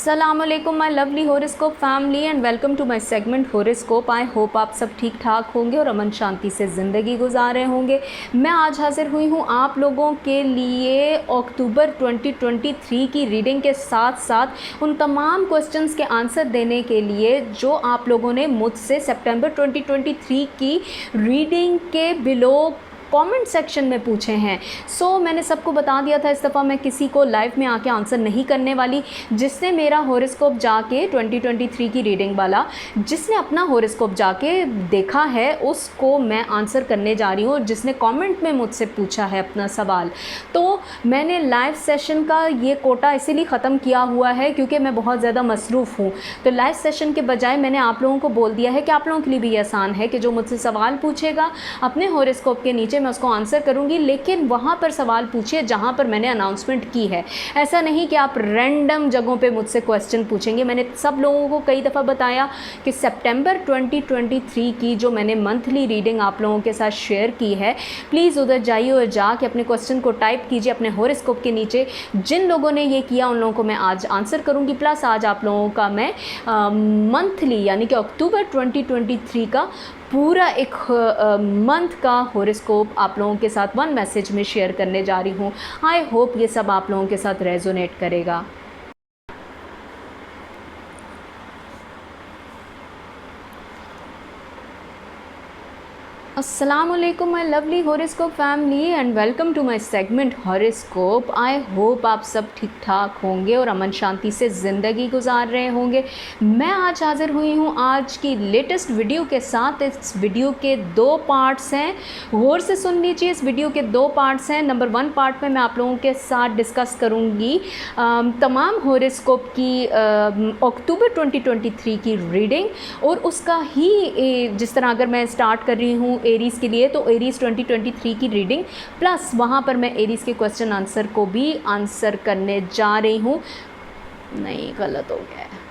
अस्सलामुअलैकुम my lovely horoscope family and welcome to my segment horoscope. I hope आप सब ठीक ठाक होंगे और अमन शांति से ज़िंदगी गुजार रहे होंगे। मैं आज हाज़िर हुई हूँ आप लोगों के लिए अक्टूबर 2023 की रीडिंग के साथ साथ उन तमाम क्वेश्चंस के आंसर देने के लिए जो आप लोगों ने मुझसे सितंबर 2023 की रीडिंग के बिलो कमेंट सेक्शन में पूछे हैं। मैंने सबको बता दिया था इस दफ़ा मैं किसी को लाइव में आके आंसर नहीं करने वाली। जिसने मेरा हॉरोस्कोप जाके 2023 की रीडिंग वाला जिसने अपना हॉरोस्कोप जाके देखा है उसको मैं आंसर करने जा रही हूँ। जिसने कमेंट में मुझसे पूछा है अपना सवाल, तो मैंने लाइव सेशन का ये कोटा इसीलिए ख़त्म किया हुआ है क्योंकि मैं बहुत ज़्यादा मसरूफ़ हूँ। तो लाइव सेशन के बजाय मैंने आप लोगों को बोल दिया है कि आप लोगों के लिए भी आसान है कि जो मुझसे सवाल पूछेगा अपने हॉरोस्कोप के नीचे मैं उसको आंसर करूंगी, लेकिन वहाँ पर सवाल पूछिए जहाँ पर मैंने अनाउंसमेंट की है। ऐसा नहीं कि आप रैंडम जगहों पे मुझसे क्वेश्चन पूछेंगे। मैंने सब लोगों को कई दफ़ा बताया कि सितंबर 2023 की जो मैंने मंथली रीडिंग आप लोगों के साथ शेयर की है, प्लीज़ उधर जाइए और जाके अपने क्वेश्चन को टाइप कीजिए अपने हॉरोस्कोप के नीचे। जिन लोगों ने ये किया उन लोगों को मैं आज आंसर करूँगी। प्लस आज आप लोगों का मैं मंथली यानी कि अक्टूबर 2023 का पूरा एक मंथ का हॉरोस्कोप आप लोगों के साथ वन मैसेज में शेयर करने जा रही हूँ। आई होप ये सब आप लोगों के साथ रेजोनेट करेगा। अस्सलामुअलैकुम my lovely horoscope family and welcome to my segment horoscope. I hope आप सब ठीक ठाक होंगे और अमन शांति से ज़िंदगी गुजार रहे होंगे। मैं आज हाज़िर हुई हूँ आज की लेटेस्ट वीडियो के साथ। इस वीडियो के दो पार्ट्स हैं, गौर से सुन लीजिए। इस वीडियो के दो पार्ट्स हैं। नंबर 1 पार्ट में मैं आप लोगों के साथ डिस्कस करूँगी तमाम हॉरोस्कोप की अक्टूबर 2023 की रीडिंग, और उसका ही जिस तरह अगर मैं स्टार्ट कर रही हूँ एरीज़ के लिए तो एरीज़ 2023 की रीडिंग, प्लस वहाँ पर मैं एरीज़ के क्वेश्चन आंसर को भी आंसर करने जा रही हूँ। नहीं, गलत हो गया है।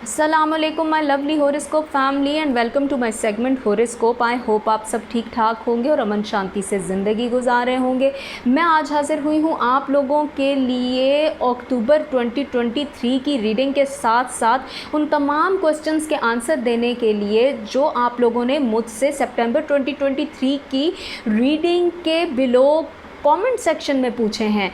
अस्सलामुअलैकुम my lovely horoscope family and welcome to my segment horoscope. I hope आप सब ठीक ठाक होंगे और अमन शांति से ज़िंदगी गुजार रहे होंगे। मैं आज हाज़िर हुई हूँ आप लोगों के लिए अक्टूबर 2023 की रीडिंग के साथ साथ उन तमाम क्वेश्चंस के आंसर देने के लिए जो आप लोगों ने मुझसे सितंबर 2023 की रीडिंग के बिलो कमेंट सेक्शन में पूछे हैं।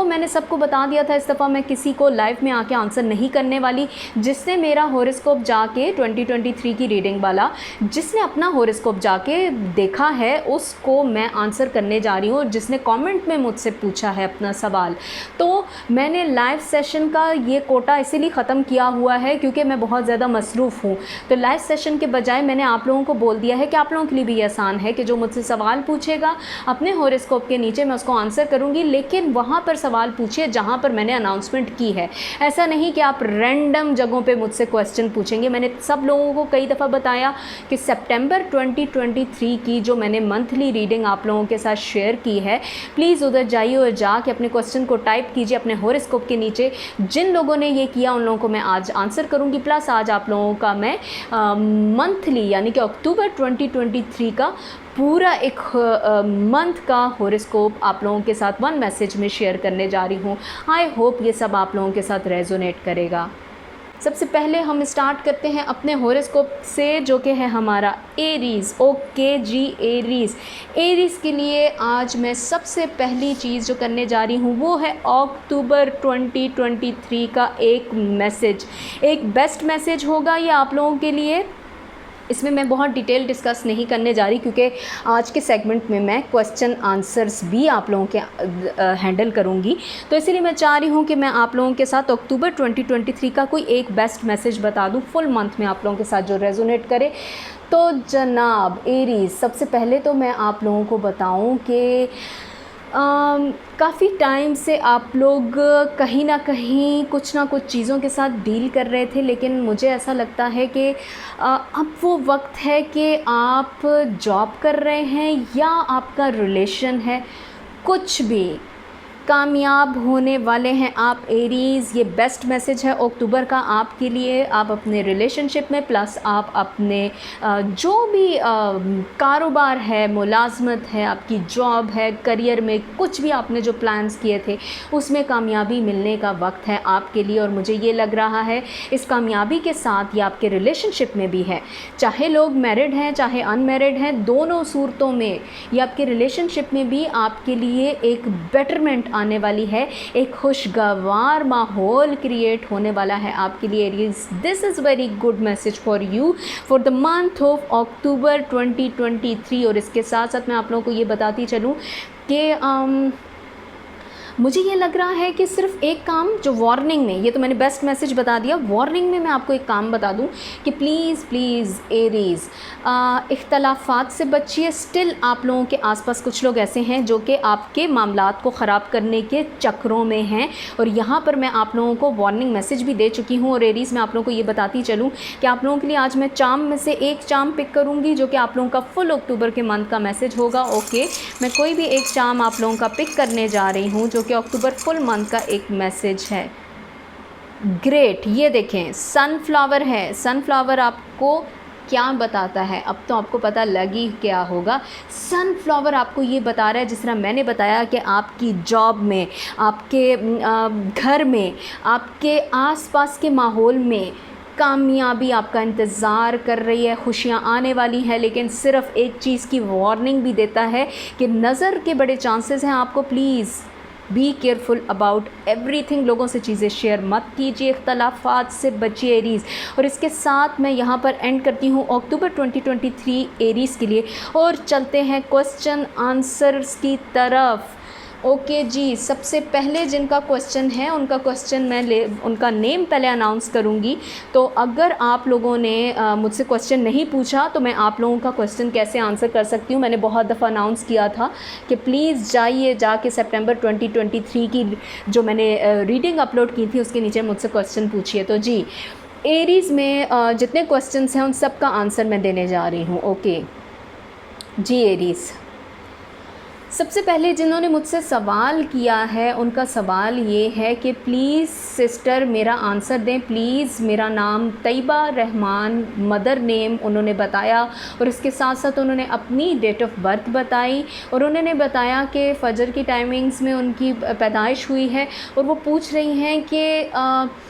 मैंने सबको बता दिया था इस दफ़ा मैं किसी को लाइव में आके आंसर नहीं करने वाली। जिसने मेरा हॉरोस्कोप जाके 2023 की रीडिंग वाला जिसने अपना हॉरोस्कोप जाके देखा है उसको मैं आंसर करने जा रही हूँ। और जिसने कमेंट में मुझसे पूछा है अपना सवाल, तो मैंने लाइव सेशन का ये कोटा इसीलिए ख़त्म किया हुआ है क्योंकि मैं बहुत ज़्यादा मसरूफ़ हूँ। तो लाइव सेशन के बजाय मैंने आप लोगों को बोल दिया है कि आप लोगों के लिए भी आसान है कि जो मुझसे सवाल पूछेगा अपने हॉरोस्कोप के नीचे मैं उसको आंसर करूंगी, लेकिन वहाँ पर सवाल पूछिए जहाँ पर मैंने अनाउंसमेंट की है। ऐसा नहीं कि आप रैंडम जगहों पे मुझसे क्वेश्चन पूछेंगे। मैंने सब लोगों को कई दफ़ा बताया कि सितंबर 2023 की जो मैंने मंथली रीडिंग आप लोगों के साथ शेयर की है, प्लीज़ उधर जाइए और जाके अपने क्वेश्चन को टाइप कीजिए अपने हॉरोस्कोप के नीचे। जिन लोगों ने ये किया उन लोगों को मैं आज आंसर करूँगी। प्लस आज आप लोगों का मैं मंथली यानी कि अक्टूबर 2023 का पूरा एक मंथ का हॉरोस्कोप आप लोगों के साथ वन मैसेज में शेयर करने जा रही हूँ। आई होप ये सब आप लोगों के साथ रेजोनेट करेगा। सबसे पहले हम स्टार्ट करते हैं अपने हॉरोस्कोप से जो कि है हमारा एरीज़। ओके जी, एरीज़ के लिए आज मैं सबसे पहली चीज़ जो करने जा रही हूँ वो है अक्टूबर 2023 का एक मैसेज। एक बेस्ट मैसेज होगा ये आप लोगों के लिए। इसमें मैं बहुत डिटेल डिस्कस नहीं करने जा रही क्योंकि आज के सेगमेंट में मैं क्वेश्चन आंसर्स भी आप लोगों के हैंडल करूंगी। तो इसीलिए मैं चाह रही हूं कि मैं आप लोगों के साथ अक्टूबर 2023 का कोई एक बेस्ट मैसेज बता दूं फुल मंथ में आप लोगों के साथ जो रेजोनेट करे। तो जनाब एरीज़, सबसे पहले तो मैं आप लोगों को बताऊँ कि काफ़ी टाइम से आप लोग कहीं ना कहीं कुछ ना कुछ चीज़ों के साथ डील कर रहे थे, लेकिन मुझे ऐसा लगता है कि अब वो वक्त है कि आप जॉब कर रहे हैं या आपका रिलेशन है, कुछ भी कामयाब होने वाले हैं आप एरीज़। ये बेस्ट मैसेज है अक्टूबर का आपके लिए। आप अपने रिलेशनशिप में प्लस आप अपने जो भी कारोबार है, मुलाजमत है, आपकी जॉब है, करियर में कुछ भी आपने जो प्लान्स किए थे उसमें कामयाबी मिलने का वक्त है आपके लिए। और मुझे ये लग रहा है इस कामयाबी के साथ ये आपके रिलेशनशिप में भी है, चाहे लोग मैरिड हैं चाहे अनमैरिड हैं, दोनों सूरतों में ये आपके रिलेशनशिप में भी आपके लिए एक बेटरमेंट आने वाली है, एक खुशगवार माहौल क्रिएट होने वाला है आपके लिए Aries. This is very good message for you for the month of October 2023। और इसके साथ साथ मैं आप लोगों को ये बताती चलूँ कि मुझे ये लग रहा है कि सिर्फ एक काम जो वार्निंग में, ये तो मैंने बेस्ट मैसेज बता दिया, वार्निंग में मैं आपको एक काम बता दूं कि प्लीज़ एरीज़ इख्तलाफात से बचिए। स्टिल आप लोगों के आसपास कुछ लोग ऐसे हैं जो कि आपके मामलात को ख़राब करने के चक्रों में हैं, और यहाँ पर मैं आप लोगों को वार्निंग मैसेज भी दे चुकी हूँ। और एरीज़ मैं आप लोगों को ये बताती चलूँ कि आप लोगों के लिए आज मैं चार्म में से एक चार्म पिक करूँगी जो कि आप लोगों का फुल अक्टूबर के मंथ का मैसेज होगा। ओके, मैं कोई भी एक चार्म आप लोगों का पिक करने जा रही हूँ जो कि अक्टूबर फुल मंथ का एक मैसेज है। ग्रेट, ये देखें सनफ्लावर है। सनफ्लावर आपको क्या बताता है, अब तो आपको पता लग ही क्या होगा। सनफ्लावर आपको ये बता रहा है, जिस तरह मैंने बताया कि आपकी जॉब में, आपके घर में, आपके आसपास के माहौल में कामयाबी आपका इंतज़ार कर रही है, खुशियाँ आने वाली हैं। लेकिन सिर्फ़ एक चीज़ की वार्निंग भी देता है कि नज़र के बड़े चांसेस हैं आपको। Please be careful about everything. लोगों से चीज़ें शेयर मत कीजिए, इख्तलाफात से बचिए एरीज़। और इसके साथ मैं यहाँ पर एंड करती हूँ अक्टूबर 2023 एरीज़ के लिए, और चलते हैं क्वेश्चन आंसर्स की तरफ। ओके जी, सबसे पहले जिनका क्वेश्चन है उनका क्वेश्चन मैं उनका नेम पहले अनाउंस करूंगी। तो अगर आप लोगों ने मुझसे क्वेश्चन नहीं पूछा तो मैं आप लोगों का क्वेश्चन कैसे आंसर कर सकती हूँ। मैंने बहुत दफ़ा अनाउंस किया था कि प्लीज़ जाके सितंबर 2023 की जो मैंने रीडिंग अपलोड की थी उसके नीचे मुझसे क्वेश्चन पूछिए। तो जी, एरीज़ में जितने क्वेश्चन हैं उन सब का आंसर मैं देने जा रही हूँ। ओके जी, एरीज़ सबसे पहले जिन्होंने मुझसे सवाल किया है उनका सवाल ये है कि प्लीज़ सिस्टर मेरा आंसर दें प्लीज़। मेरा नाम तैयबा रहमान, मदर नेम उन्होंने बताया, और इसके साथ साथ उन्होंने अपनी डेट ऑफ बर्थ बताई, और उन्होंने बताया कि फ़जर की टाइमिंग्स में उनकी पैदाइश हुई है, और वो पूछ रही हैं कि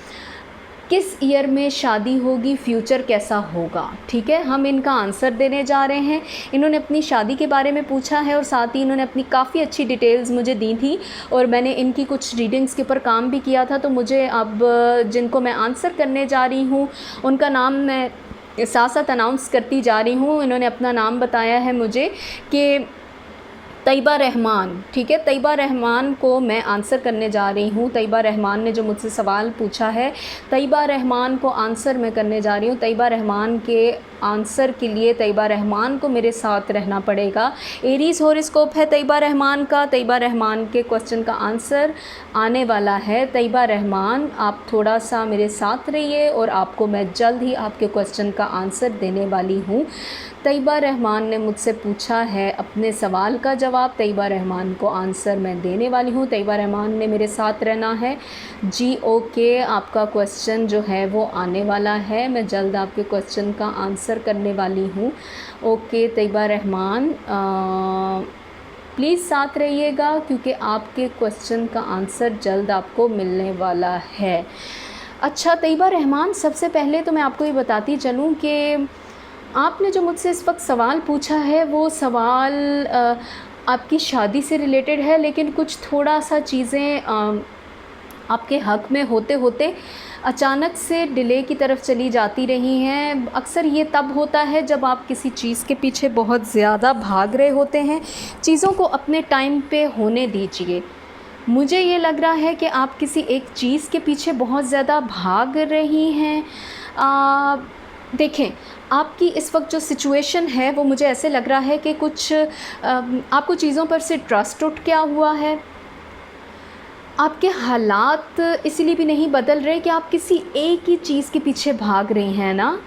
किस ईयर में शादी होगी, फ्यूचर कैसा होगा। ठीक है, हम इनका आंसर देने जा रहे हैं। इन्होंने अपनी शादी के बारे में पूछा है, और साथ ही इन्होंने अपनी काफ़ी अच्छी डिटेल्स मुझे दी थी, और मैंने इनकी कुछ रीडिंग्स के ऊपर काम भी किया था। तो मुझे अब जिनको मैं आंसर करने जा रही हूँ उनका नाम मैं साथ साथ अनाउंस करती जा रही हूँ। इन्होंने अपना नाम बताया है मुझे कि तैयबा रहमान। ठीक है, तैयबा रहमान को मैं आंसर करने जा रही हूँ। तैयबा रहमान ने जो मुझसे सवाल पूछा है, तैयबा रहमान को आंसर मैं करने जा रही हूँ। तैयबा रहमान के आंसर के लिए तैयबा रहमान को मेरे साथ रहना पड़ेगा। एरीज़ हॉरोस्कोप है तैयबा रहमान का। तैयबा रहमान के क्वेश्चन का आंसर आने वाला है। तैयबा रहमान, आप थोड़ा सा मेरे साथ रहिए और आपको मैं जल्द ही आपके क्वेश्चन का आंसर देने वाली हूँ। तैयबा रहमान ने मुझसे पूछा है अपने सवाल का जवाब, तैयबा रहमान को आंसर मैं देने वाली हूँ। तैयबा रहमान ने मेरे साथ रहना है जी। ओके, आपका क्वेश्चन जो है वो आने वाला है, मैं जल्द आपके क्वेश्चन का आंसर करने वाली हूँ। ओके तैयबा रहमान, प्लीज़ साथ रहिएगा क्योंकि आपके क्वेश्चन का आंसर जल्द आपको मिलने वाला है। अच्छा तैयबा रहमान, सबसे पहले तो मैं आपको ये बताती चलूँ कि आपने जो मुझसे इस वक्त सवाल पूछा है वो सवाल आपकी शादी से रिलेटेड है, लेकिन कुछ थोड़ा सा चीज़ें आपके हक़ में होते होते अचानक से डिले की तरफ चली जाती रही हैं। अक्सर ये तब होता है जब आप किसी चीज़ के पीछे बहुत ज़्यादा भाग रहे होते हैं। चीज़ों को अपने टाइम पे होने दीजिए। मुझे ये लग रहा है कि आप किसी एक चीज़ के पीछे बहुत ज़्यादा भाग रही हैं। देखें, आपकी इस वक्त जो सिचुएशन है वो मुझे ऐसे लग रहा है कि कुछ आपको चीज़ों पर से ट्रस्ट उठ गया हुआ है। आपके हालात इसलिए भी नहीं बदल रहे कि आप किसी एक ही चीज़ के पीछे भाग रही हैं ना।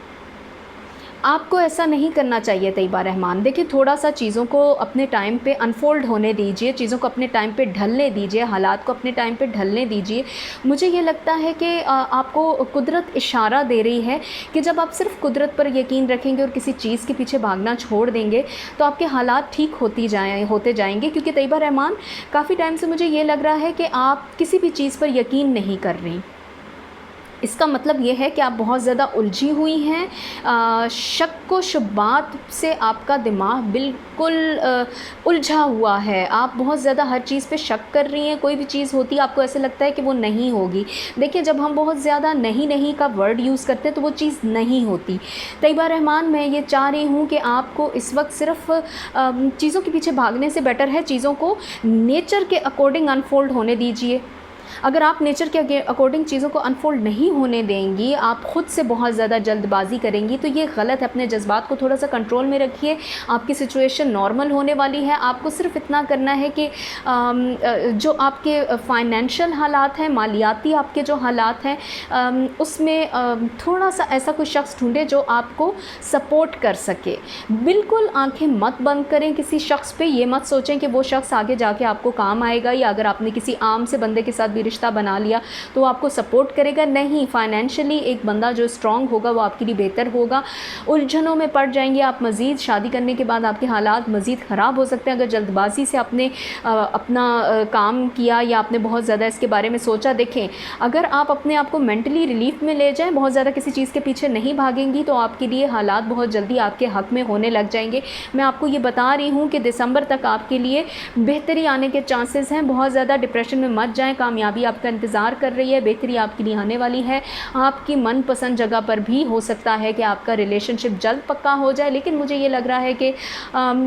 आपको ऐसा नहीं करना चाहिए तैयबा रहमान। देखिए, थोड़ा सा चीज़ों को अपने टाइम पे अनफोल्ड होने दीजिए, चीज़ों को अपने टाइम पे ढलने दीजिए, हालात को अपने टाइम पे ढलने दीजिए। मुझे ये लगता है कि आपको कुदरत इशारा दे रही है कि जब आप सिर्फ कुदरत पर यकीन रखेंगे और किसी चीज़ के पीछे भागना छोड़ देंगे तो आपके हालात ठीक होते जाएंगे। क्योंकि तैयबा रहमान, काफ़ी टाइम से मुझे ये लग रहा है कि आप किसी भी चीज़ पर यकीन नहीं कर रही। इसका मतलब ये है कि आप बहुत ज़्यादा उलझी हुई हैं। शक व शुबात से आपका दिमाग बिल्कुल उलझा हुआ है। आप बहुत ज़्यादा हर चीज़ पे शक कर रही हैं। कोई भी चीज़ होती है आपको ऐसे लगता है कि वो नहीं होगी। देखिए, जब हम बहुत ज़्यादा नहीं का वर्ड यूज़ करते हैं तो वो चीज़ नहीं होती। तैयबा रहमान, मैं ये चाह रही हूँ कि आपको इस वक्त सिर्फ चीज़ों के पीछे भागने से बेटर है चीज़ों को नेचर के अकॉर्डिंग अनफोल्ड होने दीजिए। अगर आप नेचर के अकॉर्डिंग चीज़ों को अनफोल्ड नहीं होने देंगी, आप ख़ुद से बहुत ज़्यादा जल्दबाजी करेंगी तो ये गलत है। अपने जज्बात को थोड़ा सा कंट्रोल में रखिए। आपकी सिचुएशन नॉर्मल होने वाली है। आपको सिर्फ इतना करना है कि जो आपके फाइनेंशियल हालात हैं, मालियाती आपके जो हालात हैं, उसमें थोड़ा सा ऐसा कोई शख्स ढूंढे जो आपको सपोर्ट कर सके। बिल्कुल आंखें मत बंद करें किसी शख्स पे। ये मत सोचें कि वो शख्स आगे जाके आपको काम आएगा, या अगर आपने किसी आम से बंदे के साथ भी रिश्ता बना लिया तो वो आपको सपोर्ट करेगा। नहीं, फाइनेंशियली एक बंदा जो स्ट्रॉन्ग होगा वो आपके लिए बेहतर होगा। उलझनों में पड़ जाएंगे आप मज़ीद। शादी करने के बाद आपके हालात मज़ीद ख़राब हो सकते हैं अगर जल्दबाजी से आपने अपना काम किया या आपने बहुत ज़्यादा इसके बारे में सोचा। देखें, अगर आप अपने आप को मेंटली रिलीफ में ले जाएं, बहुत ज़्यादा किसी चीज़ के पीछे नहीं भागेंगी तो आपके लिए हालात बहुत जल्दी आपके हक़ में होने लग जाएंगे। मैं आपको ये बता रही हूँ कि दिसंबर तक आपके लिए बेहतरी आने के चांसेस हैं। बहुत ज़्यादा डिप्रेशन में मत जाएँ। कामयाबी आपका इंतज़ार कर रही है, बेहतरी आपके लिए आने वाली है। आपकी मनपसंद जगह पर भी हो सकता है कि आपका रिलेशनशिप जल्द पक्का हो जाए, लेकिन मुझे ये लग रहा है कि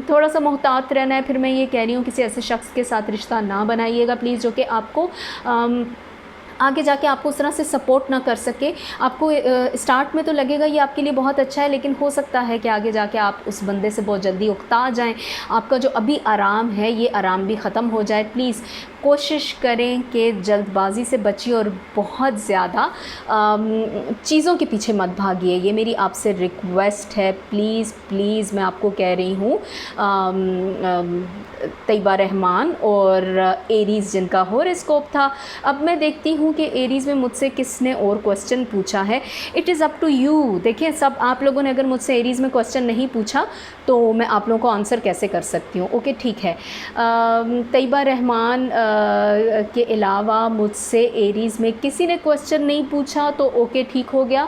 थोड़ा सा मुहतात रहना है। फिर मैं ये कह रही हूँ किसी ऐसे शख्स के साथ रिश्ता ना बनाइएगा प्लीज़, जो कि आपको आगे जाके आपको उस तरह से सपोर्ट ना कर सके। आपको स्टार्ट में तो लगेगा ये आपके लिए बहुत अच्छा है, लेकिन हो सकता है कि आगे जाके आप उस बंदे से बहुत जल्दी उकता जाएं। आपका जो अभी आराम है ये आराम भी ख़त्म हो जाए। प्लीज़ कोशिश करें कि जल्दबाजी से बचिए और बहुत ज़्यादा चीज़ों के पीछे मत भागिए। ये मेरी आपसे रिक्वेस्ट है। प्लीज़ प्लीज़ मैं आपको कह रही हूँ। तैयबा रहमान और एरीज़ जिनका हॉरोस्कोप था। अब मैं देखती हूँ कि एरीज़ में मुझसे किसने और क्वेश्चन पूछा है। It is up to you. देखिए, सब आप लोगों ने अगर मुझसे एरीज़ में क्वेश्चन नहीं पूछा तो मैं आप लोगों को आंसर कैसे कर सकती हूँ। ओके, ठीक है। तैयबा रहमान के अलावा मुझसे एरीज़ में किसी ने क्वेश्चन नहीं पूछा तो ओके, ठीक हो गया।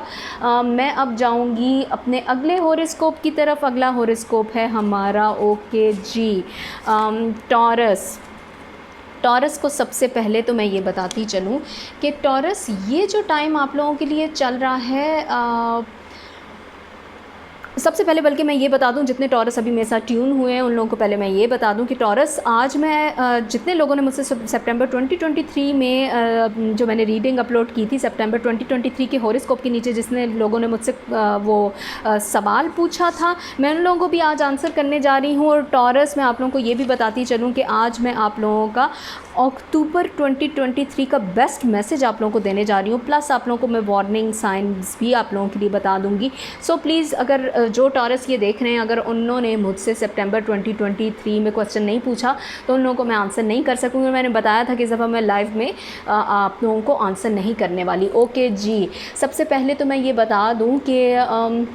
मैं अब जाऊँगी अपने अगले हॉरोस्कोप की तरफ। अगला हॉरोस्कोप है हमारा, ओके जी, टॉरस को सबसे पहले तो मैं ये बताती चलूँ कि टॉरस, ये जो टाइम आप लोगों के लिए चल रहा है, सबसे पहले बल्कि मैं ये बता दूं, जितने टॉरस अभी मेरे साथ ट्यून हुए हैं उन लोगों को पहले मैं ये बता दूं कि टॉरस, आज मैं जितने लोगों ने मुझसे सितंबर 2023 में जो मैंने रीडिंग अपलोड की थी सितंबर 2023 के हॉरोस्कोप के नीचे जिसने लोगों ने मुझसे वो सवाल पूछा था, मैं उन लोगों को भी आज आंसर करने जा रही हूँ। और टॉरस, मैं आप लोगों को ये भी बताती चलूँ कि आज मैं आप लोगों का अक्टूबर 2023 का बेस्ट मैसेज आप लोगों को देने जा रही हूँ। प्लस आप लोगों को मैं वार्निंग साइंस भी आप लोगों के लिए बता दूँगी। सो प्लीज़, अगर जो टॉरस ये देख रहे हैं, अगर उन्होंने मुझसे सितंबर 2023 में क्वेश्चन नहीं पूछा तो उन लोगों को मैं आंसर नहीं कर सकूँगी। मैंने बताया था कि इस दफ़ा मैं लाइव में आप लोगों को आंसर नहीं करने वाली। ओके जी, सबसे पहले तो मैं ये बता दूँ कि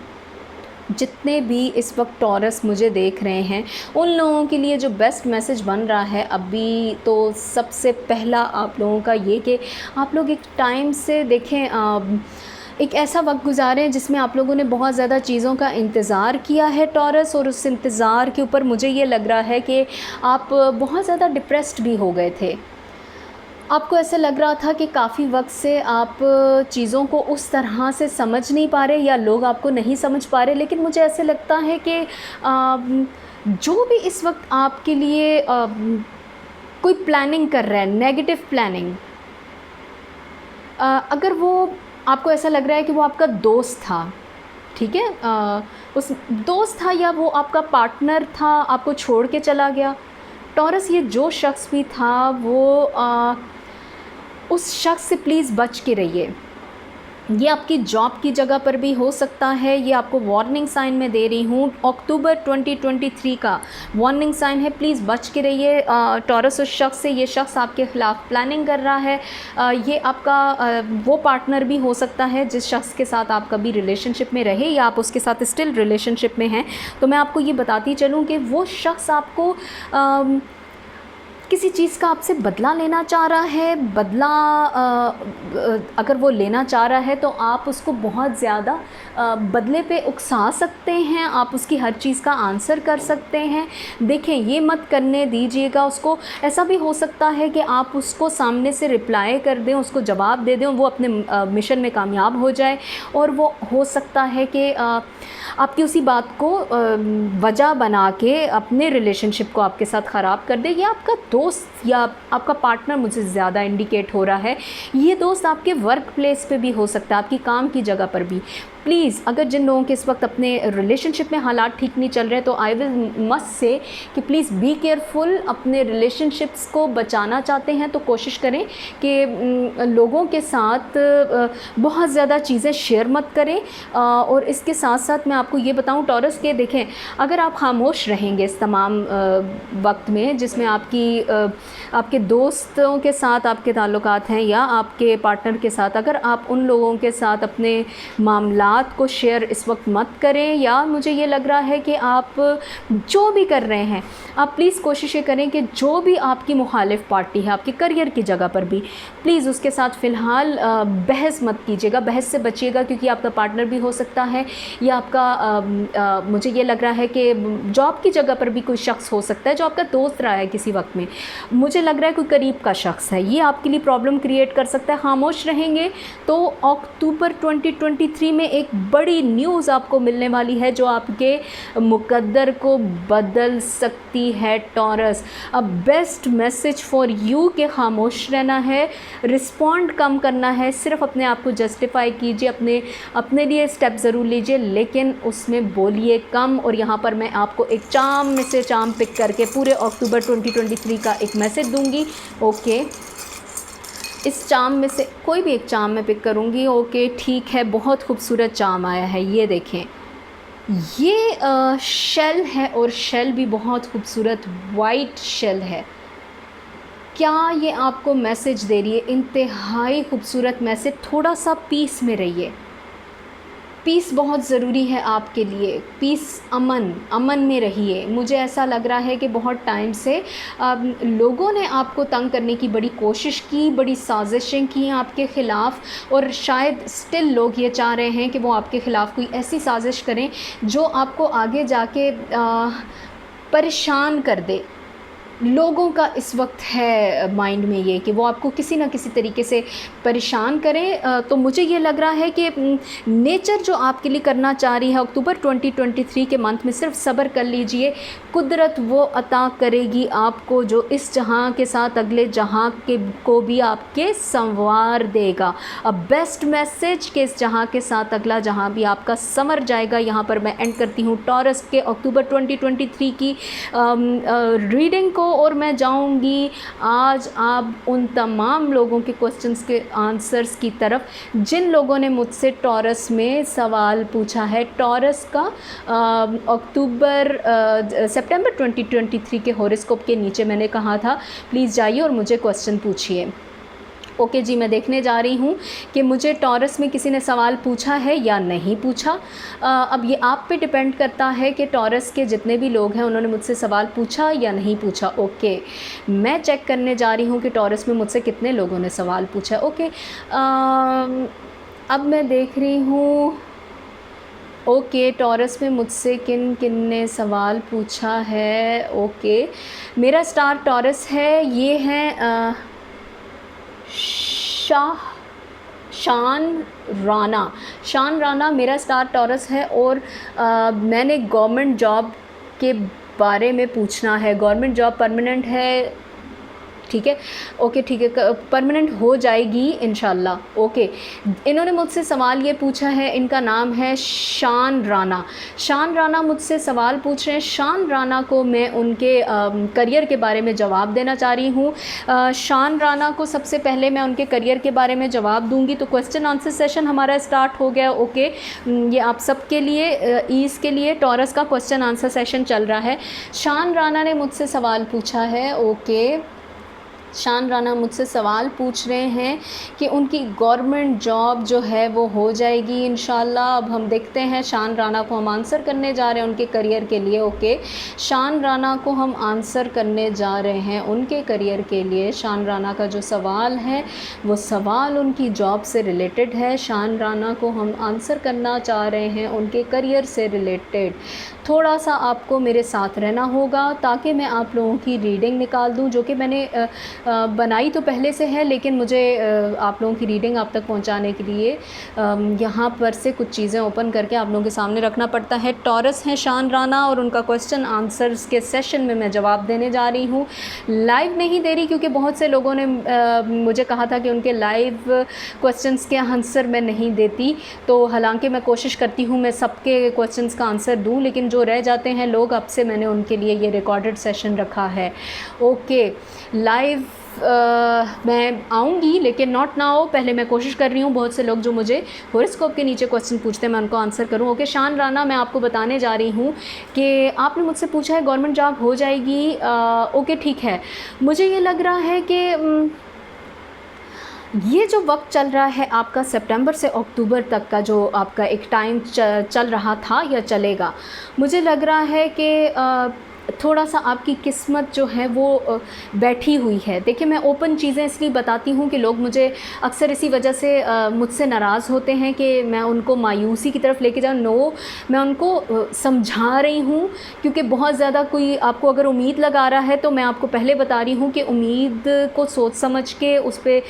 जितने भी इस वक्त टॉरस मुझे देख रहे हैं उन लोगों के लिए जो बेस्ट मैसेज बन रहा है अभी, तो सबसे पहला आप लोगों का ये कि आप लोग एक टाइम से देखें, एक ऐसा वक्त गुजारें जिसमें आप लोगों ने बहुत ज़्यादा चीज़ों का इंतज़ार किया है टॉरस, और उस इंतज़ार के ऊपर मुझे ये लग रहा है कि आप बहुत ज़्यादा डिप्रेस्ड भी हो गए थे। आपको ऐसा लग रहा था कि काफ़ी वक्त से आप चीज़ों को उस तरह से समझ नहीं पा रहे या लोग आपको नहीं समझ पा रहे। लेकिन मुझे ऐसे लगता है कि जो भी इस वक्त आपके लिए कोई प्लानिंग कर रहा है, नेगेटिव प्लानिंग, अगर वो आपको ऐसा लग रहा है कि वो आपका दोस्त था, ठीक है, उस दोस्त था या वो आपका पार्टनर था, आपको छोड़ के चला गया, टॉरस ये जो शख्स भी था वो उस शख्स से प्लीज़ बच के रहिए। ये आपकी जॉब की जगह पर भी हो सकता है। ये आपको वार्निंग साइन में दे रही हूँ, अक्टूबर 2023 का वार्निंग साइन है। प्लीज़ बच के रहिए टॉरस उस शख्स से। ये शख्स आपके ख़िलाफ़ प्लानिंग कर रहा है। ये आपका वो पार्टनर भी हो सकता है जिस शख्स के साथ आप कभी रिलेशनशिप में रहे या आप उसके साथ स्टिल रिलेशनशिप में हैं। तो मैं आपको ये बताती चलूँ कि वो शख्स आपको किसी चीज़ का आपसे बदला लेना चाह रहा है। बदला अगर वो लेना चाह रहा है तो आप उसको बहुत ज़्यादा बदले पे उकसा सकते हैं, आप उसकी हर चीज़ का आंसर कर सकते हैं। देखें, ये मत करने दीजिएगा उसको। ऐसा भी हो सकता है कि आप उसको सामने से रिप्लाई कर दें, उसको जवाब दे दें, वो अपने मिशन में कामयाब हो जाए। और वो हो सकता है कि आपकी उसी बात को वजह बना के अपने रिलेशनशिप को आपके साथ ख़राब कर दे। या आपका दोस्त या आपका पार्टनर मुझे ज़्यादा इंडिकेट हो रहा है। ये दोस्त आपके वर्क प्लेस पे भी हो सकता है, आपकी काम की जगह पर भी। प्लीज़, अगर जिन लोगों के इस वक्त अपने रिलेशनशिप में हालात ठीक नहीं चल रहे तो आई विल मस्ट से कि प्लीज़ बी केयरफुल। अपने रिलेशनशिप्स को बचाना चाहते हैं तो कोशिश करें कि लोगों के साथ बहुत ज़्यादा चीज़ें शेयर मत करें। और इसके साथ साथ मैं आपको ये बताऊं टॉरस के, देखें, अगर आप खामोश रहेंगे इस तमाम वक्त में जिसमें आपके दोस्तों के साथ आपके ताल्लुकात हैं या आपके पार्टनर के साथ, अगर आप उन लोगों के साथ अपने मामलात को शेयर इस वक्त मत करें, या मुझे ये लग रहा है कि आप जो भी कर रहे हैं आप प्लीज़ कोशिश ये करें कि जो भी आपकी मुखालिफ पार्टी है आपके करियर की जगह पर भी, प्लीज़ उसके साथ फ़िलहाल बहस मत कीजिएगा, बहस से बचिएगा। क्योंकि आपका पार्टनर भी हो सकता है या आपका मुझे ये लग रहा है कि जॉब की जगह पर भी कोई शख्स हो सकता है जो आपका दोस्त रहा है किसी वक्त में। मुझे लग रहा है कोई करीब का शख्स है, ये आपके लिए प्रॉब्लम क्रिएट कर सकता है। खामोश रहेंगे तो अक्टूबर 2023 में एक बड़ी न्यूज़ आपको मिलने वाली है जो आपके मुकद्दर को बदल सकती है। Taurus, a best message for you कि खामोश रहना है, रिस्पॉन्ड कम करना है, सिर्फ अपने आप को जस्टिफाई कीजिए, अपने लिए स्टेप ज़रूर लीजिए लेकिन उसमें बोलिए कम। और यहाँ पर मैं आपको एक चार्म में से चार्म पिक करके पूरे अक्टूबर 2023 का एक मैसेज दूंगी। ओके, इस चार्म में से कोई भी एक चार्म मैं पिक करूँगी। ओके, ठीक है, बहुत खूबसूरत चार्म आया है, ये देखें। ये शेल है और शेल भी बहुत खूबसूरत वाइट शेल है। क्या ये आपको मैसेज दे रही है? इंतहाई खूबसूरत मैसेज। थोड़ा सा पीस में रहिए, पीस बहुत ज़रूरी है आपके लिए। पीस, अमन में रहिए। मुझे ऐसा लग रहा है कि बहुत टाइम से लोगों ने आपको तंग करने की बड़ी कोशिश की, बड़ी साजिशें की आपके ख़िलाफ़, और शायद स्टिल लोग ये चाह रहे हैं कि वो आपके ख़िलाफ़ कोई ऐसी साजिश करें जो आपको आगे जाके परेशान कर दे। लोगों का इस वक्त है माइंड में ये कि वो आपको किसी ना किसी तरीके से परेशान करें। तो मुझे ये लग रहा है कि नेचर जो आपके लिए करना चाह रही है अक्टूबर 2023 के मंथ में, सिर्फ सब्र कर लीजिए। कुदरत वो अता करेगी आपको जो इस जहां के साथ अगले जहां के को भी आपके संवार देगा। अ बेस्ट मैसेज कि इस जहां के साथ अगला जहां भी आपका संवर जाएगा। यहाँ पर मैं एंड करती हूँ टॉरस के अक्टूबर 2023 की रीडिंग को, और मैं जाऊंगी आज आप उन तमाम लोगों के क्वेश्चंस के आंसर्स की तरफ जिन लोगों ने मुझसे टॉरस में सवाल पूछा है। टॉरस का सितंबर 2023 के हॉरोस्कोप के नीचे मैंने कहा था प्लीज़ जाइए और मुझे क्वेश्चन पूछिए। ओके जी, मैं देखने जा रही हूँ कि मुझे टॉरस में किसी ने सवाल पूछा है या नहीं पूछा। अब ये आप पे डिपेंड करता है कि टॉरस के जितने भी लोग हैं उन्होंने मुझसे सवाल पूछा या नहीं पूछा। ओके, मैं चेक करने जा रही हूँ कि टॉरस में मुझसे कितने लोगों ने सवाल पूछा। ओके, अब मैं देख रही हूँ। ओके, टॉरस में मुझसे किन किन ने सवाल पूछा है। ओके, मेरा स्टार टॉरस है, ये है शान राना मेरा स्टार टॉरस है। और मैंने गवर्नमेंट जॉब के बारे में पूछना है। गवर्नमेंट जॉब परमानेंट है ठीक है, ओके ठीक है, परमानेंट हो जाएगी इंशाल्लाह। ओके, इन्होंने मुझसे सवाल ये पूछा है, इनका नाम है शान राना। शान राना मुझसे सवाल पूछ रहे हैं। शान राना को मैं उनके करियर के बारे में जवाब देना चाह रही हूँ। शान राना को सबसे पहले मैं उनके करियर के बारे में जवाब दूंगी। तो क्वेश्चन आंसर सेशन हमारा स्टार्ट हो गया। ओके, ये आप सबके लिए, ईज के लिए टॉरस का क्वेश्चन आंसर सेशन चल रहा है। शान राना ने मुझसे सवाल पूछा है। ओके, शान राना मुझसे सवाल पूछ रहे हैं कि उनकी गवर्नमेंट जॉब जो है वो हो जाएगी इंशाल्लाह। अब हम देखते हैं, शान राना को हम आंसर करने जा रहे हैं उनके करियर के लिए। ओके, शान राना को हम आंसर करने जा रहे हैं उनके करियर के लिए। शान राना का जो सवाल है वो सवाल उनकी जॉब से रिलेटेड है। शान राना को हम आंसर करना चाह रहे हैं उनके करियर से रिलेटेड। थोड़ा सा आपको मेरे साथ रहना होगा ताकि मैं आप लोगों की रीडिंग निकाल दूं, जो कि मैंने बनाई तो पहले से है, लेकिन मुझे आप लोगों की रीडिंग आप तक पहुंचाने के लिए यहाँ पर से कुछ चीज़ें ओपन करके आप लोगों के सामने रखना पड़ता है। टॉरस हैं शान राना और उनका क्वेश्चन आंसर्स के सेशन में मैं जवाब देने जा रही हूँ। लाइव नहीं दे रही क्योंकि बहुत से लोगों ने मुझे कहा था कि उनके लाइव क्वेश्चंस के आंसर मैं नहीं देती। तो हालांकि मैं कोशिश करती हूँ मैं सबके क्वेश्चंस का आंसर दूँ, लेकिन जो रह जाते हैं लोग, अब से मैंने उनके लिए ये रिकॉर्डेड सेशन रखा है। ओके, लाइव मैं आऊँगी लेकिन नॉट नाउ। पहले मैं कोशिश कर रही हूँ बहुत से लोग जो मुझे हॉरोस्कोप के नीचे क्वेश्चन पूछते हैं मैं उनको आंसर करूँ। ओके, शान राना, मैं आपको बताने जा रही हूँ कि आपने मुझसे पूछा है गवर्नमेंट जॉब हो जाएगी। ओके ठीक है, मुझे ये लग रहा है कि ये जो वक्त चल रहा है आपका सितंबर से अक्टूबर तक का, जो आपका एक टाइम चल रहा था या चलेगा, मुझे लग रहा है कि थोड़ा सा आपकी किस्मत जो है वो बैठी हुई है। देखिए, मैं ओपन चीज़ें इसलिए बताती हूँ कि लोग मुझे अक्सर इसी वजह से मुझसे नाराज़ होते हैं कि मैं उनको मायूसी की तरफ लेके जाऊँ। नो, मैं उनको समझा रही हूँ क्योंकि बहुत ज़्यादा कोई आपको अगर उम्मीद लगा रहा है तो मैं आपको पहले बता रही हूँ कि उम्मीद को सोच समझ के उस पर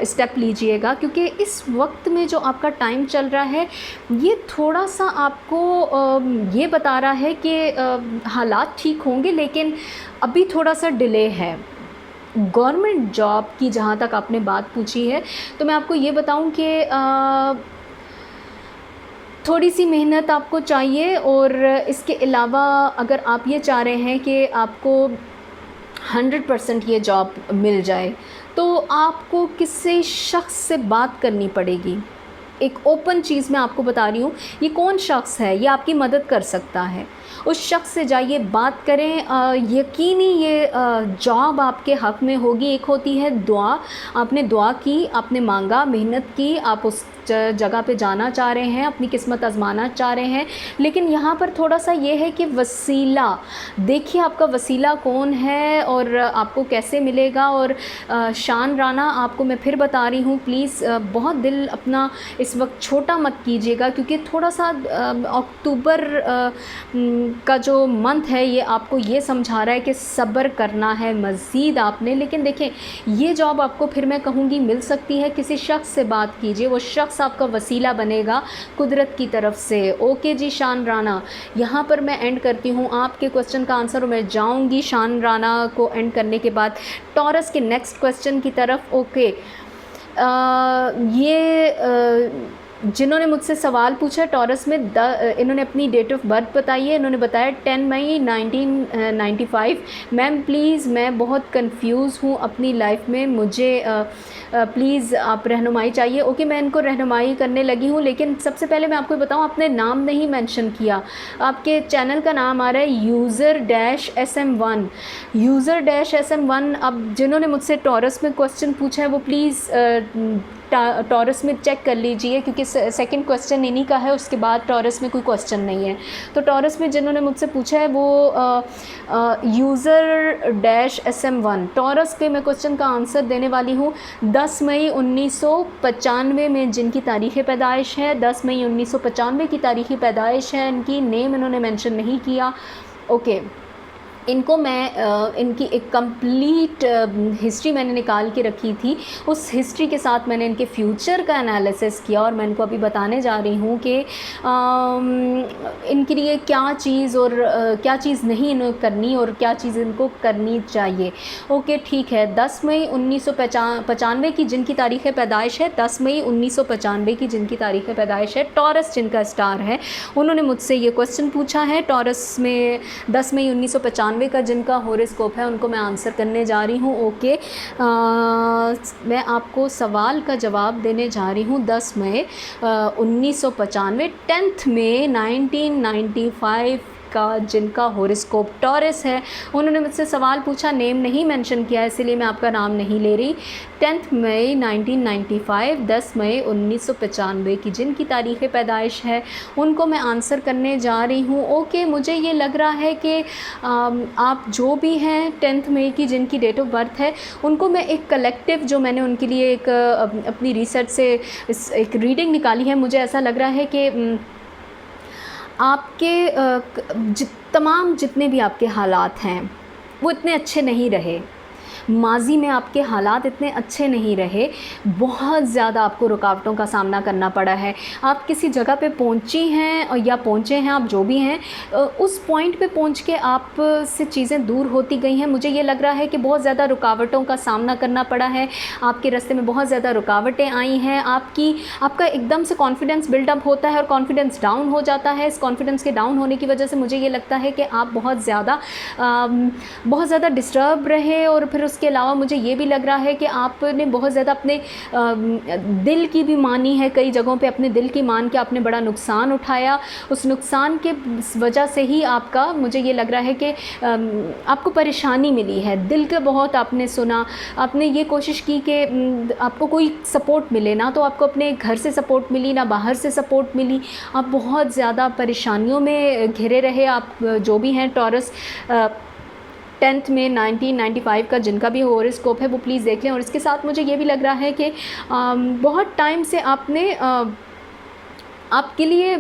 स्टेप लीजिएगा, क्योंकि इस वक्त में जो आपका टाइम चल रहा है ये थोड़ा सा आपको ये बता रहा है कि हालात ठीक होंगे, लेकिन अभी थोड़ा सा डिले है। गवर्नमेंट जॉब की जहाँ तक आपने बात पूछी है तो मैं आपको ये बताऊं कि थोड़ी सी मेहनत आपको चाहिए, और इसके अलावा अगर आप ये चाह रहे हैं कि आपको 100% ये जॉब मिल जाए तो आपको किसी शख्स से बात करनी पड़ेगी। एक ओपन चीज़ मैं आपको बता रही हूँ, ये कौन शख्स है, ये आपकी मदद कर सकता है। उस शख्स से जाइए, बात करें। यकीनी ये जॉब आपके हक़ में होगी। एक होती है दुआ, आपने दुआ की, आपने मांगा, मेहनत की, आप उस जगह पे जाना चाह रहे हैं, अपनी किस्मत आजमाना चाह रहे हैं, लेकिन यहाँ पर थोड़ा सा ये है कि वसीला, देखिए आपका वसीला कौन है और आपको कैसे मिलेगा। और शान राना, आपको मैं फिर बता रही हूँ, प्लीज़ बहुत दिल अपना इस वक्त छोटा मत कीजिएगा, क्योंकि थोड़ा सा अक्टूबर का जो मंथ है ये आपको ये समझा रहा है कि सब्र करना है मज़ीद आपने। लेकिन देखें, ये जॉब आपको फिर मैं कहूँगी मिल सकती है। किसी शख्स से बात कीजिए, वो शख्स आपका वसीला बनेगा कुदरत की तरफ से। ओके जी शान राना, यहाँ पर मैं एंड करती हूँ आपके क्वेश्चन का आंसर, और मैं जाऊँगी शान राना को एंड करने के बाद टॉरस के नेक्स्ट क्वेश्चन की तरफ। ओके, जिन्होंने मुझसे सवाल पूछा टॉरस में, इन्होंने अपनी डेट ऑफ बर्थ बताई है। इन्होंने बताया 10 मई 1995। मैम प्लीज़, मैं बहुत कंफ्यूज हूँ अपनी लाइफ में, मुझे प्लीज़ आप रहनुमाई चाहिए। ओके, मैं इनको रहनुमाई करने लगी हूँ, लेकिन सबसे पहले मैं आपको बताऊँ, आपने नाम नहीं मेंशन किया। आपके चैनल का नाम आ रहा है user-SM1, user-SM1। अब जिन्होंने मुझसे टॉरस में क्वेश्चन पूछा है वो प्लीज़ टॉरस में चेक कर लीजिए, क्योंकि सेकंड क्वेश्चन इन्हीं का है, उसके बाद टॉरस में कोई क्वेश्चन नहीं है। तो टॉरस में जिन्होंने मुझसे पूछा है वो user-SM1 टॉरस पे मैं क्वेश्चन का आंसर देने वाली हूँ। 10 मई 1995 में जिनकी तारीख़ पैदाइश है, 10 मई 1995 की तारीख़ पैदाइश है इनकी। नेम इन्होंने मेंशन नहीं किया। ओके, इनको मैं इनकी एक कंप्लीट हिस्ट्री मैंने निकाल के रखी थी। उस हिस्ट्री के साथ मैंने इनके फ्यूचर का एनालिसिस किया और मैं इनको अभी बताने जा रही हूँ कि इनके लिए क्या चीज़ और क्या चीज़ नहीं इन्हें करनी और क्या चीज़ इनको करनी चाहिए। ओके ठीक है। 10 मई 1995 की जिनकी तारीख़ पैदाइश है, 10 मई 1995 की जिनकी तारीख़ पैदाइश है, टॉरस जिनका स्टार है, उन्होंने मुझसे ये क्वेश्चन पूछा है। टॉरस में 10 मई 1995 का जिनका हॉरोस्कोप है उनको मैं आंसर करने जा रही हूँ। ओके मैं आपको सवाल का जवाब देने जा रही हूँ। 10 मई 1995, 10 मई 1995 का जिनका हॉरोस्कोप टॉरस है, उन्होंने मुझसे सवाल पूछा, नेम नहीं मेंशन किया इसलिए मैं आपका नाम नहीं ले रही। 10 मई 1995, 10 मई 1995 की जिनकी तारीख़ पैदाइश है उनको मैं आंसर करने जा रही हूँ। ओके मुझे ये लग रहा है कि आप जो भी हैं 10 मई की जिनकी डेट ऑफ बर्थ है उनको मैं एक कलेक्टिव, जो मैंने उनके लिए एक अपनी रिसर्च से एक रीडिंग निकाली है, मुझे ऐसा लग रहा है कि आपके तमाम जितने भी आपके हालात हैं वो इतने अच्छे नहीं रहे, माजी में आपके हालात इतने अच्छे नहीं रहे, बहुत ज़्यादा आपको रुकावटों का सामना करना पड़ा है। आप किसी जगह पे पहुंची हैं या पहुंचे हैं, आप जो भी हैं उस पॉइंट पे पहुंच के आप से चीज़ें दूर होती गई हैं। मुझे ये लग रहा है कि बहुत ज़्यादा रुकावटों का सामना करना पड़ा है, आपके रास्ते में बहुत ज़्यादा रुकावटें आई हैं। आपका एकदम से कॉन्फिडेंस बिल्डअप होता है और कॉन्फिडेंस डाउन हो जाता है। इस कॉन्फिडेंस के डाउन होने की वजह से मुझे ये लगता है कि आप बहुत ज़्यादा डिस्टर्ब रहे और फिर उसके अलावा मुझे ये भी लग रहा है कि आपने बहुत ज़्यादा अपने दिल की भी मानी है, कई जगहों पे अपने दिल की मान के आपने बड़ा नुकसान उठाया। उस नुकसान के वजह से ही आपका, मुझे ये लग रहा है कि आपको परेशानी मिली है। दिल का बहुत आपने सुना, आपने ये कोशिश की कि आपको कोई सपोर्ट मिले, ना तो आपको अपने घर से सपोर्ट मिली ना बाहर से सपोर्ट मिली। आप बहुत ज़्यादा परेशानियों में घिरे रहे। आप जो भी हैं टॉरस 10 में 1995 का जिनका भी हॉरोस्कोप है वो प्लीज़ देख लें। और इसके साथ मुझे ये भी लग रहा है कि बहुत टाइम से आपने आपके लिए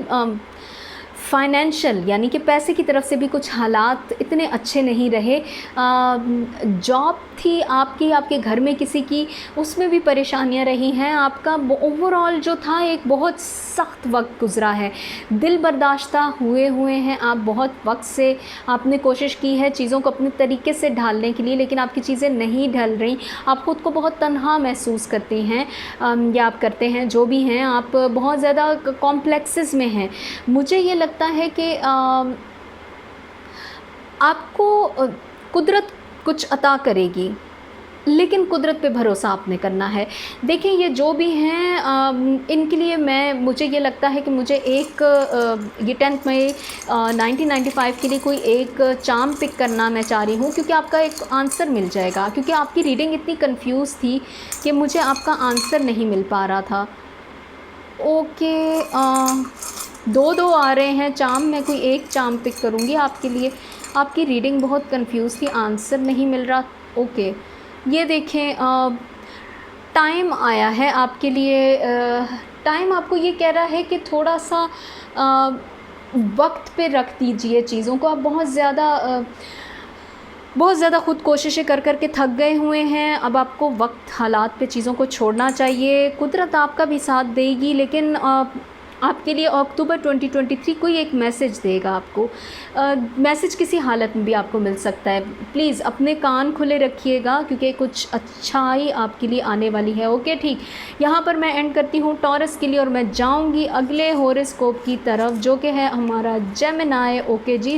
फाइनेंशियल यानी कि पैसे की तरफ से भी कुछ हालात इतने अच्छे नहीं रहे। जॉब थी आपकी, आपके घर में किसी की, उसमें भी परेशानियां रही हैं। आपका ओवरऑल जो था एक बहुत सख्त वक्त गुज़रा है, दिल बर्दाश्ता हुए हैं आप। बहुत वक्त से आपने कोशिश की है चीज़ों को अपने तरीके से ढालने के लिए, लेकिन आपकी चीज़ें नहीं ढल रही। आप ख़ुद को बहुत तन्हा महसूस करती हैं या आप करते हैं, जो भी हैं, आप बहुत ज़्यादा कॉम्प्लेक्सेस में हैं। मुझे ये लगता है कि आपको कुदरत कुछ अता करेगी, लेकिन कुदरत पे भरोसा आपने करना है। देखिए ये जो भी हैं इनके लिए मुझे ये लगता है कि मुझे एक ये 10 मई 1995 के लिए कोई एक चार्म पिक करना मैं चाह रही हूँ, क्योंकि आपका एक आंसर मिल जाएगा। क्योंकि आपकी रीडिंग इतनी कंफ्यूज थी कि मुझे आपका आंसर नहीं मिल पा रहा था। ओके दो आ रहे हैं चार्म, मैं कोई एक चार्म पिक करूँगी आपके लिए। आपकी रीडिंग बहुत कंफ्यूज थी, आंसर नहीं मिल रहा। ओके ये देखें टाइम आया है आपके लिए। टाइम आपको ये कह रहा है कि थोड़ा सा वक्त पे रख दीजिए चीज़ों को। आप बहुत ज़्यादा ख़ुद कोशिशें कर के थक गए हुए हैं। अब आपको वक्त हालात पे चीज़ों को छोड़ना चाहिए। कुदरत आपका भी साथ देगी, लेकिन आपके लिए अक्टूबर 2023 कोई एक मैसेज देगा आपको। मैसेज किसी हालत में भी आपको मिल सकता है। प्लीज़ अपने कान खुले रखिएगा, क्योंकि कुछ अच्छाई आपके लिए आने वाली है। ओके ठीक, यहाँ पर मैं एंड करती हूँ टॉरस के लिए और मैं जाऊँगी अगले हॉरोस्कोप की तरफ, जो कि है हमारा जेमिनाई। ओके जी,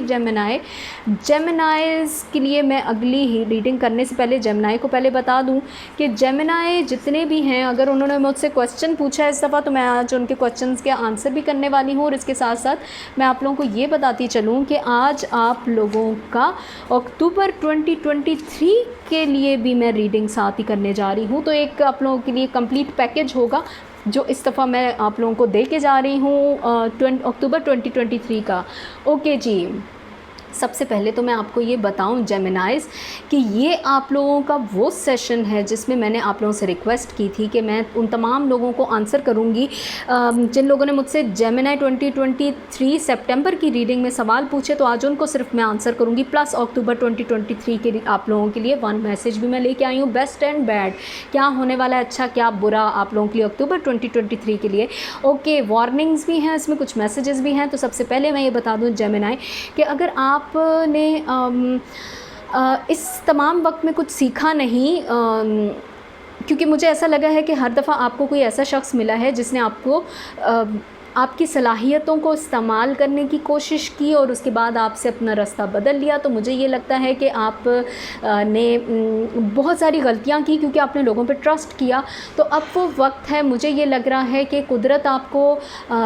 जेमिनाइज़ के लिए मैं अगली ही रीडिंग करने से पहले जेमिनाई को पहले बता दूँ कि जेमिनाई जितने भी हैं, अगर उन्होंने मुझसे क्वेश्चन पूछा है इस दफ़ा, तो मैं आज उनके क्वेश्चन के आंसर भी करने वाली हूँ। और इसके साथ साथ मैं आप लोगों को ये बताती चलूँ कि आज आप लोगों का अक्टूबर 2023 के लिए भी मैं रीडिंग साथ ही करने जा रही हूँ। तो एक आप लोगों के लिए कंप्लीट पैकेज होगा जो इस दफ़ा मैं आप लोगों को दे के जा रही हूँ अक्टूबर 2023 का। ओके जी, सबसे पहले तो मैं आपको ये बताऊं जेमिनाइज़ कि ये आप लोगों का वो सेशन है जिसमें मैंने आप लोगों से रिक्वेस्ट की थी कि मैं उन तमाम लोगों को आंसर करूंगी जिन लोगों ने मुझसे जेमिनाई 2023 सितंबर की रीडिंग में सवाल पूछे, तो आज उनको सिर्फ मैं आंसर करूंगी। प्लस अक्टूबर 2023 के आप लोगों के लिए वन मैसेज भी मैं लेके आई हूँ, बेस्ट एंड बैड, क्या होने वाला है अच्छा क्या बुरा आप लोगों के लिए अक्टूबर 2023 के लिए। ओके, वार्निंग्स भी हैं इसमें, कुछ मैसेजेस भी हैं। तो सबसे पहले मैं ये बता दूँ जेमिनाई कि अगर आपने इस तमाम वक्त में कुछ सीखा नहीं, क्योंकि मुझे ऐसा लगा है कि हर दफ़ा आपको कोई ऐसा शख्स मिला है जिसने आपको आपकी सलाहियतों को इस्तेमाल करने की कोशिश की और उसके बाद आपसे अपना रास्ता बदल लिया। तो मुझे ये लगता है कि आप ने बहुत सारी गलतियां की क्योंकि आपने लोगों पे ट्रस्ट किया। तो अब वो वक्त है, मुझे ये लग रहा है कि कुदरत आपको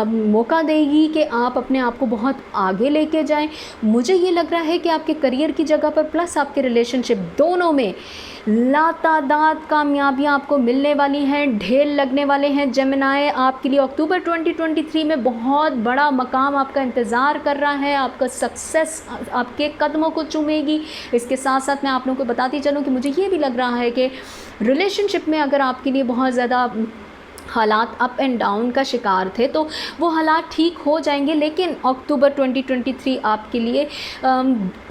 मौका देगी कि आप अपने आप को बहुत आगे लेके जाएं। मुझे ये लग रहा है कि आपके करियर की जगह पर प्लस आपके रिलेशनशिप दोनों में लातादाद कामयाबियाँ आपको मिलने वाली हैं, ढेर लगने वाले हैं। जेमिनाई आपके लिए अक्टूबर 2023 में बहुत बड़ा मकाम आपका इंतज़ार कर रहा है, आपका सक्सेस आपके कदमों को चूमेगी। इसके साथ साथ मैं आप लोगों को बताती चलूँ कि मुझे ये भी लग रहा है कि रिलेशनशिप में अगर आपके लिए बहुत ज़्यादा हालात अप एंड डाउन का शिकार थे तो वो हालात ठीक हो जाएंगे, लेकिन अक्टूबर 2023 आपके लिए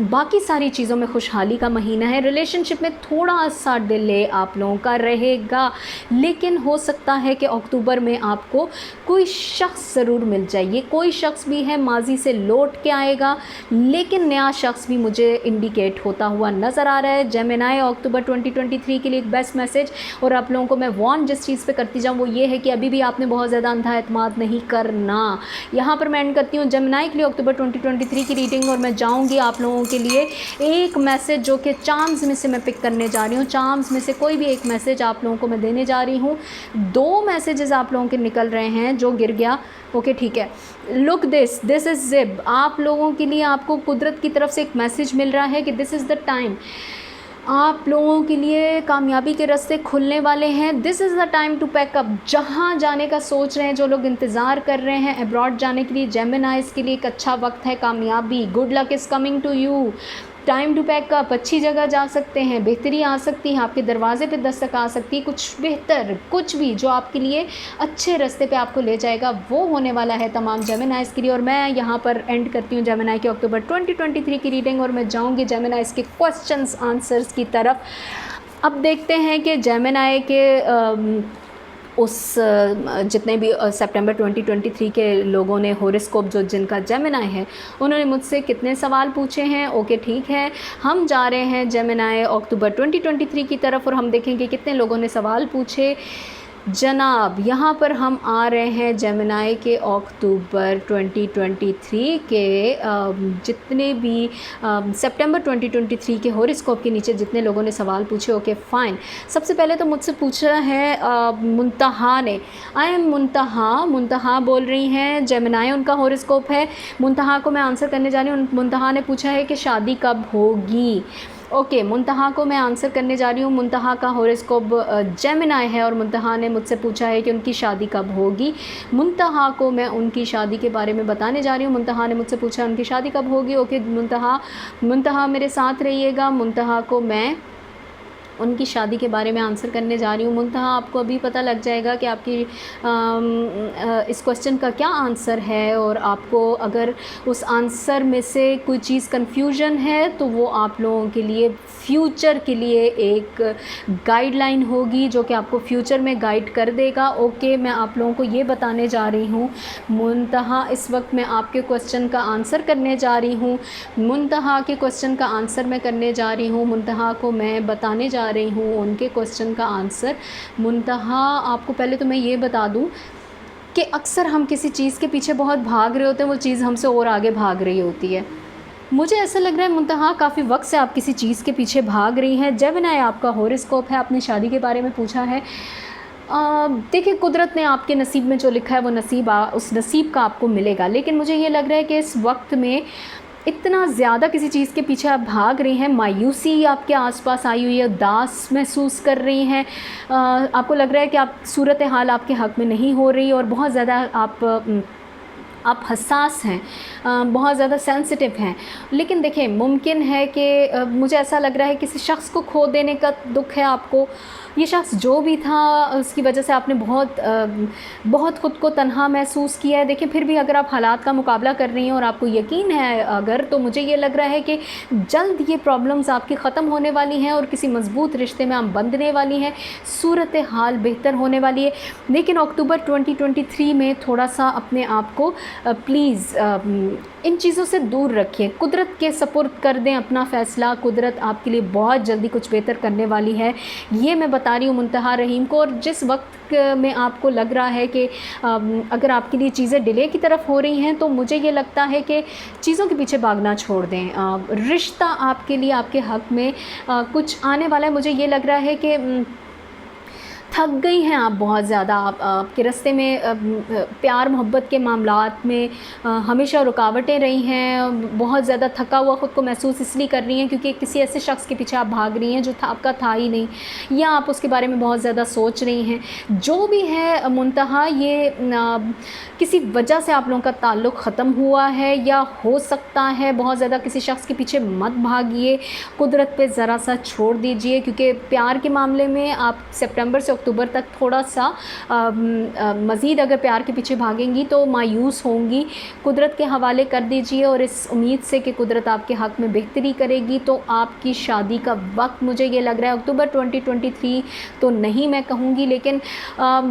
बाकी सारी चीज़ों में खुशहाली का महीना है। रिलेशनशिप में थोड़ा सा डिले आप लोगों का रहेगा, लेकिन हो सकता है कि अक्टूबर में आपको कोई शख्स ज़रूर मिल जाए। कोई शख्स भी है माजी से लौट के आएगा, लेकिन नया शख्स भी मुझे इंडिकेट होता हुआ नज़र आ रहा है। जेमिनाई अक्टूबर 2023 के लिए एक बेस्ट मैसेज, और आप लोगों को मैं वार्न जिस चीज़ पे करती जाऊँ वो ये है कि अभी भी आपने बहुत ज़्यादा अंधा एतमाद नहीं करना। यहाँ पर मैं एंड करती हूँ जेमिनाई के लिए अक्टूबर 2023 की रीडिंग, और मैं जाऊँगी आप लोगों के लिए एक मैसेज जो कि चार्म्स में से मैं पिक करने जा रही हूँ। चार्म्स में से कोई भी एक मैसेज आप लोगों को मैं देने जा रही हूँ। 2 मैसेजेस आप लोगों के निकल रहे हैं, जो गिर गया ओके ठीक है। लुक दिस इज़ ज़िब, आप लोगों के लिए आपको कुदरत की तरफ से एक मैसेज मिल रहा है कि दिस इज़ द टाइम, आप लोगों के लिए कामयाबी के रास्ते खुलने वाले हैं। This is the time to pack up. जहाँ जाने का सोच रहे हैं, जो लोग इंतज़ार कर रहे हैं अब्रॉड जाने के लिए, जेमिनाइज़ के लिए एक अच्छा वक्त है। कामयाबी, good luck is coming to you. Time to pack up, अच्छी जगह जा सकते हैं, बेहतरी आ सकती है, आपके दरवाजे पे दस्तक आ सकती है। कुछ बेहतर, कुछ भी जो आपके लिए अच्छे रास्ते पे आपको ले जाएगा वो होने वाला है तमाम जेमिनाइज़ के लिए। और मैं यहाँ पर एंड करती हूँ जेमिनाई के अक्टूबर 2023 की रीडिंग, और मैं जाऊँगी जेमिनाइज़ के क्वेश्चंस आंसर्स की तरफ। अब देखते हैं कि जेमिनाई के उस जितने भी सितंबर 2023 के लोगों ने हॉरोस्कोप जो जिनका जेमिनाई है उन्होंने मुझसे कितने सवाल पूछे हैं। ओके ठीक है, हम जा रहे हैं जेमिनाई अक्टूबर 2023 की तरफ और हम देखेंगे कितने लोगों ने सवाल पूछे। जनाब यहाँ पर हम आ रहे हैं जेमिनाई के अक्टूबर 2023 के जितने भी सितंबर 2023 के हॉरोस्कोप के नीचे जितने लोगों ने सवाल पूछे। ओके फ़ाइन, सबसे पहले तो मुझसे पूछा है मुंतहा ने। आई एम मुंतहा बोल रही हैं, जेमिनाई उनका हॉरोस्कोप है। मुंतहा को मैं आंसर करने जा रही हूँ। मुंतहा ने पूछा है कि शादी कब होगी। ओके, मुंतहा को मैं आंसर करने जा रही हूँ। मुंतहा का हॉरोस्कोप जेमिनाई है और मुंतहा ने मुझसे पूछा है कि उनकी शादी कब होगी। मुंतहा को मैं उनकी शादी के बारे में बताने जा रही हूँ। मुंतहा ने मुझसे पूछा उनकी शादी कब होगी। ओके मुंतहा मेरे साथ रहिएगा। मुंतहा को मैं उनकी शादी के बारे में आंसर करने जा रही हूँ। मुंतहा आपको अभी पता लग जाएगा कि आपकी इस क्वेश्चन का क्या आंसर है, और आपको अगर उस आंसर में से कोई चीज़ कन्फ्यूजन है तो वो आप लोगों के लिए फ्यूचर के लिए एक गाइडलाइन होगी जो कि आपको फ्यूचर में गाइड कर देगा। ओके, मैं आप लोगों को ये बताने जा रही हूँ मुंतहा इस वक्त मैं आपके क्वेश्चन का आंसर करने जा रही हूँ। मुंतहा के क्वेश्चन का आंसर मैं करने जा रही हूँ। मुंतहा को मैं बताने जा रही हूँ उनके क्वेश्चन का आंसर। मुंतहा आपको पहले तो मैं ये बता दूँ कि अक्सर हम किसी चीज़ के पीछे बहुत भाग रहे होते हैं, वो चीज़ हमसे और आगे भाग रही होती है। मुझे ऐसा लग रहा है मुंतहा काफ़ी वक्त से आप किसी चीज़ के पीछे भाग रही हैं। जेमिनाई आपका हॉरोस्कोप है, आपने शादी के बारे में पूछा है। देखिए, कुदरत ने आपके नसीब में जो लिखा है वो नसीब उस नसीब का आपको मिलेगा, लेकिन मुझे ये लग रहा है कि इस वक्त में इतना ज़्यादा किसी चीज़ के पीछे आप भाग रही हैं, मायूसी आपके आसपास आई हुई है, उदास महसूस कर रही हैं। आपको लग रहा है कि आप सूरत हाल आपके हक़ में नहीं हो रही और बहुत ज़्यादा आप आप हसास हैं, बहुत ज़्यादा सेंसिटिव हैं। लेकिन देखें, मुमकिन है कि मुझे ऐसा लग रहा है किसी शख़्स को खो देने का दुख है आपको। ये शख़्स जो भी था उसकी वजह से आपने बहुत ख़ुद को तन्हा महसूस किया है। देखिए, फिर भी अगर आप हालात का मुकाबला कर रही हैं और आपको यकीन है अगर, तो मुझे ये लग रहा है कि जल्द ये प्रॉब्लम्स आपकी ख़त्म होने वाली हैं और किसी मज़बूत रिश्ते में आप बंधने वाली हैं, सूरत हाल बेहतर होने वाली है। लेकिन अक्टूबर 2023 में थोड़ा सा अपने आप को प्लीज़ इन चीज़ों से दूर रखिए, कुदरत के सपुर्द कर दें अपना फ़ैसला। कुदरत आपके लिए बहुत जल्दी कुछ बेहतर करने वाली है, ये मैं बता रही हूँ मुंतहा रहीम को। और जिस वक्त में आपको लग रहा है कि अगर आपके लिए चीज़ें डिले की तरफ हो रही हैं, तो मुझे ये लगता है कि चीज़ों के पीछे भागना छोड़ दें। रिश्ता आपके लिए, आपके हक़ में कुछ आने वाला है। मुझे ये लग रहा है कि थक गई हैं आप बहुत ज़्यादा। आपके रास्ते में प्यार मोहब्बत के मामलात में हमेशा रुकावटें रही हैं। बहुत ज़्यादा थका हुआ ख़ुद को महसूस इसलिए कर रही हैं क्योंकि किसी ऐसे शख़्स के पीछे आप भाग रही हैं जो आपका था ही नहीं, या आप उसके बारे में बहुत ज़्यादा सोच रही हैं। जो भी है, मुंतहा ये किसी वजह से आप लोगों का ताल्लुक़ ख़त्म हुआ है, या हो सकता है बहुत ज़्यादा किसी शख़्स के पीछे मत भागिए, कुदरत पे ज़रा सा छोड़ दीजिए। क्योंकि प्यार के मामले में आप सितंबर से अक्टूबर तक थोड़ा सा मज़ीद अगर प्यार के पीछे भागेंगी तो मायूस होंगी। कुदरत के हवाले कर दीजिए और इस उम्मीद से कि कुदरत आपके हक़ में बेहतरी करेगी। तो आपकी शादी का वक्त मुझे ये लग रहा है अक्टूबर 2023 तो नहीं मैं कहूँगी, लेकिन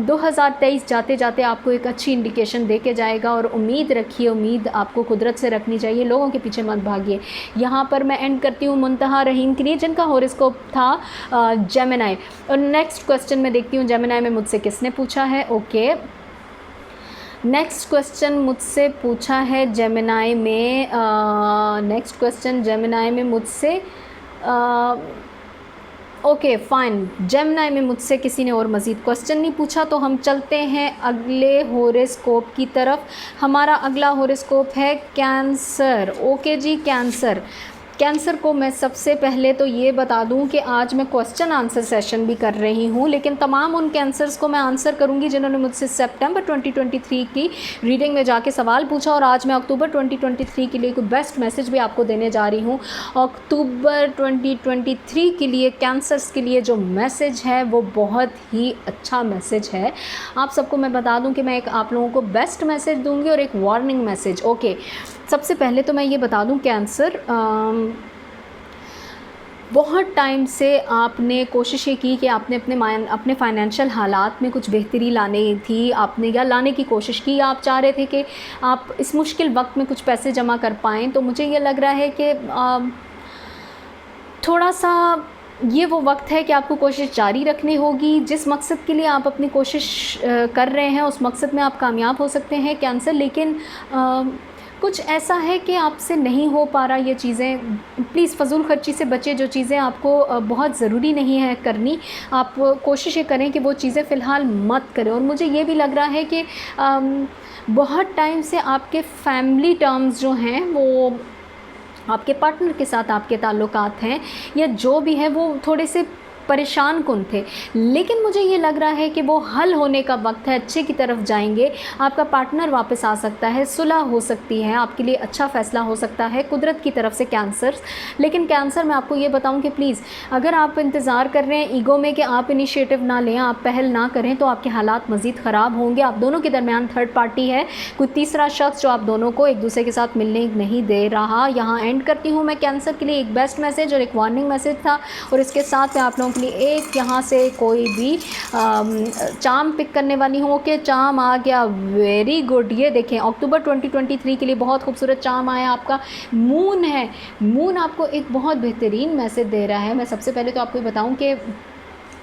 2023 जाते जाते आपको एक अच्छी इंडिकेशन दे के जाएगा। और उम्मीद रखिए, उम्मीद आपको कुदरत से रखनी चाहिए, लोगों के पीछे मत भागिए। यहाँ पर मैं एंड करती हूँ मुंतहा रहीम के लिए, जिनका हॉरोस्कोप था जेमिनी। और नेक्स्ट क्वेश्चन में देखती हूँ जेमिनी में मुझसे किसने पूछा है। ओके, नेक्स्ट क्वेश्चन मुझसे पूछा है जेमिनी में, नेक्स्ट क्वेश्चन जेमिनी में मुझसे ओके फ़ाइन, जेमिनी में मुझसे किसी ने और मज़ीद क्वेश्चन नहीं पूछा, तो हम चलते हैं अगले हॉरोस्कोप की तरफ। हमारा अगला हॉरोस्कोप है कैंसर। ओके जी, कैंसर को मैं सबसे पहले तो ये बता दूं कि आज मैं क्वेश्चन आंसर सेशन भी कर रही हूं, लेकिन तमाम उन कैंसर्स को मैं आंसर करूंगी जिन्होंने मुझसे सितंबर 2023 की रीडिंग में जाके सवाल पूछा। और आज मैं अक्टूबर 2023 के लिए कोई बेस्ट मैसेज भी आपको देने जा रही हूं। अक्टूबर 2023 के लिए कैंसर्स के लिए जो मैसेज है वो बहुत ही अच्छा मैसेज है। आप सबको मैं बता दूँ कि मैं एक आप लोगों को बेस्ट मैसेज दूँगी और एक वार्निंग मैसेज। ओके, सबसे पहले तो मैं ये बता दूं, कैंसर बहुत टाइम से आपने कोशिश ये की कि आपने अपने फाइनेंशियल हालात में कुछ बेहतरी लाने थी, आपने या लाने की कोशिश की, आप चाह रहे थे कि आप इस मुश्किल वक्त में कुछ पैसे जमा कर पाएँ। तो मुझे ये लग रहा है कि थोड़ा सा ये वो वक्त है कि आपको कोशिश जारी रखनी होगी। जिस मकसद के लिए आप अपनी कोशिश कर रहे हैं उस मकसद में आप कामयाब हो सकते हैं कैंसर, लेकिन कुछ ऐसा है कि आपसे नहीं हो पा रहा ये चीज़ें। प्लीज़ फ़जूल खर्ची से बचें, जो चीज़ें आपको बहुत ज़रूरी नहीं है करनी, आप कोशिश ये करें कि वो चीज़ें फ़िलहाल मत करें। और मुझे ये भी लग रहा है कि बहुत टाइम से आपके फैमिली टर्म्स जो हैं, वो आपके पार्टनर के साथ आपके ताल्लुकात हैं या जो भी है वो थोड़े से परेशान कुन थे, लेकिन मुझे ये लग रहा है कि वो हल होने का वक्त है, अच्छे की तरफ जाएंगे। आपका पार्टनर वापस आ सकता है, सुलह हो सकती है, आपके लिए अच्छा फ़ैसला हो सकता है कुदरत की तरफ से कैंसर। लेकिन कैंसर मैं आपको ये बताऊं कि प्लीज़ अगर आप इंतज़ार कर रहे हैं ईगो में कि आप इनिशिएटिव ना लें, आप पहल ना करें, तो आपके हालात मज़ीद ख़राब होंगे। आप दोनों के दरमियान थर्ड पार्टी है, कोई तीसरा शख्स जो आप दोनों को एक दूसरे के साथ मिलने नहीं दे रहा। यहाँ एंड करती हूँ मैं कैंसर के लिए एक बेस्ट मैसेज और एक वार्निंग मैसेज था, और इसके साथ मैं आप लोगों लिए एक यहाँ से कोई भी चार्म पिक करने वाली हूँ। ओके, चार्म आ गया, वेरी गुड। ये देखें, अक्टूबर 2023 के लिए बहुत खूबसूरत चार्म आया आपका। मून है, मून आपको एक बहुत बेहतरीन मैसेज दे रहा है। मैं सबसे पहले तो आपको बताऊँ कि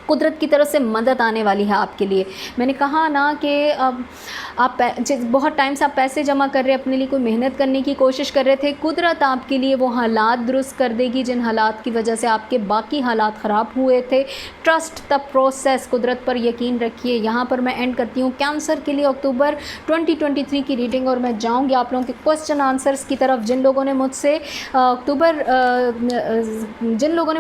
कुदरत की तरफ से मदद आने वाली है आपके लिए। मैंने कहा ना कि अब आप बहुत टाइम से आप पैसे जमा कर रहे हैं, अपने लिए कोई मेहनत करने की कोशिश कर रहे थे, कुदरत आपके लिए वो हालात दुरुस्त कर देगी जिन हालात की वजह से आपके बाकी हालात ख़राब हुए थे। ट्रस्ट द प्रोसेस, कुदरत पर यकीन रखिए। यहाँ पर मैं एंड करती हूँ कैंसर के लिए अक्टूबर 2023 की रीडिंग, और मैं जाऊँगी आप लोगों के क्वेश्चन आंसर्स की तरफ। जिन लोगों ने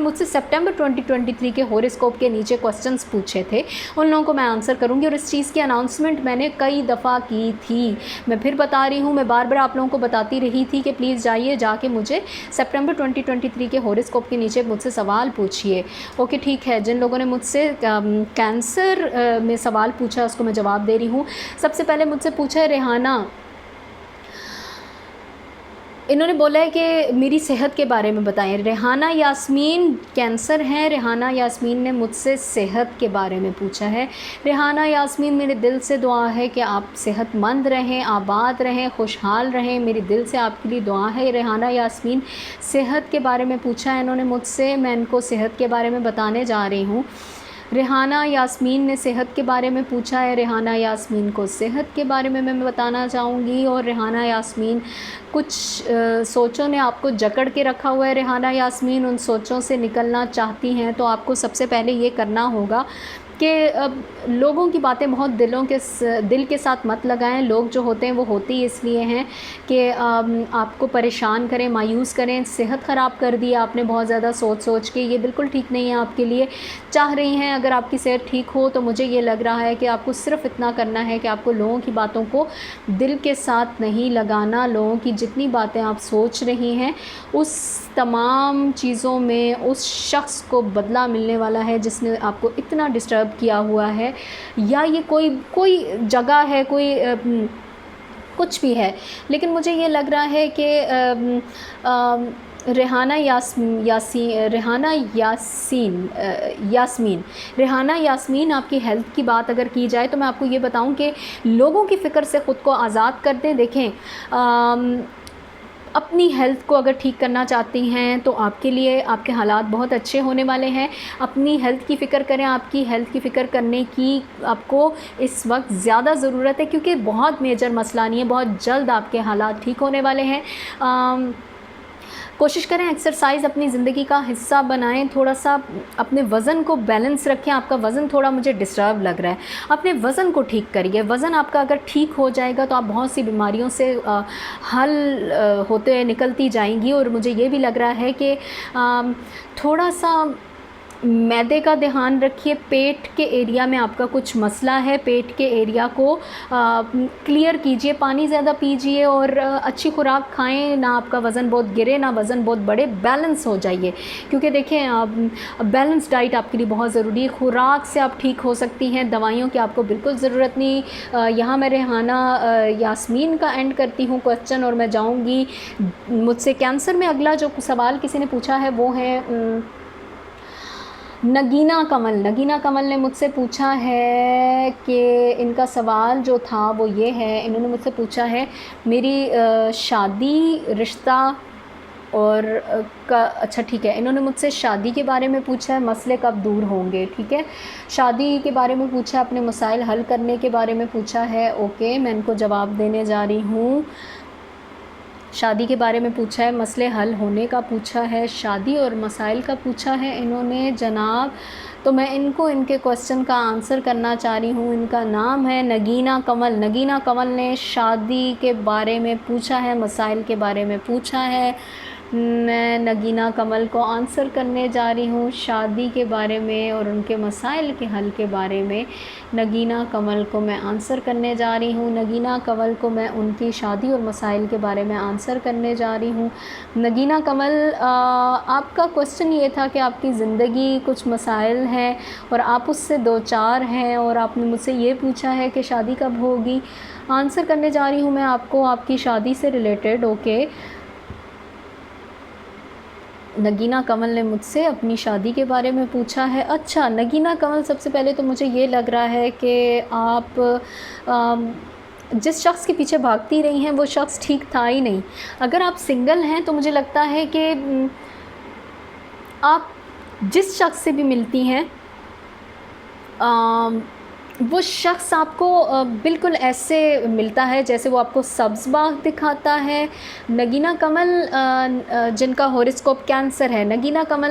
मुझसे सितंबर 2023 के हॉरोस्कोप के नीचे मुझे क्वेश्चंस पूछे थे उन लोगों को मैं आंसर करूँगी। और इस चीज़ की अनाउंसमेंट मैंने कई दफ़ा की थी, मैं फिर बता रही हूँ, मैं बार बार आप लोगों को बताती रही थी कि प्लीज़ जाइए जाके मुझे सितंबर 2023 के हॉरोस्कोप के नीचे मुझसे सवाल पूछिए। ओके ठीक है, जिन लोगों ने मुझसे कैंसर में सवाल पूछा उसको मैं जवाब दे रही हूँ। सबसे पहले मुझसे पूछा है रेहाना, इन्होंने बोला है कि मेरी सेहत के बारे में बताएं। रेहाना यास्मीन कैंसर हैं। रेहाना यास्मीन ने मुझसे सेहत के बारे में पूछा है। रेहाना यास्मीन, मेरे दिल से दुआ है कि आप सेहतमंद रहें, आबाद रहें, खुशहाल रहें, मेरी दिल से आपके लिए दुआ है। रेहाना यास्मीन सेहत के बारे में पूछा है इन्होंने मुझसे, मैं इनको सेहत के बारे में बताने जा रही हूँ। रेहाना यास्मीन ने सेहत के बारे में पूछा है, रेहाना यास्मीन को सेहत के बारे में मैं बताना चाहूँगी। और रेहाना यास्मीन, कुछ सोचों ने आपको जकड़ के रखा हुआ है। रेहाना यास्मीन, उन सोचों से निकलना चाहती हैं तो आपको सबसे पहले ये करना होगा कि लोगों की बातें बहुत दिल के साथ मत लगाएं। लोग जो होते हैं वो होते ही इसलिए हैं कि आपको परेशान करें, मायूस करें। सेहत ख़राब कर दी आपने बहुत ज़्यादा सोच के, ये बिल्कुल ठीक नहीं है आपके लिए। चाह रही हैं अगर आपकी सेहत ठीक हो तो मुझे ये लग रहा है कि आपको सिर्फ़ इतना करना है कि आपको लोगों की बातों को दिल के साथ नहीं लगाना। लोगों की जितनी बातें आप सोच रही हैं उस तमाम चीज़ों में उस शख्स को बदला मिलने वाला है जिसने आपको इतना डिस्टर्ब किया हुआ है, या ये कोई जगह है, कोई कुछ भी है। लेकिन मुझे ये लग रहा है कि रेहाना यास्मीन, आपकी हेल्थ की बात अगर की जाए तो मैं आपको ये बताऊं कि लोगों की फ़िक्र से ख़ुद को आज़ाद कर दें। देखें, अपनी हेल्थ को अगर ठीक करना चाहती हैं तो आपके लिए आपके हालात बहुत अच्छे होने वाले हैं। अपनी हेल्थ की फ़िक्र करें, आपकी हेल्थ की फ़िक्र करने की आपको इस वक्त ज़्यादा ज़रूरत है, क्योंकि बहुत मेजर मसला नहीं है, बहुत जल्द आपके हालात ठीक होने वाले हैं। कोशिश करें एक्सरसाइज़ अपनी ज़िंदगी का हिस्सा बनाएं। थोड़ा सा अपने वज़न को बैलेंस रखें। आपका वज़न थोड़ा मुझे डिस्टर्ब लग रहा है, अपने वज़न को ठीक करिए। वज़न आपका अगर ठीक हो जाएगा तो आप बहुत सी बीमारियों से हल होते निकलती जाएंगी। और मुझे ये भी लग रहा है कि थोड़ा सा मैदे का ध्यान रखिए। पेट के एरिया में आपका कुछ मसला है, पेट के एरिया को क्लियर कीजिए, पानी ज़्यादा पीजिए और अच्छी खुराक खाएं। ना आपका वज़न बहुत गिरे ना वज़न बहुत बढ़े, बैलेंस हो जाइए। क्योंकि देखें, बैलेंस डाइट आपके लिए बहुत ज़रूरी है। खुराक से आप ठीक हो सकती हैं, दवाइयों की आपको बिल्कुल ज़रूरत नहीं। यहाँ मैं रेहाना यास्मीन का एंड करती हूँ क्वेश्चन और मैं जाऊँगी मुझसे कैंसर में। अगला जो सवाल किसी ने पूछा है वो है नगीना कमल ने मुझसे पूछा है कि इनका सवाल जो था वो ये है, इन्होंने मुझसे पूछा है मेरी शादी, रिश्ता और अच्छा ठीक है, इन्होंने मुझसे शादी के बारे में पूछा है, मसले कब दूर होंगे। ठीक है, शादी के बारे में पूछा, अपने मसाइल हल करने के बारे में पूछा है। ओके, मैं इनको जवाब देने जा रही हूँ। शादी के बारे में पूछा है, मसले हल होने का पूछा है, शादी और मसाइल का पूछा है इन्होंने जनाब। तो मैं इनको इनके क्वेश्चन का आंसर करना चाह रही हूँ। इनका नाम है नगीना कमल ने शादी के बारे में पूछा है, मसाइल के बारे में पूछा है। मैं नगीना कमल को आंसर करने जा रही हूँ शादी के बारे में और उनके मसाइल के हल के बारे में। नगीना कमल को मैं आंसर करने जा रही हूँ। नगीना कमल को मैं उनकी शादी और मसाइल के बारे में आंसर करने जा रही हूँ। नगीना कमल, आपका क्वेश्चन ये था कि आपकी ज़िंदगी कुछ मसाइल हैं और आप उससे दो चार हैं और आपने मुझसे ये पूछा है कि शादी कब होगी। आंसर करने जा रही हूँ मैं आपको आपकी शादी से रिलेटेड। ओके, नगीना कमल ने मुझसे अपनी शादी के बारे में पूछा है। अच्छा नगीना कमल, सबसे पहले तो मुझे ये लग रहा है कि आप जिस शख्स के पीछे भागती रही हैं वो शख्स ठीक था ही नहीं। अगर आप सिंगल हैं तो मुझे लगता है कि आप जिस शख्स से भी मिलती हैं वो शख्स आपको बिल्कुल ऐसे मिलता है जैसे वो आपको सब्ज़ बाग दिखाता है। नगीना कमल, जिनका हॉरोस्कोप कैंसर है, नगीना कमल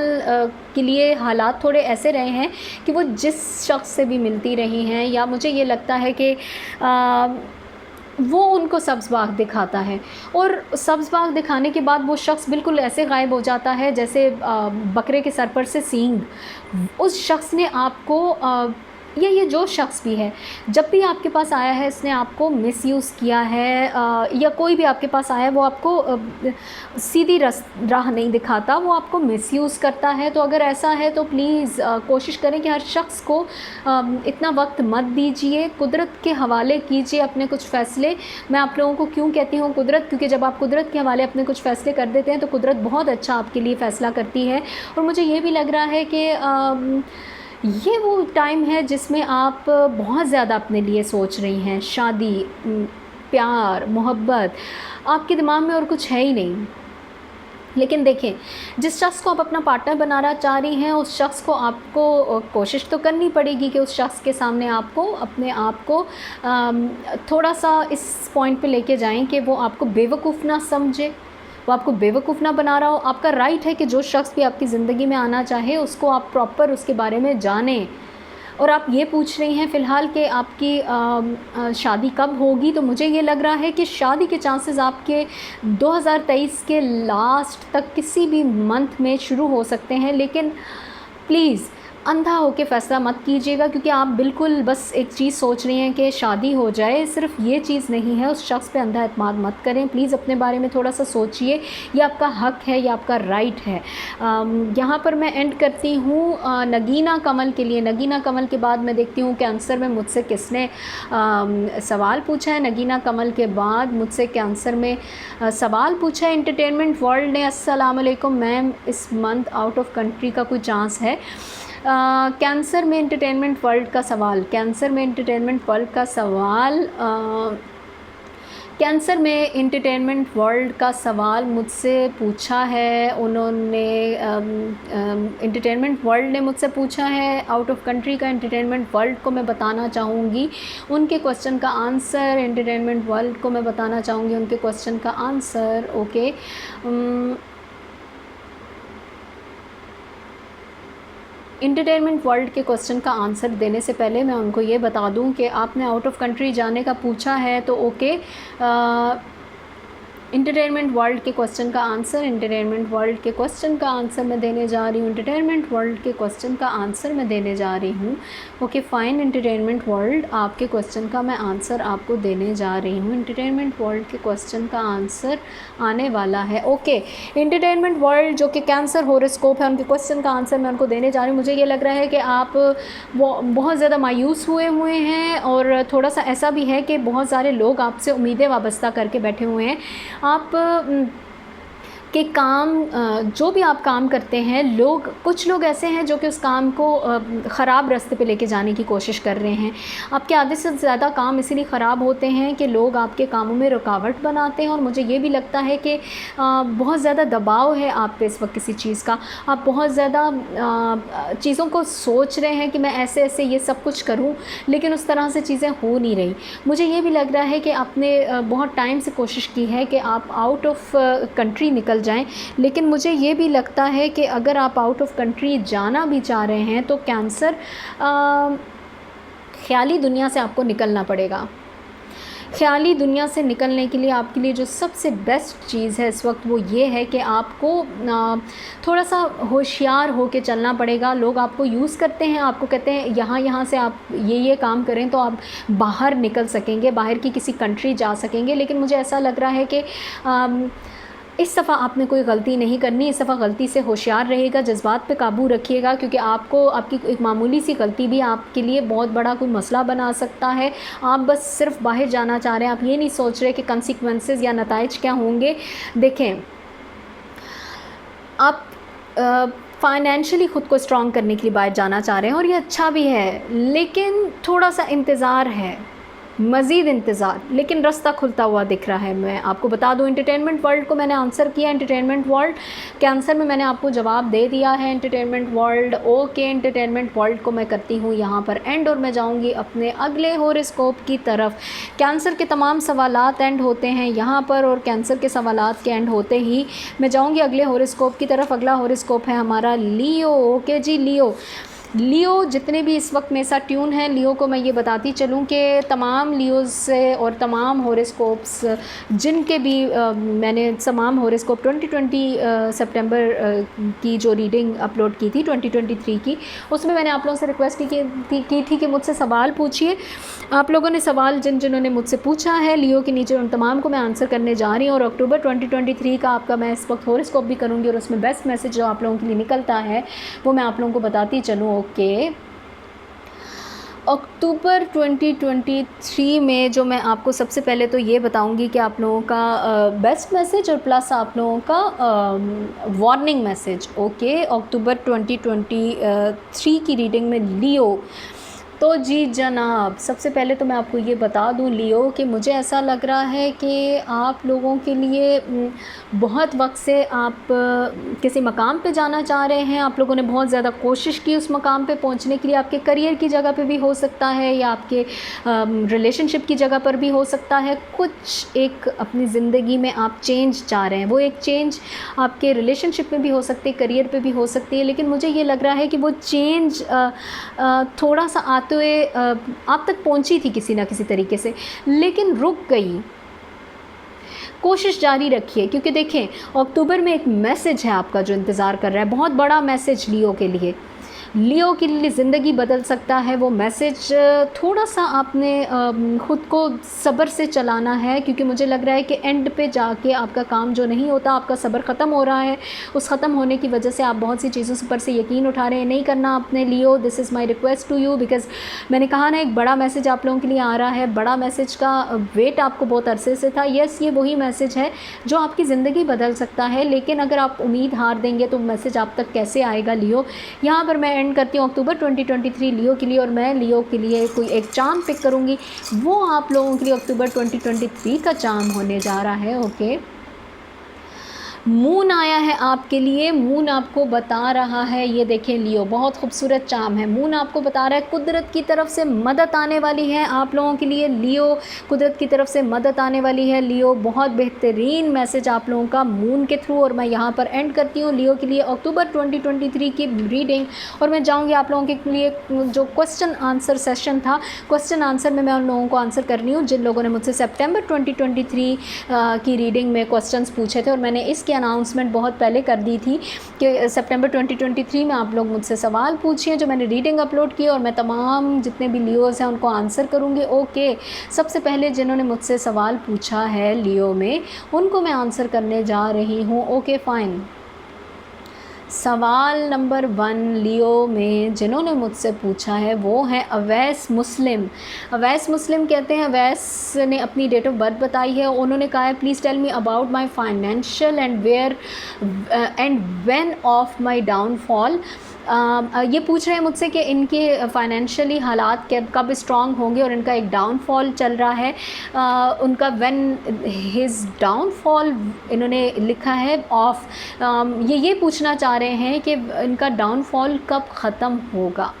के लिए हालात थोड़े ऐसे रहे हैं कि वो जिस शख्स से भी मिलती रही हैं, या मुझे ये लगता है कि वो उनको सब्ज़ बाग दिखाता है, और सब्ज़ बाग दिखाने के बाद वो शख्स बिल्कुल ऐसे गायब हो जाता है जैसे बकरे के सर पर से सींग। उस शख्स ने आपको ये जो शख्स भी है, जब भी आपके पास आया है इसने आपको मिसयूज़ किया है, या कोई भी आपके पास आया है वो आपको सीधी राह नहीं दिखाता, वो आपको मिसयूज़ करता है। तो अगर ऐसा है तो प्लीज़ कोशिश करें कि हर शख्स को इतना वक्त मत दीजिए, कुदरत के हवाले कीजिए अपने कुछ फ़ैसले। मैं आप लोगों को क्यों कहती हूँ कुदरत, क्योंकि जब आप कुदरत के हवाले अपने कुछ फ़ैसले कर देते हैं तो कुदरत बहुत अच्छा आपके लिए फ़ैसला करती है। और मुझे ये भी लग रहा है कि ये वो टाइम है जिसमें आप बहुत ज़्यादा अपने लिए सोच रही हैं। शादी, प्यार, मोहब्बत, आपके दिमाग में और कुछ है ही नहीं। लेकिन देखें, जिस शख्स को आप अपना पार्टनर बनाना चाह रही हैं उस शख्स को आपको कोशिश तो करनी पड़ेगी कि उस शख्स के सामने आपको अपने आप को थोड़ा सा इस पॉइंट पे लेके जाएं कि वो आपको बेवकूफ़ ना समझे, वो आपको बेवकूफ़ ना बना रहा हो। आपका राइट है कि जो शख्स भी आपकी ज़िंदगी में आना चाहे उसको आप प्रॉपर उसके बारे में जानें। और आप ये पूछ रही हैं फ़िलहाल कि आपकी शादी कब होगी, तो मुझे ये लग रहा है कि शादी के चांसेस आपके 2023 के लास्ट तक किसी भी मंथ में शुरू हो सकते हैं। लेकिन प्लीज़ अंधा होकर फ़ैसला मत कीजिएगा, क्योंकि आप बिल्कुल बस एक चीज़ सोच रही हैं कि शादी हो जाए, सिर्फ ये चीज़ नहीं है। उस शख्स पे अंधा एतमाद मत करें। प्लीज़ अपने बारे में थोड़ा सा सोचिए, ये आपका हक़ है, ये आपका राइट है। यहाँ पर मैं एंड करती हूँ नगीना कमल के लिए। नगीना कमल के बाद मैं देखती हूँ कि आंसर में मुझसे किसने सवाल पूछा है। नगीना कमल के बाद मुझसे कैंसर में सवाल पूछा है एंटरटेनमेंट वर्ल्ड ने। अस्सलाम वालेकुम मैम, इस मंथ आउट ऑफ कंट्री का कोई चांस है? कैंसर में एंटरटेनमेंट वर्ल्ड का सवाल, कैंसर में एंटरटेनमेंट वर्ल्ड का सवाल, कैंसर में एंटरटेनमेंट वर्ल्ड का सवाल मुझसे पूछा है उन्होंने। एंटरटेनमेंट वर्ल्ड ने मुझसे पूछा है आउट ऑफ कंट्री का। एंटरटेनमेंट वर्ल्ड को मैं बताना चाहूँगी उनके क्वेश्चन का आंसर। एंटरटेनमेंट वर्ल्ड को मैं बताना चाहूँगी उनके क्वेश्चन का आंसर। ओके, इंटरटेनमेंट वर्ल्ड के क्वेश्चन का आंसर देने से पहले मैं उनको ये बता दूं कि आपने आउट ऑफ कंट्री जाने का पूछा है, तो ओके, इंटरटेनमेंट वर्ल्ड के क्वेश्चन का आंसर, इंटरटेनमेंट वर्ल्ड के क्वेश्चन का आंसर मैं देने जा रही हूँ। इंटरटेनमेंट वर्ल्ड के क्वेश्चन का आंसर मैं देने जा रही हूँ। ओके फ़ाइन, इंटरटेनमेंट वर्ल्ड आपके क्वेश्चन का मैं आंसर आपको देने जा रही हूँ। इंटरटेनमेंट वर्ल्ड के क्वेश्चन का आंसर आने वाला है। ओके, इंटरटेनमेंट वर्ल्ड जो कि कैंसर हॉरोस्कोप है, उनके क्वेश्चन का आंसर मैं उनको देने जा रही हूँ। मुझे ये लग रहा है कि आप वो बहुत ज़्यादा मायूस हुए हैं, और थोड़ा सा ऐसा भी है कि बहुत सारे लोग आपसे उम्मीदें वाबस्ता करके बैठे हुए हैं। आप के काम, जो भी आप काम करते हैं, कुछ लोग ऐसे हैं जो कि उस काम को ख़राब रास्ते पे लेके जाने की कोशिश कर रहे हैं। आपके आधे से ज़्यादा काम इसीलिए ख़राब होते हैं कि लोग आपके कामों में रुकावट बनाते हैं। और मुझे ये भी लगता है कि बहुत ज़्यादा दबाव है आप पे इस वक्त किसी चीज़ का। आप बहुत ज़्यादा चीज़ों को सोच रहे हैं कि मैं ऐसे ऐसे ये सब कुछ करूं, लेकिन उस तरह से चीज़ें हो नहीं रही। मुझे ये भी लग रहा है कि आपने बहुत टाइम से कोशिश की है कि आप आउट ऑफ कंट्री निकल जाएं, लेकिन मुझे ये भी लगता है कि अगर आप आउट ऑफ कंट्री जाना भी चाह रहे हैं तो कैंसर ख़याली दुनिया से आपको निकलना पड़ेगा। ख़याली दुनिया से निकलने के लिए आपके लिए जो सबसे बेस्ट चीज़ है इस वक्त वो ये है कि आपको थोड़ा सा होशियार होके चलना पड़ेगा। लोग आपको यूज़ करते हैं, आपको कहते हैं यहाँ से आप ये काम करें तो आप बाहर निकल सकेंगे, बाहर की किसी कंट्री जा सकेंगे। लेकिन मुझे ऐसा लग रहा है कि इस दफ़ा आपने कोई गलती नहीं करनी। इस दफ़ा गलती से होशियार रहेगा, जज्बात पे काबू रखिएगा, क्योंकि आपकी एक मामूली सी गलती भी आपके लिए बहुत बड़ा कोई मसला बना सकता है। आप बस सिर्फ बाहर जाना चाह रहे हैं, आप ये नहीं सोच रहे कि कंसिक्वेंसेस या नताइज क्या होंगे। देखें, आप फ़ाइनेंशियली ख़ुद को स्ट्रॉन्ग करने के लिए बाहर जाना चाह रहे हैं और ये अच्छा भी है, लेकिन थोड़ा सा इंतज़ार है, मज़ीद इंतज़ार, लेकिन रास्ता खुलता हुआ दिख रहा है। मैं आपको बता दूं, एंटरटेनमेंट वर्ल्ड को मैंने आंसर किया। एंटरटेनमेंट वर्ल्ड कैंसर में मैंने आपको जवाब दे दिया है। Entertainment world okay, entertainment world को मैं करती हूँ यहाँ पर एंड, और मैं जाऊँगी अपने अगले हॉरोस्कोप की तरफ। कैंसर के तमाम सवालात एंड होते हैं यहाँ पर, और कैंसर के सवालात के एंड होते ही मैं जाऊँगी अगले हॉरोस्कोप की तरफ। अगला हॉरोस्कोप है हमारा लियो। ओके जी, लियो। लियो जितने भी इस वक्त मेरे साथ ट्यून हैं, लियो को मैं ये बताती चलूँ कि तमाम लियोज़ से और तमाम हॉरोस्कोप्स जिनके भी मैंने तमाम हॉरोस्कोप 2020 सितंबर की जो रीडिंग अपलोड की थी 2023 की, उसमें मैंने आप लोगों से रिक्वेस्ट की थी कि मुझसे सवाल पूछिए। आप लोगों ने सवाल जिन्होंने मुझसे पूछा है लियो के नीचे, उन तमाम को मैं आंसर करने जा रही हूँ। और अक्टूबर 2023 का आपका मैं इस वक्त हॉरोस्कोप भी करूँगी और उसमें बेस्ट मैसेज जो आप लोगों के लिए निकलता है वो मैं आप लोगों को बताती चलूँ। ओके, अक्टूबर 2023 में जो मैं आपको सबसे पहले तो ये बताऊंगी कि आप लोगों का बेस्ट मैसेज और प्लस आप लोगों का वार्निंग मैसेज। ओके, अक्टूबर 2023 की रीडिंग में लियो। तो जी जनाब, सबसे पहले तो मैं आपको ये बता दूं लियो कि मुझे ऐसा लग रहा है कि आप लोगों के लिए बहुत वक्त से आप किसी मकाम पे जाना चाह रहे हैं। आप लोगों ने बहुत ज़्यादा कोशिश की उस मकाम पे पहुंचने के लिए। आपके करियर की जगह पे भी हो सकता है या आपके रिलेशनशिप की जगह पर भी हो सकता है। कुछ एक अपनी ज़िंदगी में आप चेंज चाह रहे हैं, वो एक चेंज आपके रिलेशनशिप में भी हो सकती है, करियर पे भी हो सकती है। लेकिन मुझे ये लग रहा है कि वो चेंज थोड़ा सा तो ये आप तक पहुंची थी किसी ना किसी तरीके से, लेकिन रुक गई। कोशिश जारी रखिए, क्योंकि देखें अक्टूबर में एक मैसेज है आपका जो इंतज़ार कर रहा है, बहुत बड़ा मैसेज लियो के लिए। लियो के लिए ज़िंदगी बदल सकता है वो मैसेज। थोड़ा सा आपने ख़ुद को सब्र से चलाना है, क्योंकि मुझे लग रहा है कि एंड पे जाके आपका काम जो नहीं होता, आपका सब्र ख़त्म हो रहा है। उस ख़त्म होने की वजह से आप बहुत सी चीज़ों पर से यकीन उठा रहे हैं। नहीं करना आपने Leo, this is my request to you, because मैंने कहा ना एक बड़ा मैसेज आप लोगों के लिए आ रहा है। बड़ा मैसेज का वेट आपको बहुत अरसे से था। येस, ये वही मैसेज है जो आपकी ज़िंदगी बदल सकता है। लेकिन अगर आप उम्मीद हार देंगे तो मैसेज आप तक कैसे आएगा लियो। यहाँ पर मैं एंड करती हूँ अक्टूबर 2023 लियो के लिए, और मैं लियो के लिए कोई एक चार्म पिक करूँगी। वो आप लोगों के लिए अक्टूबर 2023 का चार्म होने जा रहा है। ओके, मून आया है आपके लिए। मून आपको बता रहा है, ये देखें लियो, बहुत खूबसूरत चार्म है। मून आपको बता रहा है कुदरत की तरफ से मदद आने वाली है आप लोगों के लिए। लियो, कुदरत की तरफ से मदद आने वाली है। लियो, बहुत बेहतरीन मैसेज आप लोगों का मून के थ्रू। और मैं यहाँ पर एंड करती हूँ लियो के लिए अक्टूबर 2023 की रीडिंग। और मैं जाऊँगी आप लोगों के लिए जो क्वेश्चन आंसर सेशन था, क्वेश्चन आंसर में मैं उन लोगों को आंसर कर रही हूँ जिन लोगों ने मुझसे सितंबर 2023 की रीडिंग में क्वेश्चन पूछे थे। और मैंने इसके अनाउंसमेंट बहुत पहले कर दी थी कि सितंबर 2023 में आप लोग मुझसे सवाल पूछिए जो मैंने रीडिंग अपलोड की, और मैं तमाम जितने भी लियोज़ हैं उनको आंसर करूँगी। ओके, सबसे पहले जिन्होंने मुझसे सवाल पूछा है लियो में, उनको मैं आंसर करने जा रही हूँ। ओके फाइन, सवाल नंबर 1 लियो में जिन्होंने मुझसे पूछा है वो है अवैस मुस्लिम। अवैस मुस्लिम कहते हैं, अवैस ने अपनी डेट ऑफ बर्थ बताई है। उन्होंने कहा है please tell me about my financial and where and when of my downfall. ये पूछ रहे हैं मुझसे कि इनके फाइनेंशियली हालात कब स्ट्रॉन्ग होंगे और इनका एक डाउनफॉल चल रहा है। उनका व्हेन हिज डाउनफॉल इन्होंने लिखा है ऑफ। ये पूछना चाह रहे हैं कि इनका डाउनफॉल कब ख़त्म होगा।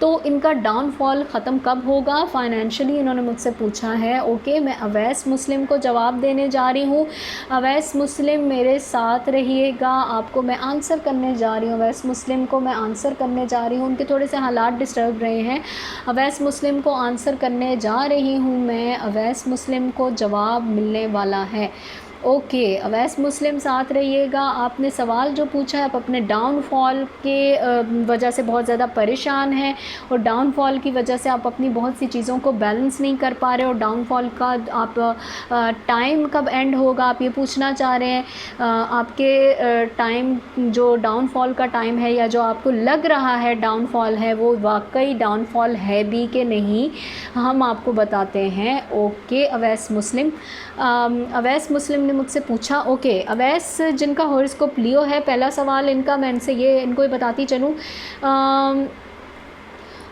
तो इनका डाउनफॉल ख़त्म कब होगा फाइनेंशियली, इन्होंने मुझसे पूछा है। ओके, मैं अवैस मुस्लिम को जवाब देने जा रही हूँ। अवैस मुस्लिम मेरे साथ रहिएगा, आपको मैं आंसर करने जा रही हूँ। अवैस मुस्लिम को मैं आंसर करने जा रही हूँ। उनके थोड़े से हालात डिस्टर्ब रहे हैं। अवैस मुस्लिम को आंसर करने जा रही हूँ मैं। अवैस मुस्लिम को जवाब मिलने वाला है। ओके, अवैस मुस्लिम साथ रहिएगा। आपने सवाल जो पूछा है, आप अपने डाउनफॉल के वजह से बहुत ज़्यादा परेशान हैं, और डाउनफॉल की वजह से आप अपनी बहुत सी चीज़ों को बैलेंस नहीं कर पा रहे, और डाउनफॉल का आप टाइम कब एंड होगा आप ये पूछना चाह रहे हैं। आपके टाइम जो डाउनफॉल का टाइम है, या जो आपको लग रहा है डाउनफॉल है, वो वाकई डाउनफॉल है भी कि नहीं, हम आपको बताते हैं। ओके अवैस मुस्लिम, अवैस मुस्लिम मुझसे पूछा। ओके, अवैस जिनका हॉरोस्कोप लियो है, पहला सवाल इनका मैं इनको बताती चलूँ।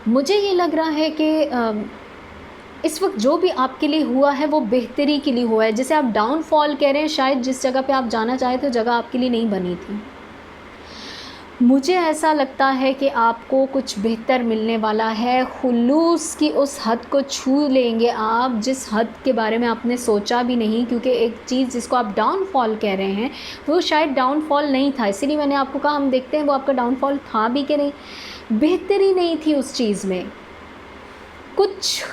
मुझे ये लग रहा है कि इस वक्त जो भी आपके लिए हुआ है वो बेहतरी के लिए हुआ है। जैसे आप डाउनफॉल कह रहे हैं, शायद जिस जगह पे आप जाना चाहे थे जगह आपके लिए नहीं बनी थी। मुझे ऐसा लगता है कि आपको कुछ बेहतर मिलने वाला है। खुलूस की उस हद को छू लेंगे आप जिस हद के बारे में आपने सोचा भी नहीं, क्योंकि एक चीज़ जिसको आप डाउनफॉल कह रहे हैं वो शायद डाउनफॉल नहीं था। इसीलिए मैंने आपको कहा हम देखते हैं वो आपका डाउनफॉल था भी कि नहीं। बेहतरी नहीं थी उस चीज़ में। कुछ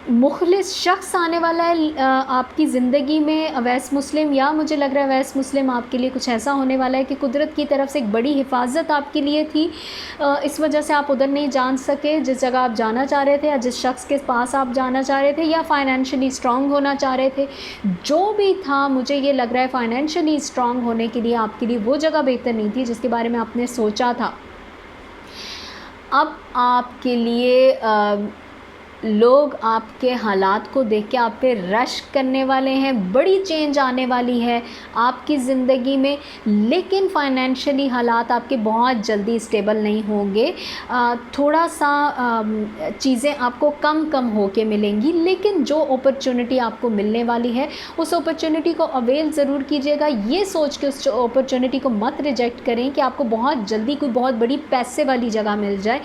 मुखलिस शख्स आने वाला है आपकी ज़िंदगी में, अवैस मुस्लिम, या मुझे लग रहा है अवैस मुस्लिम आपके लिए कुछ ऐसा होने वाला है कि कुदरत की तरफ से एक बड़ी हिफाजत आपके लिए थी। इस वजह से आप उधर नहीं जान सके जिस जगह आप जाना चाह रहे थे, या जिस शख्स के पास आप जाना चाह रहे थे, या फाइनेंशियली स्ट्रॉन्ग होना चाह रहे थे। जो भी था, मुझे ये लग रहा है फाइनेंशियली स्ट्रॉन्ग होने के लिए आपके लिए वो जगह बेहतर नहीं थी जिसके बारे में आपने सोचा था। अब आपके लिए लोग आपके हालात को देख के आप पे रश करने वाले हैं। बड़ी चेंज आने वाली है आपकी ज़िंदगी में, लेकिन फाइनेंशियली हालात आपके बहुत जल्दी स्टेबल नहीं होंगे। थोड़ा सा चीज़ें आपको कम कम होके मिलेंगी, लेकिन जो अपॉर्चुनिटी आपको मिलने वाली है उस अपॉर्चुनिटी को अवेल ज़रूर कीजिएगा। ये सोच के उस अपॉर्चुनिटी को मत रिजेक्ट करें कि आपको बहुत जल्दी कोई बहुत बड़ी पैसे वाली जगह मिल जाए।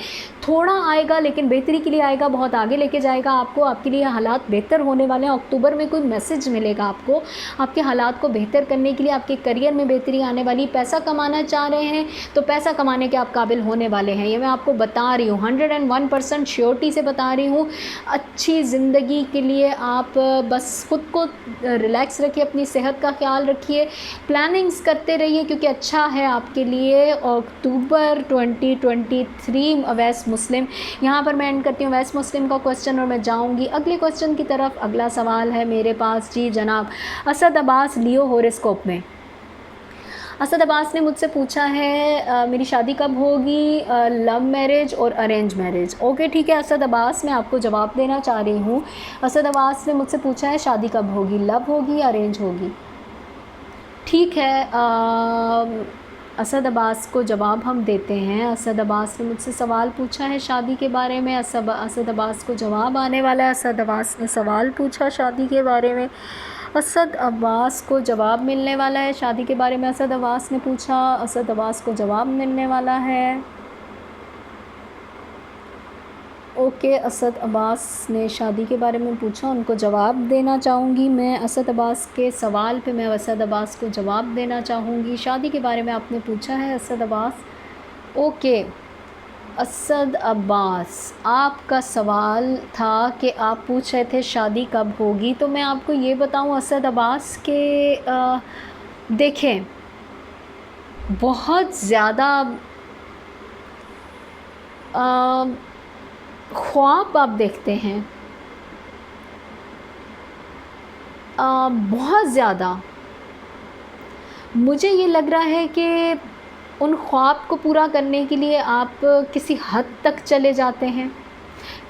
थोड़ा आएगा लेकिन बेहतरी के लिए आएगा, बहुत आगे लेके जाएगा आपको। आपके लिए हालात बेहतर होने वाले हैं। अक्टूबर में कोई मैसेज मिलेगा आपको आपके हालात को बेहतर करने के लिए। आपके करियर में बेहतरी आने वाली। पैसा कमाना चाह रहे हैं तो पैसा कमाने के आप काबिल होने वाले हैं, ये मैं आपको बता रही हूँ, 101% श्योरिटी से बता रही हूँ। अच्छी ज़िंदगी के लिए आप बस ख़ुद को रिलैक्स रखिए, अपनी सेहत का ख्याल रखिए, प्लानिंग्स करते रहिए, क्योंकि अच्छा है आपके लिए। अक्टूबर 2023 अवैस मुस्लिम। यहाँ पर मैं एंड करती हूँ अवैस मुस्लिम का क्वेश्चन और मैं जाऊँगी अगले क्वेश्चन की तरफ। अगला सवाल है मेरे पास। जी जनाब, असद अब्बास लियो हॉरोस्कोप में। असद अब्बास ने मुझसे पूछा है मेरी शादी कब होगी, लव मैरिज और अरेंज मैरिज। ओके ठीक है असद अब्बास, मैं आपको जवाब देना चाह रही हूँ। असद अब्बास ने मुझसे पूछा है शादी कब होगी, लव होगी या अरेंज होगी। ठीक है, असद अब्बास को जवाब हम देते हैं। असद अब्बास ने मुझसे सवाल पूछा है शादी के बारे में। असद अब्बास को जवाब आने वाला है। असद अब्बास ने सवाल पूछा शादी के बारे में, असद अब्बास को जवाब मिलने वाला है। शादी के बारे में असद अब्बास ने पूछा, असद अब्बास को जवाब मिलने वाला है। ओके, असद अब्बास ने शादी के बारे में पूछा, उनको जवाब देना चाहूँगी मैं। असद अब्बास के सवाल पे मैं असद अब्बास को जवाब देना चाहूँगी। शादी के बारे में आपने पूछा है असद अब्बास। ओके असद अब्बास, आपका सवाल था कि आप पूछ रहे थे शादी कब होगी। तो मैं आपको ये बताऊँ असद अब्बास के देखें, बहुत ज़्यादा ख्वाब आप देखते हैं, बहुत ज़्यादा। मुझे ये लग रहा है कि उन ख्वाब को पूरा करने के लिए आप किसी हद तक चले जाते हैं।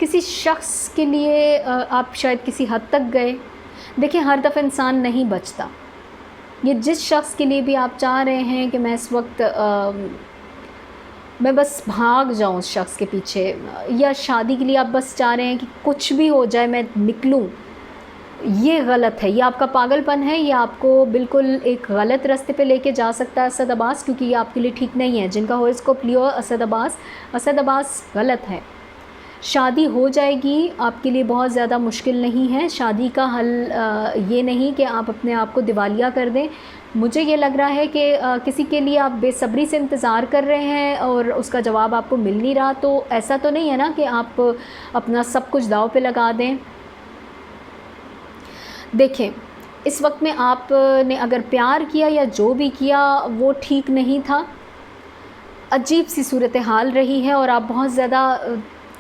किसी शख्स के लिए आप शायद किसी हद तक गए। देखिए हर दफ़ा इंसान नहीं बचता। ये जिस शख्स के लिए भी आप चाह रहे हैं कि मैं इस वक्त मैं बस भाग जाऊं उस शख्स के पीछे, या शादी के लिए आप बस चाह रहे हैं कि कुछ भी हो जाए मैं निकलूं, ये गलत है। ये आपका पागलपन है। ये आपको बिल्कुल एक गलत रास्ते पे लेके जा सकता है असद अब्बास, क्योंकि ये आपके लिए ठीक नहीं है। जिनका हॉरोस्कोप लियो असद अब्बास गलत है। शादी हो जाएगी, आपके लिए बहुत ज़्यादा मुश्किल नहीं है। शादी का हल ये नहीं कि आप अपने आप को दिवालिया कर दें। मुझे ये लग रहा है कि किसी के लिए आप बेसब्री से इंतज़ार कर रहे हैं और उसका जवाब आपको मिल नहीं रहा। तो ऐसा तो नहीं है ना कि आप अपना सब कुछ दाव पे लगा दें। देखें इस वक्त में आपने अगर प्यार किया या जो भी किया वो ठीक नहीं था। अजीब सी सूरत हाल रही है और आप बहुत ज़्यादा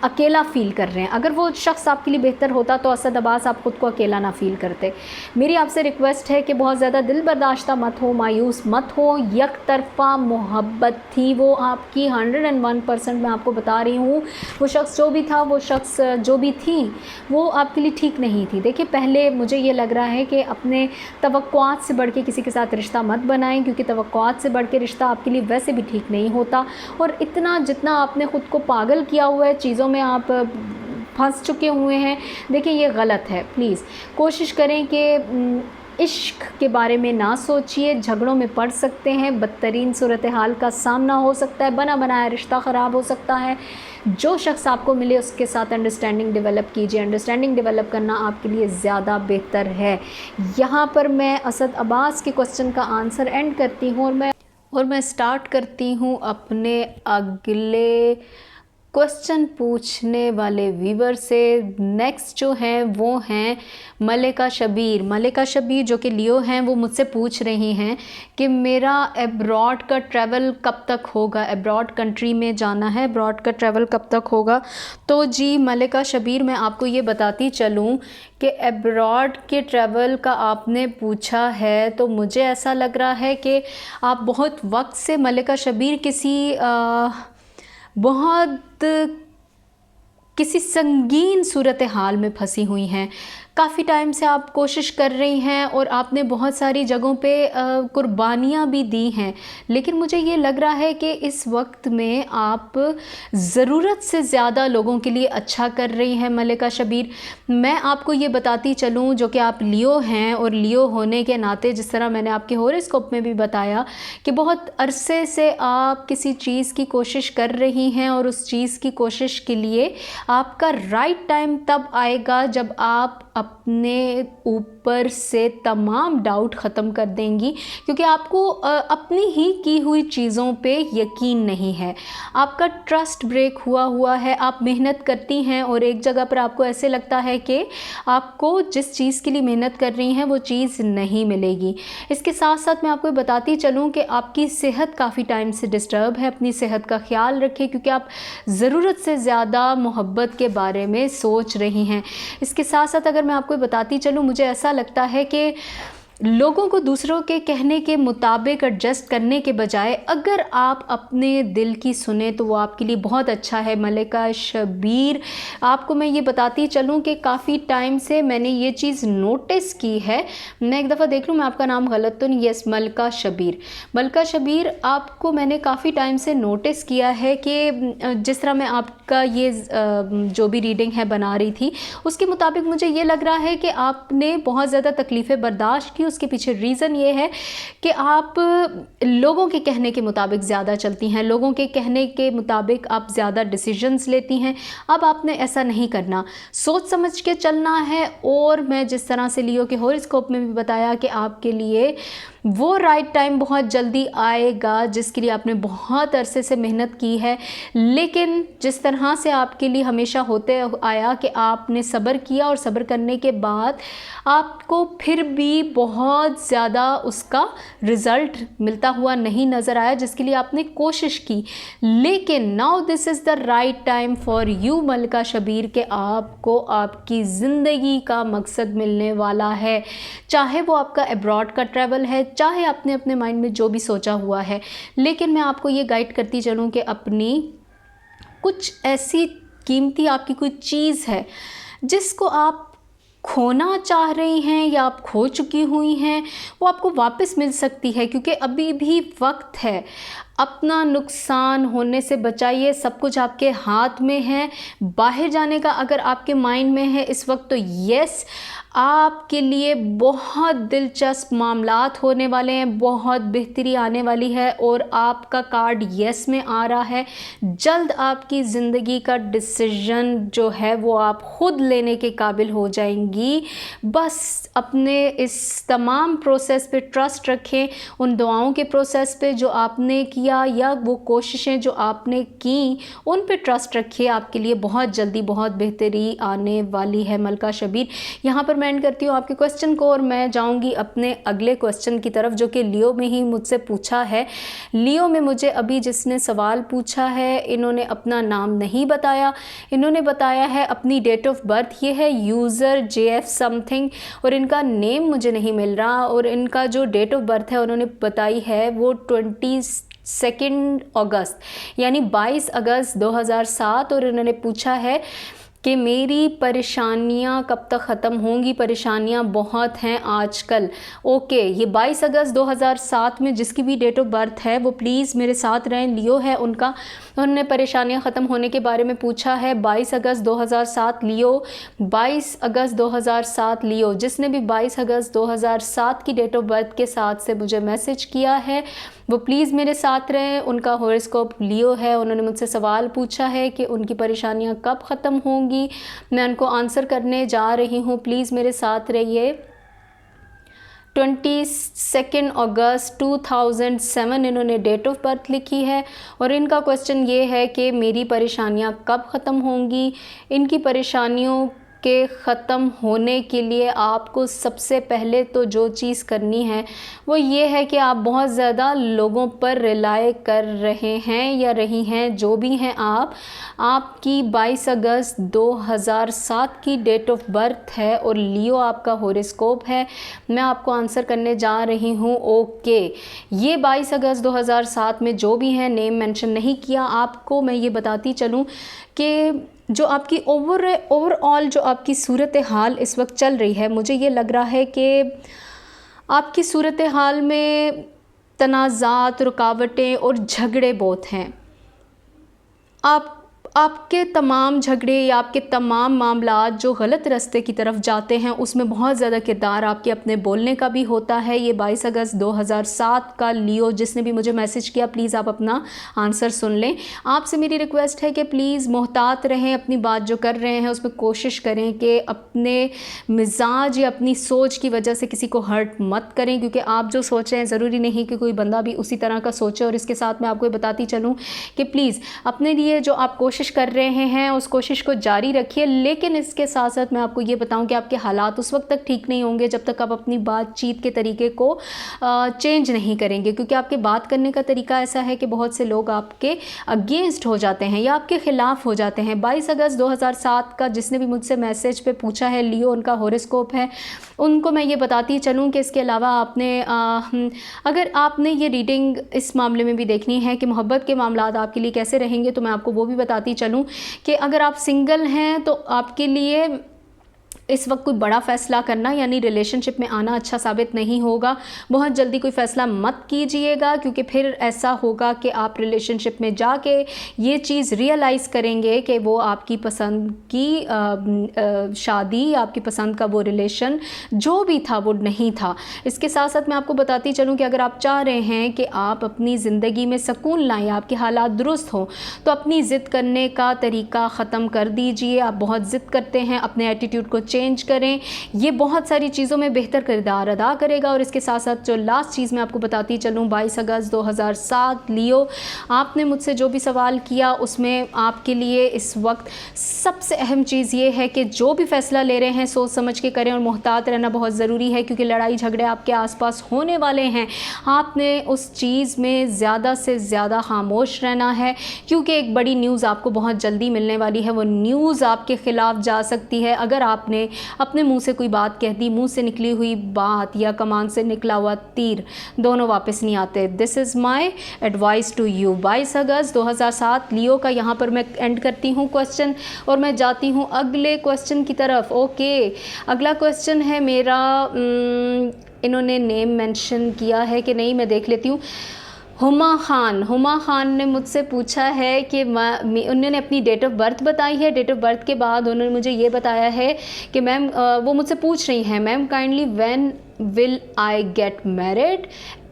अकेला फ़ील कर रहे हैं। अगर वो शख्स आपके लिए बेहतर होता तो असद अब्बास आप ख़ुद को अकेला ना फ़ील करते। मेरी आपसे रिक्वेस्ट है कि बहुत ज़्यादा दिल बर्दाश्ता मत हो, मायूस मत हो। एक तरफ़ा मोहब्बत थी वो आपकी, 101% मैं आपको बता रही हूँ। वो शख्स जो भी था, वो शख्स जो भी थी, वो आपके लिए ठीक नहीं थी। देखिए पहले मुझे ये लग रहा है कि अपने तवक्कुआत से बढ़ के किसी के साथ रिश्ता मत बनाएं, क्योंकि तवक्कुआत से बढ़ के रिश्ता आपके लिए वैसे भी ठीक नहीं होता। और इतना जितना आपने ख़ुद को पागल किया हुआ है, चीज़ों में आप फंस चुके हुए हैं, देखिए ये गलत है। प्लीज़ कोशिश करें कि इश्क के बारे में ना सोचिए, झगड़ों में पड़ सकते हैं, बदतरीन सूरत हाल का सामना हो सकता है, बना बनाया रिश्ता ख़राब हो सकता है। जो शख्स आपको मिले उसके साथ अंडरस्टैंडिंग डेवलप कीजिए, अंडरस्टैंडिंग डेवलप करना आपके लिए ज़्यादा बेहतर है। यहाँ पर मैं असद अब्बास के क्वेश्चन का आंसर एंड करती हूँ और मैं स्टार्ट करती हूँ अपने अगले क्वेश्चन पूछने वाले व्यूवर से। नेक्स्ट जो हैं वो हैं मलिका शबीर। मलिका शबीर जो कि लियो हैं, वो मुझसे पूछ रही हैं कि मेरा अब्रॉड का ट्रैवल कब तक होगा, अब्रॉड कंट्री में जाना है, अब्रॉड का ट्रैवल कब तक होगा। तो जी मलिका शबीर, मैं आपको ये बताती चलूँ कि अब्रॉड के ट्रैवल का आपने पूछा है तो मुझे ऐसा लग रहा है कि आप बहुत वक्त से मलिका शबीर किसी संगीन सूरत हाल में फंसी हुई हैं। काफ़ी टाइम से आप कोशिश कर रही हैं और आपने बहुत सारी जगहों पे कुर्बानियाँ भी दी हैं, लेकिन मुझे ये लग रहा है कि इस वक्त में आप ज़रूरत से ज़्यादा लोगों के लिए अच्छा कर रही हैं मलिका शबीर। मैं आपको ये बताती चलूँ, जो कि आप लियो हैं और लियो होने के नाते, जिस तरह मैंने आपके हॉरोस्कोप में भी बताया कि बहुत अरसे से आप किसी चीज़ की कोशिश कर रही हैं और उस चीज़ की कोशिश के लिए आपका राइट टाइम तब आएगा जब आप अपने ऊपर से तमाम डाउट ख़त्म कर देंगी, क्योंकि आपको अपनी ही की हुई चीज़ों पे यकीन नहीं है। आपका ट्रस्ट ब्रेक हुआ है। आप मेहनत करती हैं और एक जगह पर आपको ऐसे लगता है कि आपको जिस चीज़ के लिए मेहनत कर रही हैं वो चीज़ नहीं मिलेगी। इसके साथ साथ मैं आपको बताती चलूँ कि आपकी सेहत काफ़ी टाइम से डिस्टर्ब है। अपनी सेहत का ख्याल रखें, क्योंकि आप ज़रूरत से ज़्यादा मोहब्बत के बारे में सोच रही हैं। इसके साथ साथ अगर मैं आपको बताती चलूँ, मुझे ऐसा लगता है कि लोगों को दूसरों के कहने के मुताबिक एडजस्ट करने के बजाय अगर आप अपने दिल की सुने तो वो आपके लिए बहुत अच्छा है। मलिका शबीर, आपको मैं ये बताती चलूँ कि काफ़ी टाइम से मैंने ये चीज़ नोटिस की है। मैं एक दफ़ा देख लूँ मैं आपका नाम गलत तो नहीं। यस, मलिका शबीर। मलिका शबीर, आपको मैंने काफ़ी टाइम से नोटिस किया है कि जिस तरह मैं आपका ये जो भी रीडिंग है बना रही थी उसके मुताबिक मुझे ये लग रहा है कि आपने बहुत ज़्यादा तकलीफ़ें बर्दाश्त की। उसके पीछे रीज़न ये है कि आप लोगों के कहने के मुताबिक ज़्यादा चलती हैं, लोगों के कहने के मुताबिक आप ज़्यादा डिसीजंस लेती हैं। अब आपने ऐसा नहीं करना, सोच समझ के चलना है। और मैं जिस तरह से लियो के हॉरोस्कोप में भी बताया कि आपके लिए वो राइट टाइम बहुत जल्दी आएगा जिसके लिए आपने बहुत अरसे से मेहनत की है, लेकिन जिस तरह से आपके लिए हमेशा होते आया कि आपने सब्र किया और सब्र करने के बाद आपको फिर भी बहुत ज़्यादा उसका रिज़ल्ट मिलता हुआ नहीं नज़र आया जिसके लिए आपने कोशिश की। लेकिन now this is the right time for you Malika Shabir के आपको आपकी ज़िंदगी का मकसद मिलने वाला है, चाहे वो आपका अब्रॉड का ट्रैवल है, चाहे आपने अपने माइंड में जो भी सोचा हुआ है। लेकिन मैं आपको ये गाइड करती चलूँ कि अपनी कुछ ऐसी कीमती आपकी कोई चीज़ है जिसको आप खोना चाह रही हैं या आप खो चुकी हुई हैं, वो आपको वापस मिल सकती है, क्योंकि अभी भी वक्त है। अपना नुकसान होने से बचाइए, सब कुछ आपके हाथ में है। बाहर जाने का अगर आपके माइंड में है इस वक्त तो यस, आपके लिए बहुत दिलचस्प मामलात होने वाले हैं, बहुत बेहतरी आने वाली है और आपका कार्ड यस में आ रहा है। जल्द आपकी ज़िंदगी का डिसीजन जो है वो आप ख़ुद लेने के काबिल हो जाएंगी। बस अपने इस तमाम प्रोसेस पे ट्रस्ट रखें, उन दुआओं के प्रोसेस पे जो आपने किया या वो कोशिशें जो आपने की उन पे ट्रस्ट रखिए। आपके लिए बहुत जल्दी बहुत बेहतरी आने वाली है मलिका शबीर। यहाँ पर एंड करती हूँ आपके क्वेश्चन को और मैं जाऊँगी अपने अगले क्वेश्चन की तरफ जो कि लियो में ही मुझसे पूछा है। लियो में मुझे अभी जिसने सवाल पूछा है इन्होंने अपना नाम नहीं बताया, इन्होंने बताया है अपनी डेट ऑफ बर्थ। ये है यूज़र JF समथिंग और इनका नेम मुझे नहीं मिल रहा और इनका जो डेट ऑफ बर्थ है उन्होंने बताई है वो 22 अगस्त यानी 22 अगस्त 2007 और इन्होंने पूछा है कि मेरी परेशानियां कब तक ख़त्म होंगी, परेशानियां बहुत हैं आजकल। ओके, ये 22 अगस्त 2007 में जिसकी भी डेट ऑफ बर्थ है वो प्लीज़ मेरे साथ रहें। लियो है उनका, उन्होंने परेशानियां ख़त्म होने के बारे में पूछा है। 22 अगस्त 2007 लियो, 22 अगस्त 2007 लियो। जिसने भी 22 अगस्त 2007 की डेट ऑफ बर्थ के साथ से मुझे मैसेज किया है वो प्लीज़ मेरे साथ रहें। उनका हॉरोस्कोप लियो है। उन्होंने मुझसे सवाल पूछा है कि उनकी परेशानियां कब ख़त्म होंगी, मैं उनको आंसर करने जा रही हूँ। प्लीज़ मेरे साथ रहिए। 22 अगस्त 2007 इन्होंने डेट ऑफ बर्थ लिखी है और इनका क्वेश्चन ये है कि मेरी परेशानियां कब ख़त्म होंगी। इनकी परेशानियों के ख़त्म होने के लिए आपको सबसे पहले तो जो चीज़ करनी है वो ये है कि आप बहुत ज़्यादा लोगों पर रिलाय कर रहे हैं या रही हैं, जो भी हैं आप। आपकी 22 अगस्त 2007 की डेट ऑफ बर्थ है और लियो आपका हॉरोस्कोप है। मैं आपको आंसर करने जा रही हूँ। ओके, ये 22 अगस्त 2007 में जो भी हैं, नेम मेंशन नहीं किया। आपको मैं ये बताती चलूँ कि जो आपकी ओवरऑल जो आपकी सूरत हाल इस वक्त चल रही है, मुझे ये लग रहा है कि आपकी सूरत हाल में तनाज़ात, रुकावटें और झगड़े बहुत हैं। आपके तमाम झगड़े या आपके तमाम मामलात जो गलत रास्ते की तरफ जाते हैं उसमें बहुत ज़्यादा किरदार आपके अपने बोलने का भी होता है। ये 22 अगस्त 2007 का लियो जिसने भी मुझे मैसेज किया, प्लीज़ आप अपना आंसर सुन लें। आपसे मेरी रिक्वेस्ट है कि प्लीज़ मोहतात रहें, अपनी बात जो कर रहे हैं उसमें कोशिश करें कि अपने मिजाज या अपनी सोच की वजह से किसी को हर्ट मत करें, क्योंकि आप जो सोच रहे हैं ज़रूरी नहीं कि कोई बंदा भी उसी तरह का सोचे। और इसके साथ मैं आपको बताती चलूँ कि प्लीज़ अपने लिए जो आप कोशिश कर रहे हैं उस कोशिश को जारी रखिए, लेकिन इसके साथ साथ मैं आपको ये बताऊं कि आपके हालात उस वक्त तक ठीक नहीं होंगे जब तक आप अपनी बातचीत के तरीके को चेंज नहीं करेंगे, क्योंकि आपके बात करने का तरीका ऐसा है कि बहुत से लोग आपके अगेंस्ट हो जाते हैं या आपके ख़िलाफ़ हो जाते हैं। 22 अगस्त 2007 का जिसने भी मुझसे मैसेज पे पूछा है, लियो उनका हॉरोस्कोप है, उनको मैं ये बताती चलूँ कि इसके अलावा आपने अगर आपने ये रीडिंग इस मामले में भी देखनी है कि मोहब्बत के मामलात आपके लिए कैसे रहेंगे, तो मैं आपको वो भी बताती चलूँ कि अगर आप सिंगल हैं तो आपके लिए इस वक्त कोई बड़ा फ़ैसला करना यानी रिलेशनशिप में आना अच्छा साबित नहीं होगा। बहुत जल्दी कोई फ़ैसला मत कीजिएगा, क्योंकि फिर ऐसा होगा कि आप रिलेशनशिप में जाके ये चीज़ रियलाइज़ करेंगे कि वो आपकी पसंद की शादी, आपकी पसंद का वो रिलेशन जो भी था वो नहीं था। इसके साथ साथ मैं आपको बताती चलूँ कि अगर आप चाह रहे हैं कि आप अपनी ज़िंदगी में सुकून लाएँ, आपके हालात दुरुस्त हों, तो अपनी ज़िद करने का तरीका ख़त्म कर दीजिए। आप बहुत ज़िद करते हैं, अपने एटीट्यूड को चेंज करें, ये बहुत सारी चीज़ों में बेहतर किरदार अदा करेगा। और इसके साथ साथ जो लास्ट चीज़ मैं आपको बताती चलूँ, 22 अगस्त 2007 लियो, आपने मुझसे जो भी सवाल किया उसमें आपके लिए इस वक्त सबसे अहम चीज़ ये है कि जो भी फ़ैसला ले रहे हैं सोच समझ के करें और मोहतात रहना बहुत ज़रूरी है, क्योंकि लड़ाई झगड़े आपके आसपास होने वाले हैं। आपने उस चीज़ में ज़्यादा से ज़्यादा खामोश रहना है, क्योंकि एक बड़ी न्यूज़ आपको बहुत जल्दी मिलने वाली है। वो न्यूज़ आपके ख़िलाफ़ जा सकती है। अगर आपने अपने मुंह से कोई बात कह दी, मुंह से निकली हुई बात या कमान से निकला हुआ तीर दोनों वापस नहीं आते। This is my advice to you. 22 अगस्त 2007 लियो का यहाँ पर मैं एंड करती हूँ क्वेश्चन और मैं जाती हूँ अगले क्वेश्चन की तरफ। ओके, अगला क्वेश्चन है मेरा, इन्होंने नेम मेंशन किया है कि नहीं, मैं देख लेती हूँ। हुमा खान ने मुझसे पूछा है कि उन्होंने अपनी डेट ऑफ बर्थ बताई है। डेट ऑफ बर्थ के बाद उन्होंने मुझे ये बताया है कि मैम, वो मुझसे पूछ रही हैं, ma'am kindly when will I get married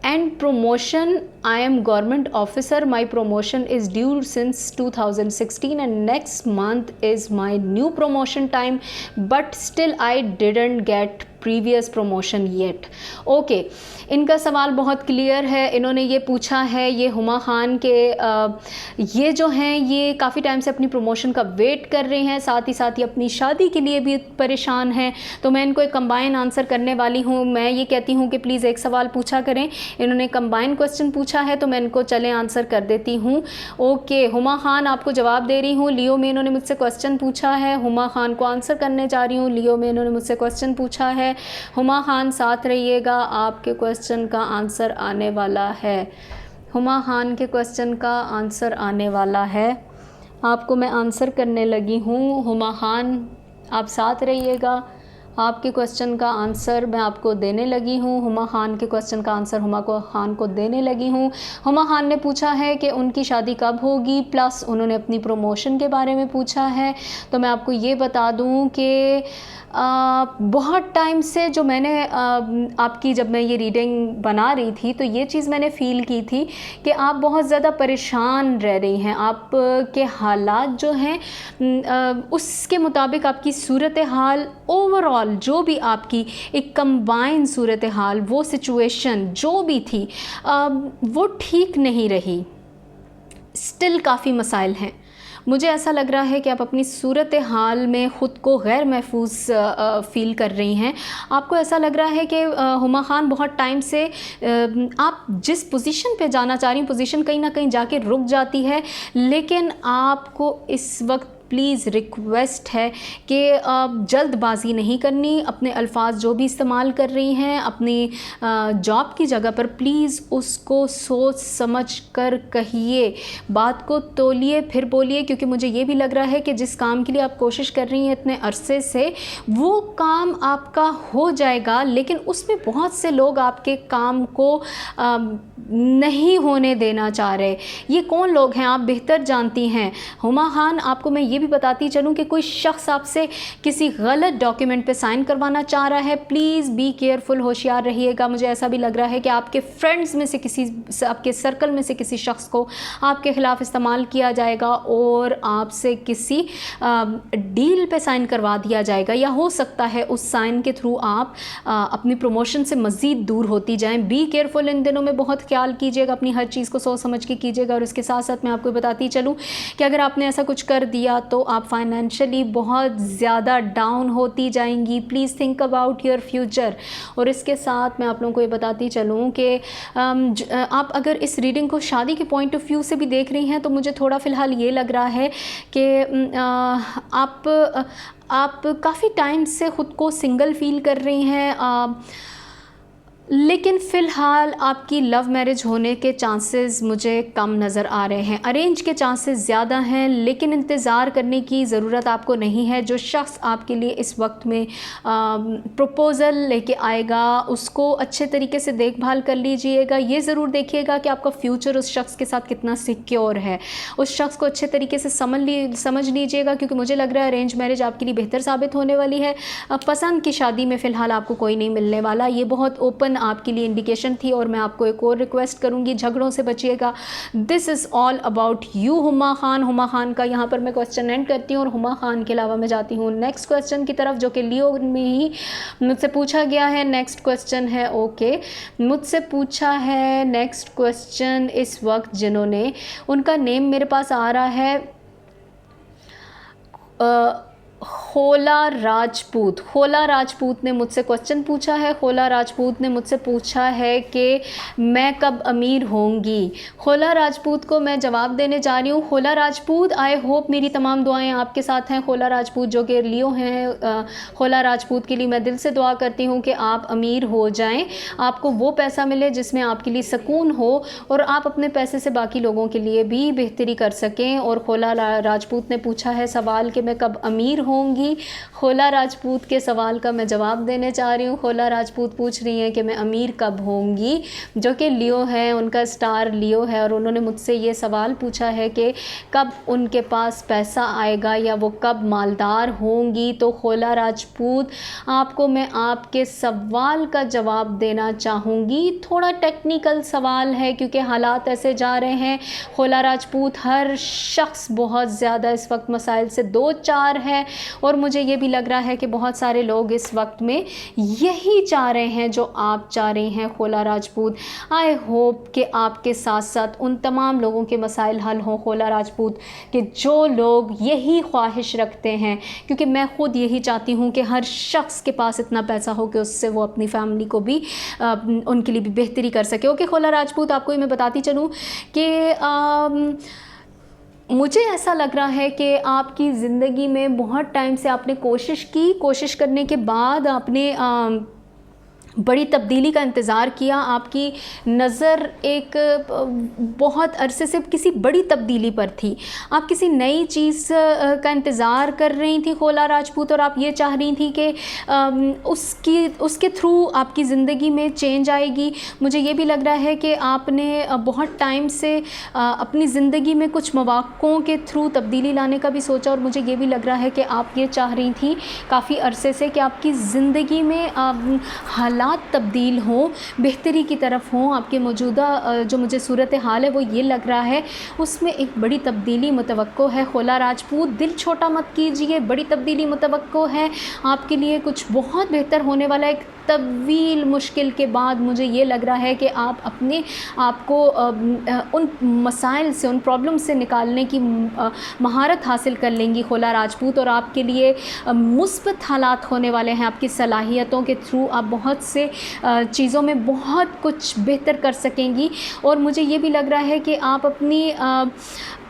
and promotion, I am government officer, my promotion is due since 2016 and next month is my new promotion time, but still I didn't get previous promotion yet. Okay, इनका सवाल बहुत clear है। इन्होंने ये पूछा है, ये हुमा खान के ये जो हैं ये काफ़ी टाइम से अपनी प्रमोशन का वेट कर रहे हैं, साथ ही अपनी शादी के लिए भी परेशान हैं। तो मैं इनको एक कंबाइन आंसर करने वाली हूँ। मैं ये कहती हूँ कि प्लीज़ एक सवाल पूछा करें। इन्होंने कंबाइन क्वेश्चन पूछा है तो मैं इनको चलें आंसर कर देती हूँ। ओके, हुमा खान आपको जवाब दे रही हूँ। लियो में इन्होंने मुझसे क्वेश्चन पूछा है, हुमा खान को आंसर करने जा रही हूँ। लियो में इन्होंने मुझसे क्वेश्चन पूछा है। हुमा खान साथ रहिएगा, आपके क्वेश्चन का आंसर आने वाला है। हुमा खान के क्वेश्चन का आंसर आने वाला है। आपको मैं आंसर करने लगी हूँ। हुमा खान, आप साथ रहिएगा। आपके क्वेश्चन का आंसर मैं आपको देने लगी हूँ। हुमा खान के क्वेश्चन का आंसर हुमा खान को देने लगी हूँ। हुमा खान ने पूछा है कि उनकी शादी कब होगी, प्लस उन्होंने अपनी प्रमोशन के बारे में पूछा है। तो मैं आपको ये बता दूँ कि बहुत टाइम से जो मैंने आपकी जब मैं ये रीडिंग बना रही थी तो ये चीज़ मैंने फ़ील की थी कि आप बहुत ज़्यादा परेशान रह रही हैं। आप के हालात जो हैं उसके मुताबिक आपकी सूरत हाल ओवरऑल जो भी आपकी एक कंबाइन सूरत हाल, वो सिचुएशन जो भी थी वो ठीक नहीं रही। स्टिल काफ़ी मसाइल हैं। मुझे ऐसा लग रहा है कि आप अपनी सूरत हाल में ख़ुद को गैर महफूज फ़ील कर रही हैं। आपको ऐसा लग रहा है कि हुमा खान बहुत टाइम से आप जिस पोजीशन पे जाना चाह रही हैं, पोजीशन कहीं ना कहीं जाके रुक जाती है। लेकिन आपको इस वक्त प्लीज़ रिक्वेस्ट है कि जल्दबाजी नहीं करनी। अपने अल्फाज जो भी इस्तेमाल कर रही हैं अपनी जॉब की जगह पर, प्लीज़ उसको सोच समझ कर कहिए, बात को तोलिए फिर बोलिए। क्योंकि मुझे ये भी लग रहा है कि जिस काम के लिए आप कोशिश कर रही हैं इतने अरसे से, वो काम आपका हो जाएगा, लेकिन उसमें बहुत से लोग आपके काम को नहीं होने देना चाह रहे। ये कौन लोग हैं आप बेहतर जानती हैं। हुमा खान, आपको मैं ये भी बताती चलूँ कि कोई शख्स आपसे किसी गलत डॉक्यूमेंट पे साइन करवाना चाह रहा है। प्लीज़ बी केयरफुल, होशियार रहिएगा। मुझे ऐसा भी लग रहा है कि आपके फ्रेंड्स में से किसी, आपके सर्कल में से किसी शख्स को आपके ख़िलाफ़ इस्तेमाल किया जाएगा और आपसे किसी डील पे साइन करवा दिया जाएगा, या हो सकता है उस साइन के थ्रू आप अपनी प्रमोशन से मज़ीद दूर होती जाएँ। बी केयरफुल, इन दिनों में बहुत ख्याल कीजिएगा, अपनी हर चीज़ को सोच समझ के कीजिएगा। और इसके साथ साथ मैं आपको बताती चलूँ कि अगर आपने ऐसा कुछ कर दिया तो आप फाइनेंशियली बहुत ज़्यादा डाउन होती जाएंगी। Please think about your future. और इसके साथ मैं आप लोगों को ये बताती चलूँ कि आप अगर इस रीडिंग को शादी के पॉइंट ऑफ व्यू से भी देख रही हैं तो मुझे थोड़ा फ़िलहाल ये लग रहा है कि आप काफ़ी टाइम से ख़ुद को सिंगल फील कर रही हैं, लेकिन फ़िलहाल आपकी लव मैरिज होने के चांसेस मुझे कम नज़र आ रहे हैं। अरेंज के चांसेस ज़्यादा हैं, लेकिन इंतज़ार करने की ज़रूरत आपको नहीं है। जो शख्स आपके लिए इस वक्त में प्रपोज़ल लेके आएगा उसको अच्छे तरीके से देखभाल कर लीजिएगा। ये ज़रूर देखिएगा कि आपका फ्यूचर उस शख्स के साथ कितना सिक्योर है। उस शख्स को अच्छे तरीके से समझ लीजिएगा, क्योंकि मुझे लग रहा है अरेंज मैरिज आपके लिए बेहतर साबित होने वाली है। पसंद की शादी में फ़िलहाल आपको कोई नहीं मिलने वाला। ये बहुत ओपन आपके लिए इंडिकेशन थी। और मैं आपको एक और रिक्वेस्ट करूंगी, झगड़ों से बचिएगा। This is all about you Huma Khan. Huma Khan का यहाँ पर मैं क्वेश्चन एंड करती हूँ और हुमा खान के अलावा मैं जाती हूँ नेक्स्ट क्वेश्चन की तरफ, जो कि लियो में ही मुझसे पूछा गया है। नेक्स्ट क्वेश्चन है, ओके, मुझसे पूछा है नेक्स्ट क्वेश्चन इस वक्त जिन्होंने, उनका नेम मेरे पास आ रहा है खोला राजपूत। खोला राजपूत ने मुझसे क्वेश्चन पूछा है। खोला राजपूत ने मुझसे पूछा है कि मैं कब अमीर होंगी। खोला राजपूत को मैं जवाब देने जा रही हूँ। खोला राजपूत, आई होप मेरी तमाम दुआएं आपके साथ हैं। खोला राजपूत जो कि लियो हैं, खोला राजपूत के लिए मैं दिल से दुआ करती हूँ कि आप अमीर हो जाएं, आपको वो पैसा मिले जिसमें आपके लिए सुकून हो और आप अपने पैसे से बाकी लोगों के लिए भी बेहतरी कर सकें। और खोला राजपूत ने पूछा है सवाल कि मैं कब अमीर होंगी। खोला राजपूत के सवाल का मैं जवाब देने चाह रही हूँ। खोला राजपूत पूछ रही हैं कि मैं अमीर कब होंगी, जो कि लियो है, उनका स्टार लियो है। और उन्होंने मुझसे ये सवाल पूछा है कि कब उनके पास पैसा आएगा या वो कब मालदार होंगी। तो खोला राजपूत, आपको मैं आपके सवाल का जवाब देना चाहूँगी। थोड़ा टेक्निकल सवाल है क्योंकि हालात ऐसे जा रहे हैं। खोला राजपूत, हर शख्स बहुत ज़्यादा इस वक्त मसाइल से दो चार है और मुझे ये भी लग रहा है कि बहुत सारे लोग इस वक्त में यही चाह रहे हैं जो आप चाह रही हैं। खोला राजपूत, आई होप कि आपके साथ साथ उन तमाम लोगों के मसाइल हल हों। खोला राजपूत, कि जो लोग यही ख्वाहिश रखते हैं, क्योंकि मैं ख़ुद यही चाहती हूँ कि हर शख्स के पास इतना पैसा हो कि उससे वो अपनी फैमिली को भी उनके लिए भी बेहतरी कर सके। ओके खोला राजपूत, आपको मैं बताती चलूँ कि मुझे ऐसा लग रहा है कि आपकी ज़िंदगी में बहुत टाइम से आपने कोशिश की, कोशिश करने के बाद आपने बड़ी तब्दीली का इंतज़ार किया, आपकी नज़र एक बहुत अरसे से किसी बड़ी तब्दीली पर थी, आप किसी नई चीज़ का इंतज़ार कर रही थी खोला राजपूत, और आप ये चाह रही थी कि उसके थ्रू आपकी ज़िंदगी में चेंज आएगी। मुझे ये भी लग रहा है कि आपने बहुत टाइम से अपनी ज़िंदगी में कुछ मौक़ों के थ्रू तब्दीली लाने का भी सोचा, और मुझे ये भी लग रहा है कि आप ये चाह रही थी काफ़ी अरसे से कि आपकी ज़िंदगी में हालात तब्दील हों, बेहतरी की तरफ हों। आपके मौजूदा जो मुझे सूरत हाल है वो ये लग रहा है उसमें एक बड़ी तब्दीली मुतवक्को है खोला राजपूत। दिल छोटा मत कीजिए, बड़ी तब्दीली मुतवक्को है आपके लिए, कुछ बहुत बेहतर होने वाला है। एक तवील मुश्किल के बाद मुझे ये लग रहा है कि आप अपने आप को उन मसाइल से, उन प्रॉब्लम से निकालने की महारत हासिल कर लेंगी खोला राजपूत, और आपके लिए मुस्बत हालात होने वाले हैं। आपकी सलाहियतों के थ्रू आप बहुत से चीज़ों में बहुत कुछ बेहतर कर सकेंगी। और मुझे ये भी लग रहा है कि आप अपनी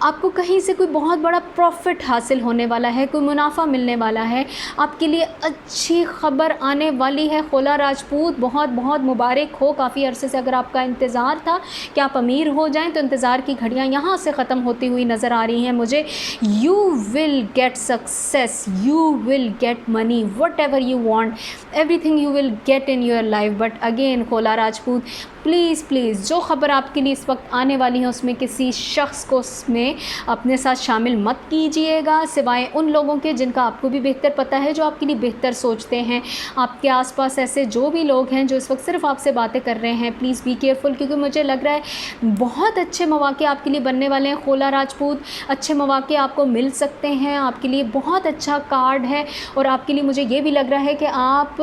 आपको कहीं से कोई बहुत बड़ा प्रॉफिट हासिल होने वाला है, कोई मुनाफा मिलने वाला है, आपके लिए अच्छी खबर आने वाली है खोला राजपूत। बहुत बहुत मुबारक हो। काफ़ी अरसे से अगर आपका इंतज़ार था कि आप अमीर हो जाएं, तो इंतज़ार की घड़ियां यहाँ से ख़त्म होती हुई नज़र आ रही हैं मुझे। You will get success, you will get money, what ever you want, everything you will get in your life. But again खोला राजपूत, प्लीज़ प्लीज़ जो ख़बर आपके लिए इस वक्त आने वाली है उसमें किसी शख्स को उसमें अपने साथ शामिल मत कीजिएगा, सिवाय उन लोगों के जिनका आपको भी बेहतर पता है, जो आपके लिए बेहतर सोचते हैं। आपके आसपास ऐसे जो भी लोग हैं जो इस वक्त सिर्फ आपसे बातें कर रहे हैं, प्लीज़ बी केयरफुल, क्योंकि मुझे लग रहा है बहुत अच्छे मौके आपके लिए बनने वाले हैं खोला राजपूत। अच्छे मौके आपको मिल सकते हैं, आपके लिए बहुत अच्छा कार्ड है। और आपके लिए मुझे ये भी लग रहा है कि आप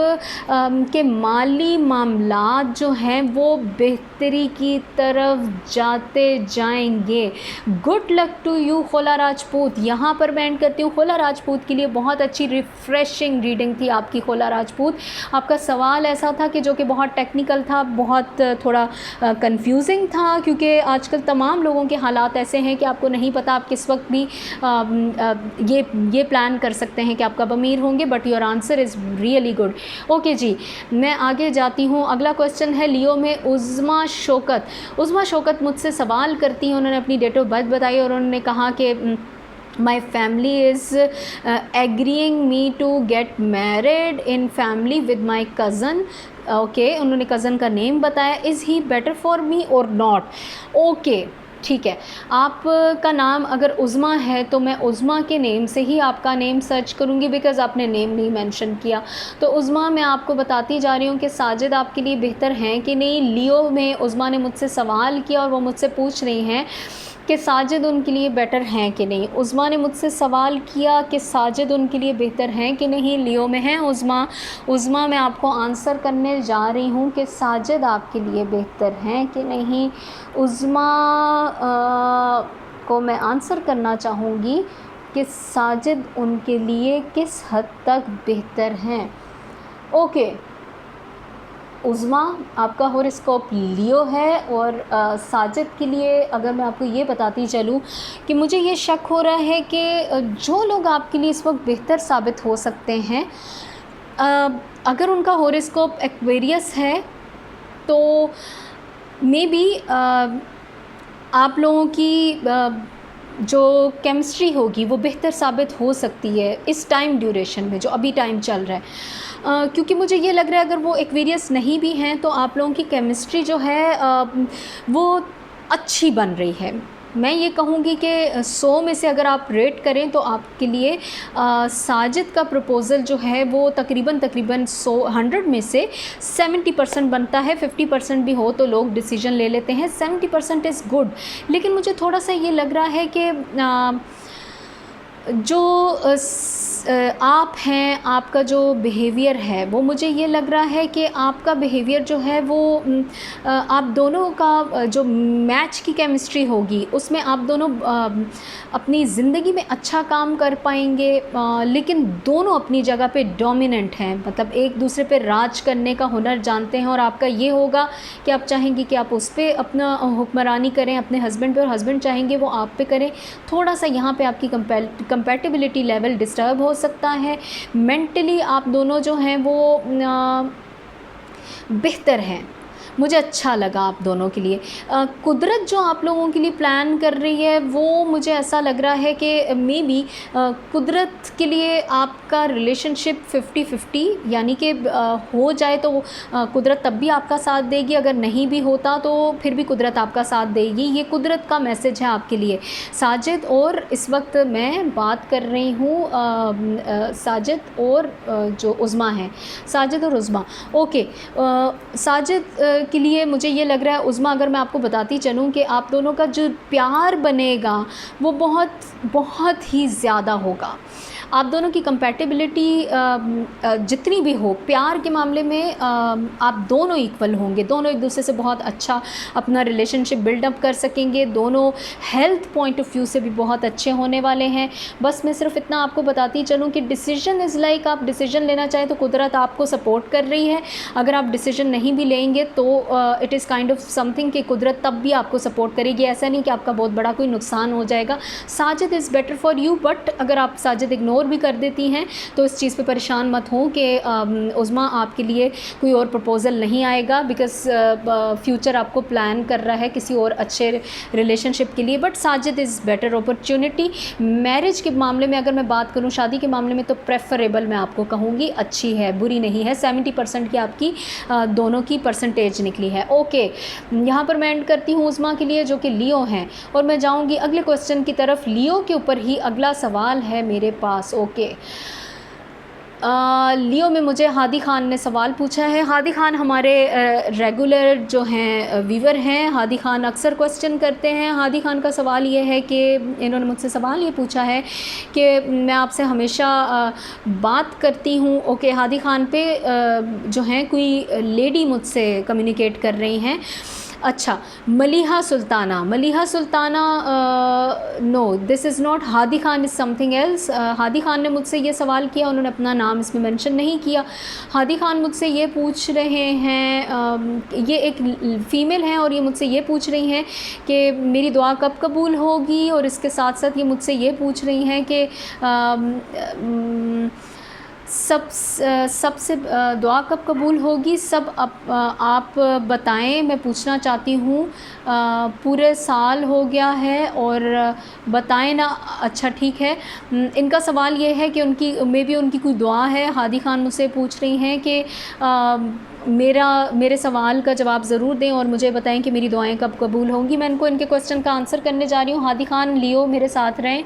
के माली मामलात जो हैं वो बेहतरी की तरफ जाते जाएंगे। गुड लक टू यू खोला राजपूत। यहाँ पर मैं एंड करती हूँ। खोला राजपूत के लिए बहुत अच्छी रिफ़्रेशिंग रीडिंग थी आपकी खोला राजपूत। आपका सवाल ऐसा था कि जो कि बहुत टेक्निकल था, बहुत थोड़ा कंफ्यूजिंग था, क्योंकि आजकल तमाम लोगों के हालात ऐसे हैं कि आपको नहीं पता आप किस वक्त भी ये प्लान कर सकते हैं कि आप कब अमीर होंगे। But your answer is really good. Okay जी, मैं आगे जाती हूँ। अगला क्वेश्चन है लियो में उज़मा शौकत। उज़मा शौकत मुझसे सवाल करती हैं, उन्होंने अपनी डेट ऑफ बर्थ बताई और उन्होंने कहा कि my family is agreeing me to get married in family with my cousin. Okay, उन्होंने कज़न का नेम बताया। Is he better for me और नॉट? ओके, ठीक है। आपका नाम अगर उज़मा है तो मैं उज़मा के नेम से ही आपका नेम सर्च करूँगी, बिकॉज़ आपने नेम नहीं मेंशन किया। तो उज़मा, मैं आपको बताती जा रही हूँ कि साजिद आपके लिए बेहतर हैं कि नहीं। लियो में उज़मा ने मुझसे सवाल किया और वो मुझसे पूछ रही हैं कि साजिद उनके लिए बेटर हैं कि नहीं। उज़मा ने मुझसे सवाल किया कि साजिद उनके लिए बेहतर हैं कि नहीं। लियो में हैं उज़मा मैं आपको आंसर करने जा रही हूँ कि साजिद आपके लिए बेहतर हैं कि नहीं। उज़मा को मैं आंसर करना चाहूँगी कि साजिद उनके लिए किस हद तक बेहतर हैं। ओके उज़मा, आपका हॉरोस्कोप लियो है। और साजिद के लिए अगर मैं आपको ये बताती चलूँ कि मुझे ये शक हो रहा है कि जो लोग आपके लिए इस वक्त बेहतर साबित हो सकते हैं, अगर उनका हॉरोस्कोप एक्वेरियस है तो मे बी आप लोगों की जो केमिस्ट्री होगी वो बेहतर साबित हो सकती है इस टाइम ड्यूरेशन में जो अभी टाइम चल रहा है। क्योंकि मुझे ये लग रहा है अगर वो एक्वेरियस नहीं भी हैं तो आप लोगों की केमिस्ट्री जो है वो अच्छी बन रही है। मैं ये कहूँगी कि 100 में से अगर आप रेट करें तो आपके लिए साजिद का प्रपोज़ल जो है वो तकरीबन 100 में से 70% बनता है। 50% भी हो तो लोग डिसीजन ले लेते हैं। 70% इज़ गुड। लेकिन मुझे थोड़ा सा ये लग रहा है कि जो आप हैं, आपका जो बिहेवियर है वो मुझे ये लग रहा है कि आपका बिहेवियर जो है वो आप दोनों का जो मैच की केमिस्ट्री होगी उसमें आप दोनों अपनी ज़िंदगी में अच्छा काम कर पाएंगे। लेकिन दोनों अपनी जगह पे डोमिनेंट हैं, मतलब एक दूसरे पे राज करने का हुनर जानते हैं। और आपका ये होगा कि आप चाहेंगे कि आप उस पर अपना हुक्मरानी करें अपने हस्बैंड पे, और हस्बैंड चाहेंगे वो आप पे करें। थोड़ा सा यहाँ पे आपकी कंपैटिबिलिटी लेवल डिस्टर्ब हो सकता है। मेंटली आप दोनों जो हैं वो बेहतर हैं, मुझे अच्छा लगा आप दोनों के लिए। कुदरत जो आप लोगों के लिए प्लान कर रही है वो मुझे ऐसा लग रहा है कि मे बी कुदरत के लिए आपका रिलेशनशिप 50-50 यानी कि हो जाए तो कुदरत तब भी आपका साथ देगी, अगर नहीं भी होता तो फिर भी कुदरत आपका साथ देगी। ये कुदरत का मैसेज है आपके लिए साजिद। और इस वक्त मैं बात कर रही हूँ साजिद और जो उज़मा है, साजिद और उज़मा। ओके, साजिद के लिए मुझे ये लग रहा है, उज़मा अगर मैं आपको बताती चलूँ कि आप दोनों का जो प्यार बनेगा वो बहुत बहुत ही ज़्यादा होगा। आप दोनों की कंपैटिबिलिटी जितनी भी हो प्यार के मामले में आप दोनों इक्वल होंगे, दोनों एक दूसरे से बहुत अच्छा अपना रिलेशनशिप बिल्डअप कर सकेंगे, दोनों हेल्थ पॉइंट ऑफ व्यू से भी बहुत अच्छे होने वाले हैं। बस मैं सिर्फ इतना आपको बताती चलूँ कि डिसीजन इज़ लाइक, आप डिसीजन लेना चाहें तो कुदरत आपको सपोर्ट कर रही है, अगर आप डिसीजन नहीं भी लेंगे तो it is kind of something कि कुदरत तब भी आपको सपोर्ट करेगी। ऐसा नहीं कि आपका बहुत बड़ा कोई नुकसान हो जाएगा। Sajid is better for you, but अगर आप साजिद इग्नोर भी कर देती हैं तो इस चीज़ पे परेशान मत हो कि उज़मा आपके लिए कोई और प्रपोज़ल नहीं आएगा, बिकॉज़ फ्यूचर आपको प्लान कर रहा है किसी और अच्छे रिलेशनशिप के लिए। But Sajid is better opportunity. Marriage के मामले में अगर मैं बात करूँ, शादी के मामले में, तो प्रेफरेबल मैं आपको कहूँगी अच्छी है, बुरी नहीं है। 70% की आपकी दोनों की परसेंटेज निकली है। ओके, यहाँ पर मैं एंड करती हूँ उज़मा के लिए जो कि लियो हैं, और मैं जाऊँगी अगले क्वेश्चन की तरफ। लियो के ऊपर ही अगला सवाल है मेरे पास। ओके, लियो में मुझे हादी खान ने सवाल पूछा है। हादी खान हमारे रेगुलर जो हैं व्यूवर हैं, हादी खान अक्सर क्वेश्चन करते हैं। हादी खान का सवाल ये है कि इन्होंने मुझसे सवाल ये पूछा है कि मैं आपसे हमेशा बात करती हूँ। ओके, हादी खान पे जो हैं कोई लेडी मुझसे कम्युनिकेट कर रही हैं। अच्छा, Maliha Sultana, Maliha Sultana, no this is not Hadi Khan, is something else. Hadi Khan ने मुझसे ये सवाल किया, उन्होंने अपना नाम इसमें मेंशन नहीं किया। हादी खान मुझसे ये पूछ रहे हैं, ये एक फ़ीमेल हैं और ये मुझसे ये पूछ रही हैं कि मेरी दुआ कब कबूल होगी, और इसके साथ साथ ये मुझसे ये पूछ रही हैं कि सबसे दुआ कब कबूल होगी, सब आप बताएं। मैं पूछना चाहती हूँ, पूरे साल हो गया है और बताएं ना। अच्छा ठीक है, इनका सवाल ये है कि उनकी उनकी कोई दुआ है। हादी खान मुझसे पूछ रही हैं कि मेरे सवाल का जवाब ज़रूर दें और मुझे बताएं कि मेरी दुआएं कब कबूल होंगी। मैं इनको इनके क्वेश्चन का आंसर करने जा रही हूँ। हादी खान, लियो मेरे साथ रहें।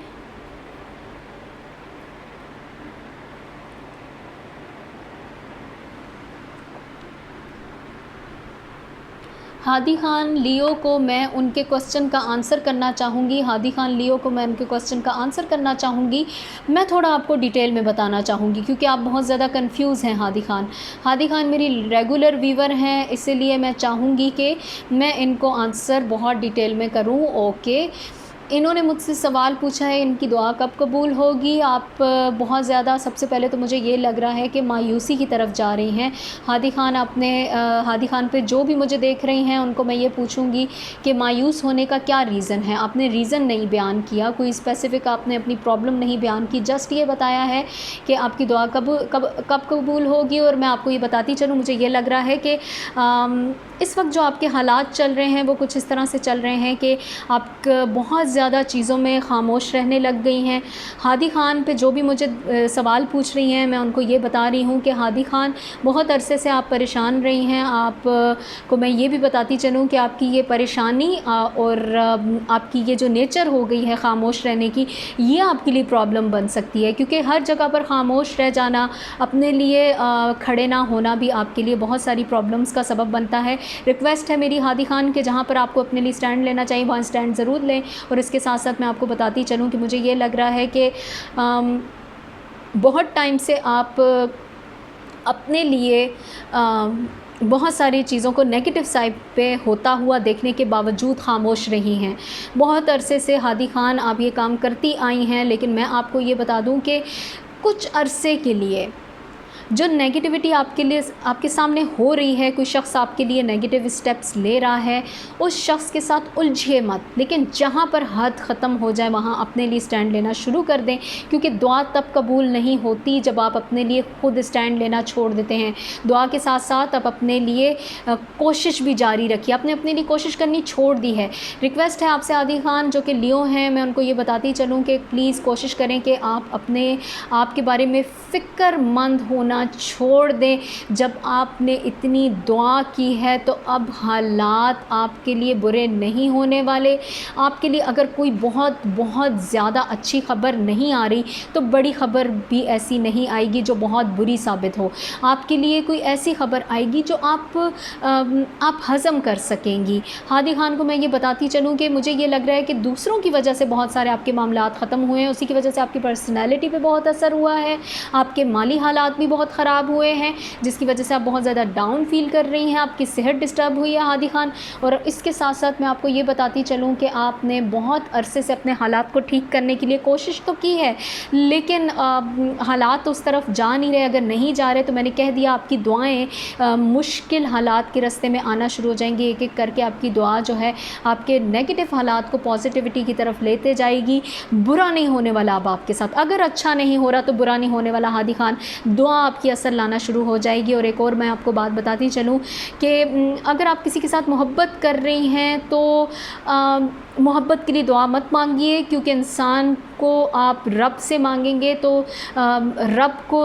हादी खान, लियो को मैं उनके क्वेश्चन का आंसर करना चाहूँगी। हादी खान, लियो को मैं उनके क्वेश्चन का आंसर करना चाहूँगी। मैं थोड़ा आपको डिटेल में बताना चाहूँगी क्योंकि आप बहुत ज़्यादा कंफ्यूज हैं। हादी खान, हादी खान मेरी रेगुलर व्यूवर हैं, इसीलिए मैं चाहूँगी कि मैं इनको आंसर बहुत डिटेल में करूँ। ओके, इन्होंने मुझसे सवाल पूछा है इनकी दुआ कब कबूल होगी। आप बहुत ज़्यादा, सबसे पहले तो मुझे ये लग रहा है कि मायूसी की तरफ जा रही हैं। हादी खान, आपने हादी खान पे जो भी मुझे देख रही हैं उनको मैं ये पूछूंगी कि मायूस होने का क्या रीज़न है। आपने रीज़न नहीं बयान किया, कोई स्पेसिफ़िक आपने अपनी प्रॉब्लम नहीं बयान की, जस्ट ये बताया है कि आपकी दुआ कब कबूल होगी। और मैं आपको ये बताती चलूँ, मुझे ये लग रहा है कि इस वक्त जो आपके हालात चल रहे हैं वो कुछ इस तरह से चल रहे हैं कि आप बहुत ज़्यादा चीज़ों में खामोश रहने लग गई हैं। हादी खान पे जो भी मुझे सवाल पूछ रही हैं मैं उनको ये बता रही हूँ कि हादी खान, बहुत अरसे से आप परेशान रही हैं। आप को मैं ये भी बताती चलूँ कि आपकी ये परेशानी और आपकी ये जो नेचर हो गई है खामोश रहने की, ये आपके लिए प्रॉब्लम बन सकती है क्योंकि हर जगह पर खामोश रह जाना, अपने लिए खड़े ना होना भी आपके लिए बहुत सारी प्रॉब्लम्स का सबब बनता है। रिक्वेस्ट है मेरी हादी खान कि जहाँ पर आपको अपने लिए स्टैंड लेना चाहिए वहाँ स्टैंड ज़रूर लें। और इसके साथ साथ मैं आपको बताती चलूँ कि मुझे ये लग रहा है कि बहुत टाइम से आप अपने लिए बहुत सारी चीज़ों को नेगेटिव साइड पे होता हुआ देखने के बावजूद खामोश रही हैं। बहुत अरसे से हादी खान आप ये काम करती आई हैं, लेकिन मैं आपको ये बता दूं कि कुछ अरसे के लिए जो नेगेटिविटी आपके लिए आपके सामने हो रही है, कोई शख्स आपके लिए नेगेटिव स्टेप्स ले रहा है, उस शख्स के साथ उलझिए मत, लेकिन जहाँ पर हद ख़त्म हो जाए वहाँ अपने लिए स्टैंड लेना शुरू कर दें, क्योंकि दुआ तब कबूल नहीं होती जब आप अपने लिए खुद स्टैंड लेना छोड़ देते हैं। दुआ के साथ साथ आप अपने लिए कोशिश भी जारी रखिए। आपने अपने लिए कोशिश करनी छोड़ दी है। रिक्वेस्ट है आपसे आदि खान जो कि लियो हैं, मैं उनको ये बताती चलूँ कि प्लीज़ कोशिश करें कि आप अपने आप के बारे में फ़िक्रमंद होना छोड़ दें। जब आपने इतनी दुआ की है तो अब हालात आपके लिए बुरे नहीं होने वाले। आपके लिए अगर कोई बहुत बहुत ज़्यादा अच्छी ख़बर नहीं आ रही तो बड़ी ख़बर भी ऐसी नहीं आएगी जो बहुत बुरी साबित हो। आपके लिए कोई ऐसी ख़बर आएगी जो आप हज़म कर सकेंगी। हादी खान को मैं ये बताती चलूँ कि मुझे ये लग रहा है कि दूसरों की वजह से बहुत सारे आपके मामलात ख़त्म हुए हैं, उसी की वजह से आपकी पर्सनैलिटी पे बहुत असर हुआ है, आपके माली हालात भी बहुत ख़राब हुए हैं, जिसकी वजह से आप बहुत ज़्यादा डाउन फील कर रही हैं, आपकी सेहत डिस्टर्ब हुई है हादी खान। और इसके साथ साथ मैं आपको ये बताती चलूँ कि आपने बहुत अरसे से अपने हालात को ठीक करने के लिए कोशिश तो की है, लेकिन हालात उस तरफ जा नहीं रहे। अगर नहीं जा रहे तो मैंने कह दिया आपकी दुआएं मुश्किल हालात के रास्ते में आना शुरू हो जाएंगी। एक एक करके आपकी दुआ जो है आपके नेगेटिव हालात को पॉजिटिविटी की तरफ लेते जाएगी। बुरा नहीं होने वाला अब आपके साथ, अगर अच्छा नहीं हो रहा तो बुरा नहीं होने वाला हादी खान। दुआ आपकी असर लाना शुरू हो जाएगी। और एक और मैं आपको बात बताती चलूँ कि अगर आप किसी के साथ मोहब्बत कर रही हैं तो मोहब्बत के लिए दुआ मत मांगिए, क्योंकि इंसान को आप रब से मांगेंगे तो रब को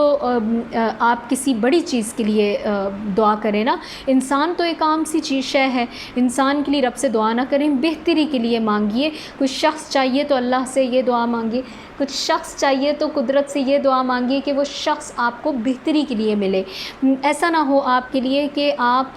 आप किसी बड़ी चीज़ के लिए दुआ करें ना। इंसान तो एक आम सी चीज़ है, इंसान के लिए रब से दुआ ना करें, बेहतरी के लिए मांगिए। कुछ शख्स चाहिए तो अल्लाह से ये दुआ मांगिए, कुछ शख्स चाहिए तो कुदरत से ये दुआ मांगिए कि वो शख्स आपको बेहतरी के लिए मिले। ऐसा ना हो आपके लिए कि आप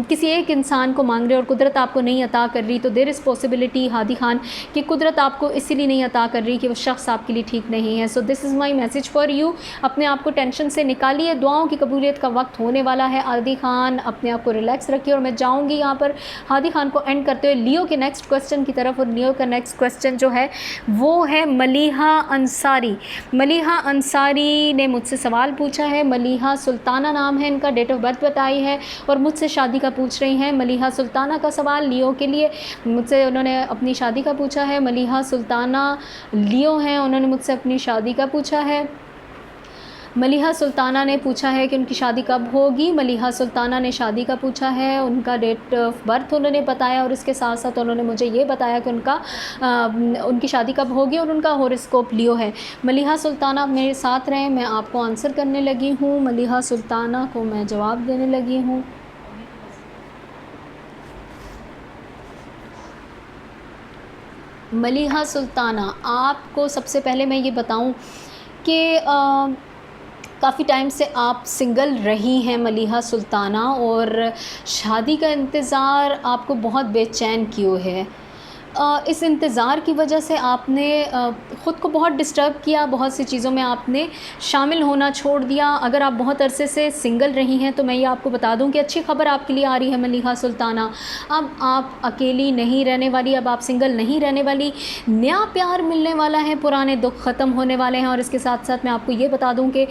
किसी एक इंसान को मांग रहे और कुदरत आपको नहीं अता कर रही, तो there is possibility Hadi Khan कि कुदरत आपको इसीलिए नहीं अता कर रही कि वो शख्स आपके लिए ठीक नहीं है। So this is my message for you. अपने आप को टेंशन से निकालिए, दुआओं की कबूलियत का वक्त होने वाला है। हादी खान अपने आप को रिलैक्स रखिए। और मैं जाऊँगी यहाँ पर हादी खान को एंड करते हुए लियो के नेक्स्ट क्वेश्चन की तरफ। और लियो का नेक्स्ट क्वेश्चन जो है वो है मलीहा अंसारी। मलीहा अंसारी ने मुझसे सवाल पूछा है। मलीहा सुल्ताना नाम है इनका, डेट ऑफ बर्थ बताई है और मुझसे शादी का पूछ रही हैं। मलीहा सुल्ताना का सवाल लियो के लिए, मुझसे उन्होंने अपनी शादी का पूछा है। मलीहा सुल्ताना लियो हैं, उन्होंने मुझसे अपनी शादी का पूछा है। मलीहा सुल्ताना ने पूछा है कि उनकी शादी कब होगी। मलीहा सुल्ताना ने शादी का पूछा है, उनका डेट ऑफ बर्थ उन्होंने बताया और इसके साथ साथ उन्होंने मुझे ये बताया कि उनकी शादी कब होगी और उनका हॉरोस्कोप लियो है। मलीहा सुल्ताना मेरे साथ रहें, मैं आपको आंसर करने लगी हूँ। मलीहा सुल्ताना को मैं जवाब देने लगी हूँ। मलीहा सुल्ताना, आपको सबसे पहले मैं ये बताऊँ कि काफ़ी टाइम से आप सिंगल रही हैं मलीहा सुल्ताना, और शादी का इंतज़ार आपको बहुत बेचैन क्यों है। इस इंतज़ार की वजह से आपने ख़ुद को बहुत डिस्टर्ब किया, बहुत सी चीज़ों में आपने शामिल होना छोड़ दिया। अगर आप बहुत अरसे से सिंगल रही हैं तो मैं ये आपको बता दूं कि अच्छी ख़बर आपके लिए आ रही है मलीहा सुल्ताना। अब आप अकेली नहीं रहने वाली, अब आप सिंगल नहीं रहने वाली, नया प्यार मिलने वाला है, पुराने दुख ख़त्म होने वाले हैं। और इसके साथ साथ मैं आपको ये बता दूँ कि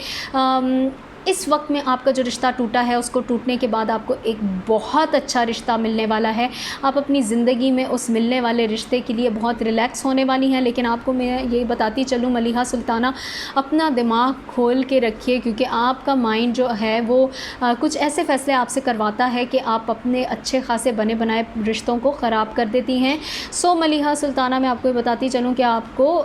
इस वक्त में आपका जो रिश्ता टूटा है उसको टूटने के बाद आपको एक बहुत अच्छा रिश्ता मिलने वाला है। आप अपनी ज़िंदगी में उस मिलने वाले रिश्ते के लिए बहुत रिलैक्स होने वाली हैं। लेकिन आपको मैं ये बताती चलूँ मलीहा सुल्ताना, अपना दिमाग खोल के रखिए, क्योंकि आपका माइंड जो है वो कुछ ऐसे फ़ैसले आपसे करवाता है कि आप अपने अच्छे खासे बने बनाए रिश्तों को ख़राब कर देती हैं। सो मलीहा सुल्ताना, मैं आपको ये बताती चलूँ कि आपको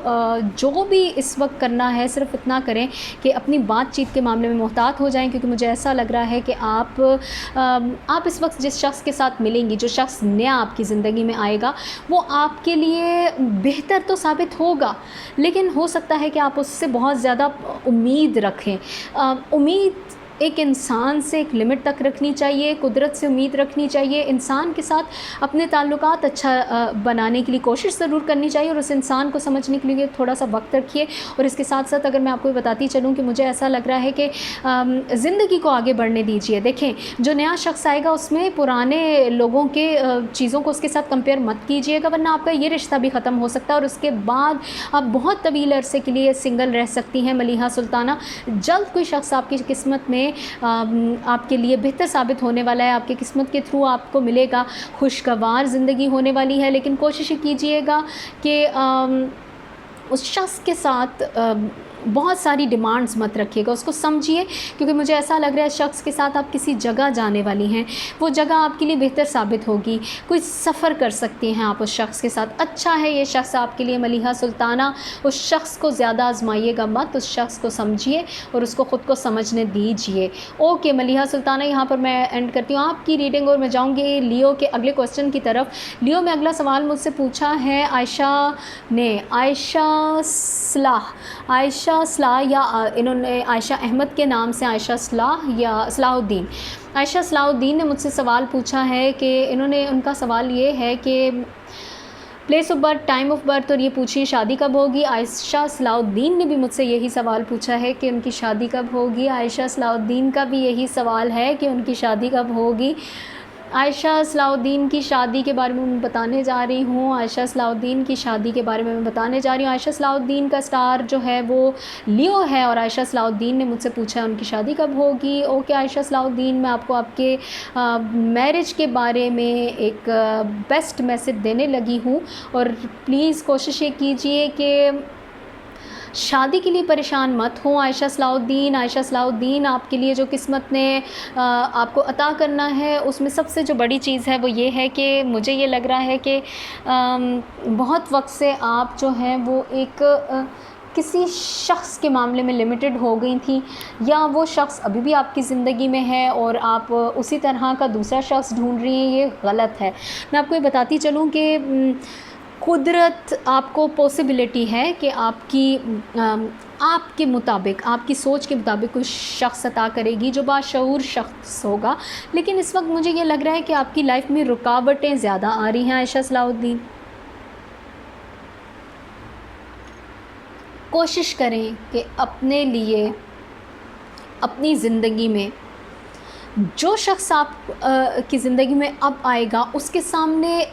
जो भी इस वक्त करना है सिर्फ इतना करें कि अपनी बातचीत के मामले में मोहतात हो जाएं, क्योंकि मुझे ऐसा लग रहा है कि आप इस वक्त जिस शख्स के साथ मिलेंगी, जो शख्स नया आपकी ज़िंदगी में आएगा, वो आपके लिए बेहतर तो साबित होगा, लेकिन हो सकता है कि आप उससे बहुत ज़्यादा उम्मीद रखें। उम्मीद एक इंसान से एक लिमिट तक रखनी चाहिए, कुदरत से उम्मीद रखनी चाहिए, इंसान के साथ अपने ताल्लुकात अच्छा बनाने के लिए कोशिश ज़रूर करनी चाहिए और उस इंसान को समझने के लिए थोड़ा सा वक्त रखिए। और इसके साथ साथ अगर मैं आपको बताती चलूँ कि मुझे ऐसा लग रहा है कि ज़िंदगी को आगे बढ़ने दीजिए। देखें, जो नया शख्स आएगा उसमें पुराने लोगों के चीज़ों को उसके साथ कंपेयर मत कीजिएगा, वरना आपका ये रिश्ता भी ख़त्म हो सकता है और उसके बाद आप बहुत तवील अरसे के लिए सिंगल रह सकती हैं। मलिहा सुल्ताना, जल्द कोई शख्स आपकी किस्मत में आपके लिए बेहतर साबित होने वाला है, आपकी किस्मत के थ्रू आपको मिलेगा, खुशगवार ज़िंदगी होने वाली है। लेकिन कोशिश कीजिएगा कि उस शख्स के साथ बहुत सारी डिमांड्स मत रखिएगा, उसको समझिए, क्योंकि मुझे ऐसा लग रहा है शख्स के साथ आप किसी जगह जाने वाली हैं, वो जगह आपके लिए बेहतर साबित होगी, कोई सफ़र कर सकती हैं आप उस शख्स के साथ। अच्छा है ये शख्स आपके लिए मलिहा सुल्ताना। उस शख्स को ज़्यादा आजमाइएगा मत, उस शख्स को समझिए और उसको ख़ुद को समझने दीजिए। ओके मलिहा सुल्ताना, यहाँ पर मैं एंड करती हूँ आपकी रीडिंग और मैं जाऊँगी लियो के अगले क्वेश्चन की तरफ। लियो में अगला सवाल मुझसे पूछा है आयशा ने, आयशा सलाह या इन्होंने आयशा अहमद के नाम से आयशा सलाह या सलाहुद्दीन, आयशा सलाहुद्दीन ने मुझसे सवाल पूछा है कि उनका सवाल ये है कि place of birth, time of birth और ये पूछिए शादी कब होगी। आयशा सलाहुद्दीन ने भी मुझसे यही सवाल पूछा है कि उनकी शादी कब होगी। आयशा सलाहुद्दीन का भी यही सवाल है कि उनकी शादी कब होगी। आयशा सलाहुद्दीन की शादी के बारे में मैं बताने जा रही हूँ। आयशा सलाहुद्दीन की शादी के बारे में मैं बताने जा रही हूँ। आयशा सलाहुद्दीन का स्टार जो है वो लियो है और आयशा सलाहुद्दीन ने मुझसे पूछा है उनकी शादी कब होगी। ओके आयशा सलाहुद्दीन, मैं आपको आपके मैरिज के बारे में एक बेस्ट मैसेज देने लगी हूँ और प्लीज़ कोशिश ये कीजिए कि शादी के लिए परेशान मत हो। आयशा सलाहुद्दीन, आपके लिए जो किस्मत ने आपको अता करना है उसमें सबसे जो बड़ी चीज़ है वो ये है कि मुझे ये लग रहा है कि बहुत वक्त से आप जो हैं वो एक किसी शख्स के मामले में लिमिटेड हो गई थी, या वो शख्स अभी भी आपकी ज़िंदगी में है और आप उसी तरह का दूसरा शख्स ढूंढ रही हैं। ये गलत है। मैं आपको ये बताती चलूँ कि कुदरत आपको पॉसिबिलिटी है कि आपके मुताबिक, आपकी सोच के मुताबिक कोई शख्स अता करेगी जो बाशऊर शख्स होगा। लेकिन इस वक्त मुझे ये लग रहा है कि आपकी लाइफ में रुकावटें ज़्यादा आ रही हैं। आयशा सलाहुद्दीन, कोशिश करें कि अपने लिए, अपनी ज़िंदगी में जो शख्स आप की ज़िंदगी में अब आएगा उसके सामने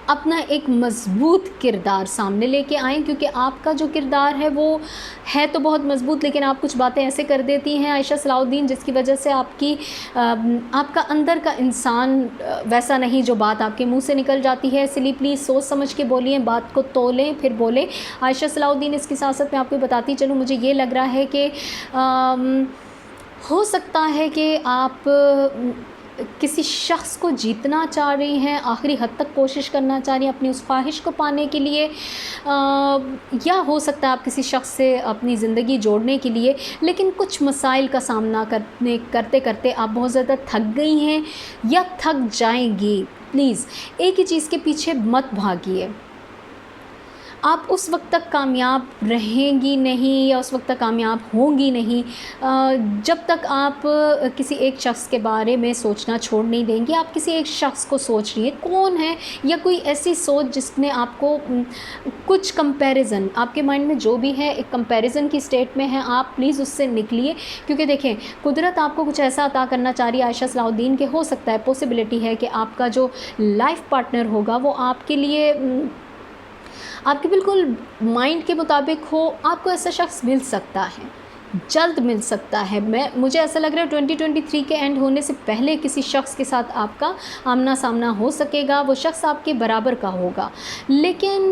अपना एक मज़बूत किरदार सामने लेके आएँ, क्योंकि आपका जो किरदार है वो है तो बहुत मज़बूत, लेकिन आप कुछ बातें ऐसे कर देती हैं आयशा सलाहुद्दीन जिसकी वजह से आपका अंदर का इंसान वैसा नहीं जो बात आपके मुंह से निकल जाती है। इसलिए प्लीज़ सोच समझ के बोलिए, बात को तोलें फिर बोलें। आयशा सलाहुद्दीन, इसके साथ साथ मैं आपको बताती चलूँ, मुझे ये लग रहा है कि हो सकता है कि आप किसी शख्स को जीतना चाह रही हैं, आखिरी हद तक कोशिश करना चाह रही हैं अपनी उस ख्वाहिश को पाने के लिए, या हो सकता है आप किसी शख्स से अपनी ज़िंदगी जोड़ने के लिए, लेकिन कुछ मसाइल का सामना करते करते आप बहुत ज़्यादा थक गई हैं या थक जाएंगी। प्लीज़ एक ही चीज़ के पीछे मत भागिए। आप उस वक्त तक कामयाब रहेंगी नहीं या उस वक्त तक कामयाब होंगी नहीं जब तक आप किसी एक शख्स के बारे में सोचना छोड़ नहीं देंगी। आप किसी एक शख्स को सोच रही है, कौन है, या कोई ऐसी सोच जिसने आपको कुछ कंपैरिजन, आपके माइंड में जो भी है एक कंपैरिजन की स्टेट में है, आप प्लीज़ उससे निकलिए। क्योंकि देखें, कुदरत आपको कुछ ऐसा अता करना चाह रही है आयशा सलाहुद्दीन के, हो सकता है, पॉसिबिलिटी है कि आपका जो लाइफ पार्टनर होगा वो आपके लिए आपके बिल्कुल माइंड के मुताबिक हो। आपको ऐसा शख्स मिल सकता है, जल्द मिल सकता है। मुझे ऐसा लग रहा है 2023 के एंड होने से पहले किसी शख्स के साथ आपका आमना सामना हो सकेगा, वो शख्स आपके बराबर का होगा। लेकिन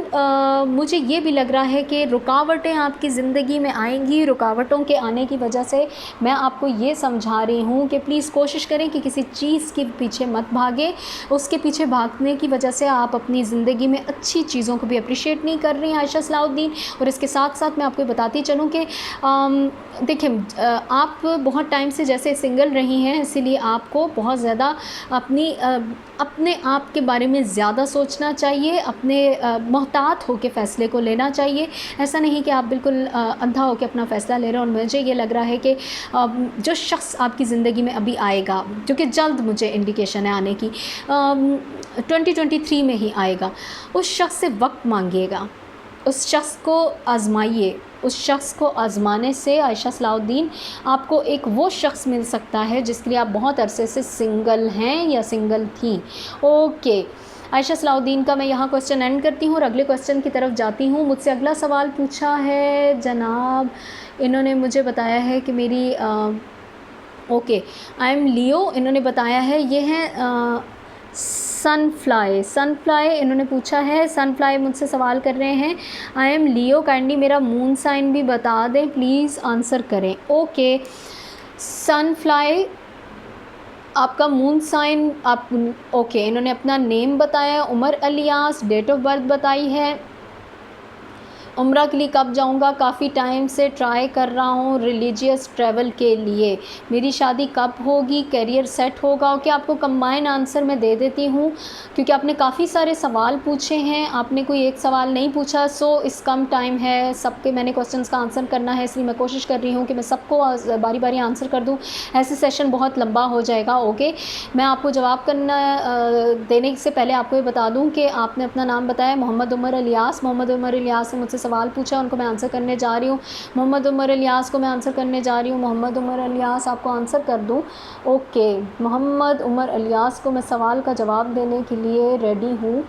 मुझे ये भी लग रहा है कि रुकावटें आपकी ज़िंदगी में आएंगी। रुकावटों के आने की वजह से मैं आपको ये समझा रही हूँ कि प्लीज़ कोशिश करें कि किसी चीज़ के पीछे मत भागें। उसके पीछे भागने की वजह से आप अपनी ज़िंदगी में अच्छी चीज़ों को भी अप्रिशिएट नहीं कर रही हैं आयशा सलाहुद्दीन। और इसके साथ साथ मैं आपको बताती चलूँ कि देखिए आप बहुत टाइम से जैसे सिंगल रही हैं, इसीलिए आपको बहुत ज़्यादा अपने आप के बारे में ज़्यादा सोचना चाहिए, अपने मोहतात होकर फ़ैसले को लेना चाहिए। ऐसा नहीं कि आप बिल्कुल अंधा होकर अपना फ़ैसला ले रहे हो। और मुझे ये लग रहा है कि जो शख़्स आपकी ज़िंदगी में अभी आएगा, जो कि जल्द मुझे इंडिकेशन है आने की, 2023 में ही आएगा, उस शख़्स से वक्त मांगिएगा, उस शख़्स को आज़माइए। उस शख़्स को आज़माने से आयशा सलाउद्दीन आपको एक वो शख़्स मिल सकता है जिसके लिए आप बहुत अरसे से सिंगल हैं या सिंगल थी। ओके, आयशा सलाउद्दीन का मैं यहाँ क्वेश्चन एंड करती हूँ और अगले क्वेश्चन की तरफ जाती हूँ। मुझसे अगला सवाल पूछा है जनाब, इन्होंने मुझे बताया है कि मेरी ओके, आई एम लियो, इन्होंने बताया है, ये है सनफ्लाई इन्होंने पूछा है। सनफ्लाई मुझसे सवाल कर रहे हैं, आई एम लियो, काइंडली मेरा मून साइन भी बता दें प्लीज़, आंसर करें। ओके सनफ्लाई, आपका मून साइन आप ओके, इन्होंने अपना नेम बताया, Umar Ilyas, date of birth बताई है। उम्रा के लिए कब जाऊंगा, काफ़ी टाइम से ट्राई कर रहा हूँ रिलीजियस ट्रैवल के लिए। मेरी शादी कब होगी, करियर सेट होगा। ओके, आपको कंबाइन आंसर मैं दे देती हूँ क्योंकि आपने काफ़ी सारे सवाल पूछे हैं, आपने कोई एक सवाल नहीं पूछा। सो इस कम टाइम है, सबके मैंने क्वेश्चंस का आंसर करना है, इसलिए मैं कोशिश कर रही हूँ कि मैं सबको बारी बारी आंसर कर दूँ, ऐसे सेशन बहुत लंबा हो जाएगा। ओके, मैं आपको जवाब करना देने से पहले आपको ये बता दूँ कि आपने अपना नाम बताया मोहम्मद उमर इलियास। मोहम्मद उमर इलियास ने मुझसे सवाल पूछा, उनको मैं आंसर करने जा रही हूँ। मोहम्मद उमर इलियास को मैं आंसर करने जा रही हूँ। मोहम्मद उमर इलियास आपको आंसर कर दूँ। ओके, मोहम्मद उमर इलियास को मैं सवाल का जवाब देने के लिए रेडी हूँ।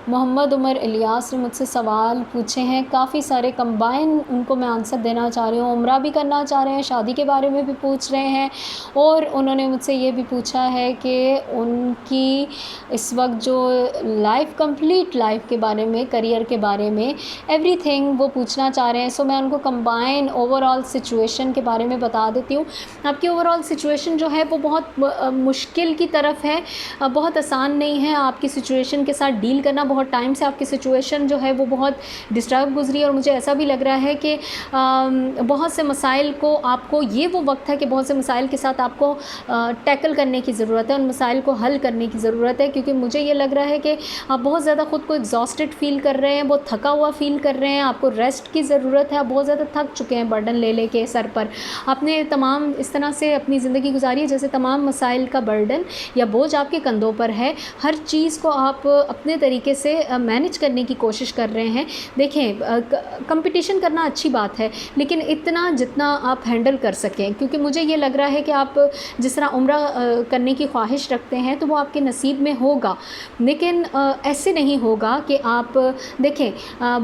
मोहम्मद उमर इलियास ने मुझसे सवाल पूछे हैं काफ़ी सारे, कंबाइन उनको मैं आंसर देना चाह रही हूँ। उम्रा भी करना चाह रहे हैं, शादी के बारे में भी पूछ रहे हैं, और उन्होंने मुझसे ये भी पूछा है कि उनकी इस वक्त जो लाइफ, कंप्लीट लाइफ के बारे में, करियर के बारे में, एवरीथिंग वो पूछना चाह रहे हैं। सो मैं उनको कंबाइन ओवरऑल सिचुएशन के बारे में बता देती हूँ। आपकी ओवरऑल सिचुएशन जो है वो बहुत मुश्किल की तरफ है, बहुत आसान नहीं है आपकी सिचुएशन के साथ डील करना। बहुत टाइम से आपकी सिचुएशन जो है वो बहुत डिस्टर्ब गुजरी, और मुझे ऐसा भी लग रहा है कि बहुत से मसाइल को आपको, ये वो वक्त है कि बहुत से मसाइल के साथ आपको टैकल करने की ज़रूरत है, उन मसाइल को हल करने की ज़रूरत है। क्योंकि मुझे ये लग रहा है कि आप बहुत ज़्यादा ख़ुद को एग्जॉस्टेड फील कर रहे हैं, बहुत थका हुआ फील कर रहे हैं, आपको रेस्ट की ज़रूरत है, आप बहुत ज़्यादा थक चुके हैं बर्डन ले लेके सर पर। आपने तमाम इस तरह से अपनी ज़िंदगी गुजारी है जैसे तमाम मसाइल का बर्डन या बोझ आपके कंधों पर है। हर चीज़ को आप अपने तरीके से मैनेज करने की कोशिश कर रहे हैं। देखें, कंपटीशन करना अच्छी बात है, लेकिन इतना जितना आप हैंडल कर सकें, क्योंकि मुझे ये लग रहा है कि आप जिस तरह उम्रा करने की ख्वाहिश रखते हैं तो वो आपके नसीब में होगा, लेकिन ऐसे नहीं होगा कि आप देखें,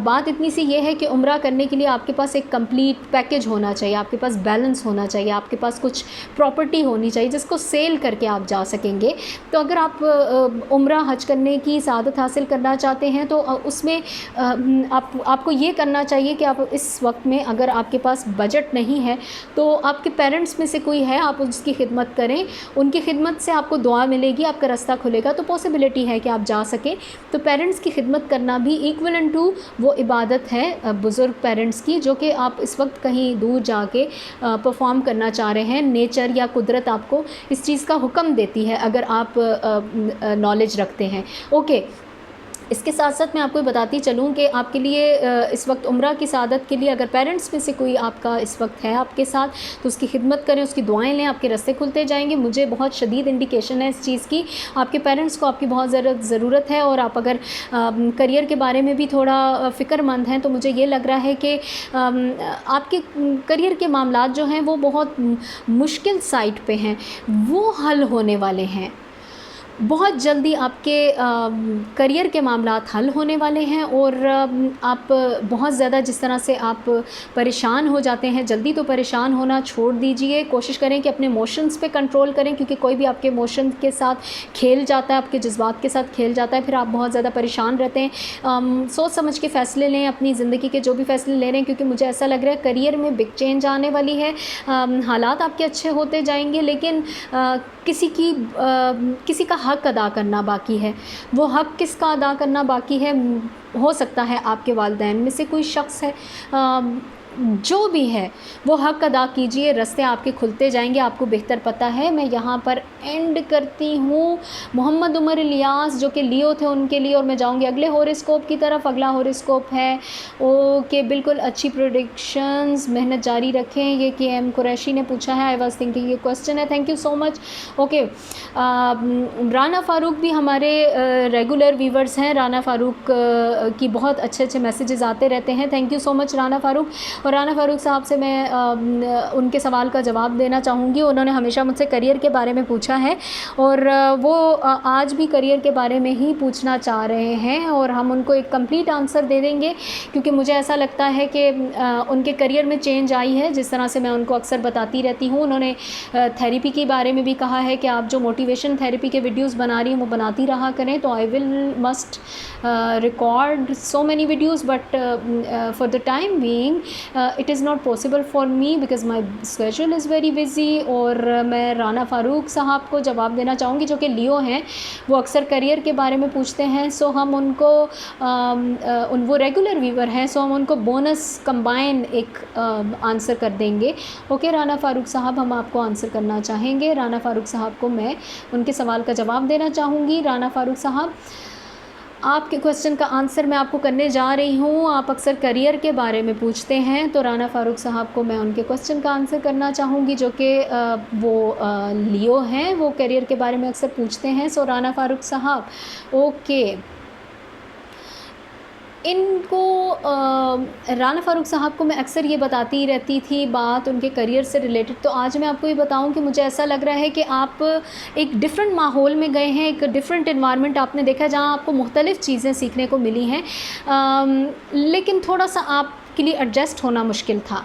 बात इतनी सी ये है कि उम्रा करने के लिए आपके पास एक कंप्लीट पैकेज होना चाहिए, आपके पास बैलेंस होना चाहिए, आपके पास कुछ प्रॉपर्टी होनी चाहिए जिसको सेल करके आप जा सकेंगे। तो अगर आप उम्रा हज करने की सआदत हासिल करना चाहते हैं तो उसमें आपको ये करना चाहिए कि आप इस वक्त में, अगर आपके पास बजट नहीं है तो आपके पेरेंट्स में से कोई है, आप उसकी खिदमत करें, उनकी खिदमत से आपको दुआ मिलेगी, आपका रास्ता खुलेगा, तो पॉसिबिलिटी है कि आप जा सकें। तो पेरेंट्स की खिदमत करना भी इक्वलेंट टू वो इबादत है बुज़ुर्ग पेरेंट्स की, जो कि आप इस वक्त कहीं दूर जाके परफॉर्म करना चाह रहे हैं। नेचर या कुदरत आपको इस चीज़ का हुक्म देती है अगर आप नॉलेज रखते हैं। ओके, इसके साथ साथ मैं आपको बताती चलूँ कि आपके लिए इस वक्त उम्रा की सआदत के लिए अगर पेरेंट्स में से कोई आपका इस वक्त है आपके साथ, तो उसकी खिदमत करें, उसकी दुआएं लें, आपके रास्ते खुलते जाएंगे। मुझे बहुत शदीद इंडिकेशन है इस चीज़ की, आपके पेरेंट्स को आपकी बहुत ज़रूरत है। और आप अगर करियर के बारे में भी थोड़ा फ़िक्रमंद हैं तो मुझे ये लग रहा है कि आपके करियर के मामलात जो हैं वो बहुत मुश्किल साइड पे हैं, वो हल होने वाले हैं। बहुत जल्दी आपके करियर के मामलात हल होने वाले हैं, और आप बहुत ज़्यादा जिस तरह से आप परेशान हो जाते हैं, जल्दी तो परेशान होना छोड़ दीजिए। कोशिश करें कि अपने इमोशंस पे कंट्रोल करें, क्योंकि कोई भी आपके इमोशन के साथ खेल जाता है, आपके जज्बात के साथ खेल जाता है, फिर आप बहुत ज़्यादा परेशान रहते हैं। सोच समझ के फ़ैसले लें, अपनी ज़िंदगी के जो भी फ़ैसले ले रहे हैं, क्योंकि मुझे ऐसा लग रहा है करियर में बिग चेंज आने वाली है। हालात आपके अच्छे होते जाएंगे, लेकिन किसी का हक़ अदा करना बाकी है। वो हक़ किसका अदा करना बाकी है? हो सकता है आपके वालिदैन में से कोई शख्स है, जो भी है वो हक़ अदा कीजिए, रास्ते आपके खुलते जाएंगे, आपको बेहतर पता है। मैं यहाँ पर एंड करती हूँ मोहम्मद उमर इलियास जो कि लियो थे उनके लिए, और मैं जाऊँगी अगले हॉरोस्कोप की तरफ। अगला हॉरोस्कोप है ओके, बिल्कुल अच्छी प्रेडिक्शंस, मेहनत जारी रखें। ये कि एम कुरैशी ने पूछा है, आई वाज थिंकिंग ये क्वेश्चन है, thank you so much. Okay, Rana Farooq भी हमारे रेगुलर व्यूवर्स हैं। राना फ़ारूक की बहुत अच्छे अच्छे मैसेजेस आते रहते हैं, thank you so much Rana Farooq. और राना फ़ारूक साहब से मैं उनके सवाल का जवाब देना चाहूँगी। उन्होंने हमेशा मुझसे करियर के बारे में पूछा है, और वो आज भी करियर के बारे में ही पूछना चाह रहे हैं, और हम उनको एक कंप्लीट आंसर दे देंगे, क्योंकि मुझे ऐसा लगता है कि उनके करियर में चेंज आई है, जिस तरह से मैं उनको अक्सर बताती रहती हूँ। उन्होंने थेरेपी के बारे में भी कहा है कि आप जो मोटिवेशन थेरेपी के वीडियोज़ बना रही हैं वो बनाती रहा करें। तो I will must record so many videos, but for the time being it is not possible for me because my schedule is very busy. और मैं राना फ़ारूक साहब को जवाब देना चाहूँगी जो कि लियो हैं, वो अक्सर करियर के बारे में पूछते हैं। सो हम उनको वो रेगुलर व्यूवर हैं, सो हम उनको बोनस कंबाइन एक आंसर कर देंगे। ओके राना फ़ारूक साहब, हम आपको आंसर करना चाहेंगे। राना फ़ारूक साहब को मैं उनके सवाल का जवाब देना चाहूँगी। राना फ़ारूक साहब, आपके क्वेश्चन का आंसर मैं आपको करने जा रही हूँ। आप अक्सर करियर के बारे में पूछते हैं, तो राना फ़ारूक साहब को मैं उनके क्वेश्चन का आंसर करना चाहूँगी जो कि वो लियो हैं, वो करियर के बारे में अक्सर पूछते हैं। सो राना फ़ारूक साहब, ओके, इनको राना फ़ारूक साहब को मैं अक्सर ये बताती रहती थी बात उनके करियर से रिलेटेड। तो आज मैं आपको ये बताऊं कि मुझे ऐसा लग रहा है कि आप एक डिफरेंट माहौल में गए हैं, एक डिफरेंट एनवायरनमेंट आपने देखा है जहां आपको मुख्तलिफ़ चीज़ें सीखने को मिली हैं, लेकिन थोड़ा सा आपके लिए एडजस्ट होना मुश्किल था।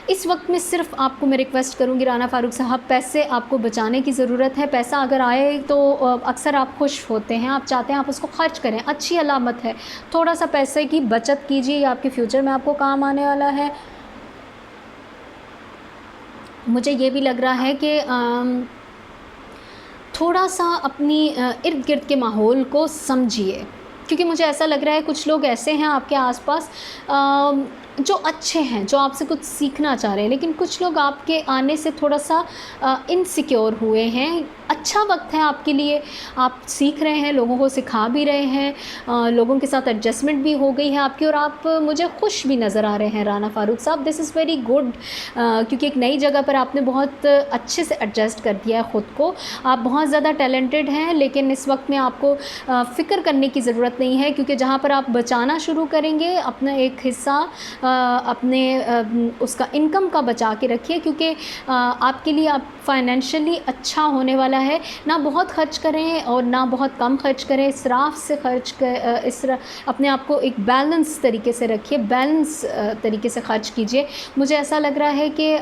इस वक्त में सिर्फ आपको मैं रिक्वेस्ट करूंगी राना फ़ारूक साहब, पैसे आपको बचाने की ज़रूरत है। पैसा अगर आए तो अक्सर आप खुश होते हैं, आप चाहते हैं आप उसको खर्च करें, अच्छी अलामत है। थोड़ा सा पैसे की बचत कीजिए, आपके फ्यूचर में आपको काम आने वाला है। मुझे ये भी लग रहा है कि थोड़ा सा अपनी इर्द गिर्द के माहौल को समझिए, क्योंकि मुझे ऐसा लग रहा है कुछ लोग ऐसे हैं आपके आसपास जो अच्छे हैं, जो आपसे कुछ सीखना चाह रहे हैं, लेकिन कुछ लोग आपके आने से थोड़ा सा इनसिक्योर हुए हैं। अच्छा वक्त है आपके लिए, आप सीख रहे हैं, लोगों को सिखा भी रहे हैं, लोगों के साथ एडजस्टमेंट भी हो गई है आपकी, और आप मुझे खुश भी नज़र आ रहे हैं राना फ़ारूक साहब। दिस इज़ वेरी गुड, क्योंकि एक नई जगह पर आपने बहुत अच्छे से एडजस्ट कर दिया है ख़ुद को। आप बहुत ज़्यादा टैलेंटेड हैं, लेकिन इस वक्त में आपको फ़िक्र करने की ज़रूरत नहीं है, क्योंकि जहाँ पर आप बचाना शुरू करेंगे अपना एक हिस्सा अपने उसका इनकम का बचा के रखिए, क्योंकि आपके लिए आप फाइनेंशियली अच्छा होने वाला है। ना बहुत खर्च करें और ना बहुत कम खर्च करें, इसराफ से खर्च कर अपने आप को एक बैलेंस तरीके से रखिए, बैलेंस तरीके से खर्च कीजिए। मुझे ऐसा लग रहा है कि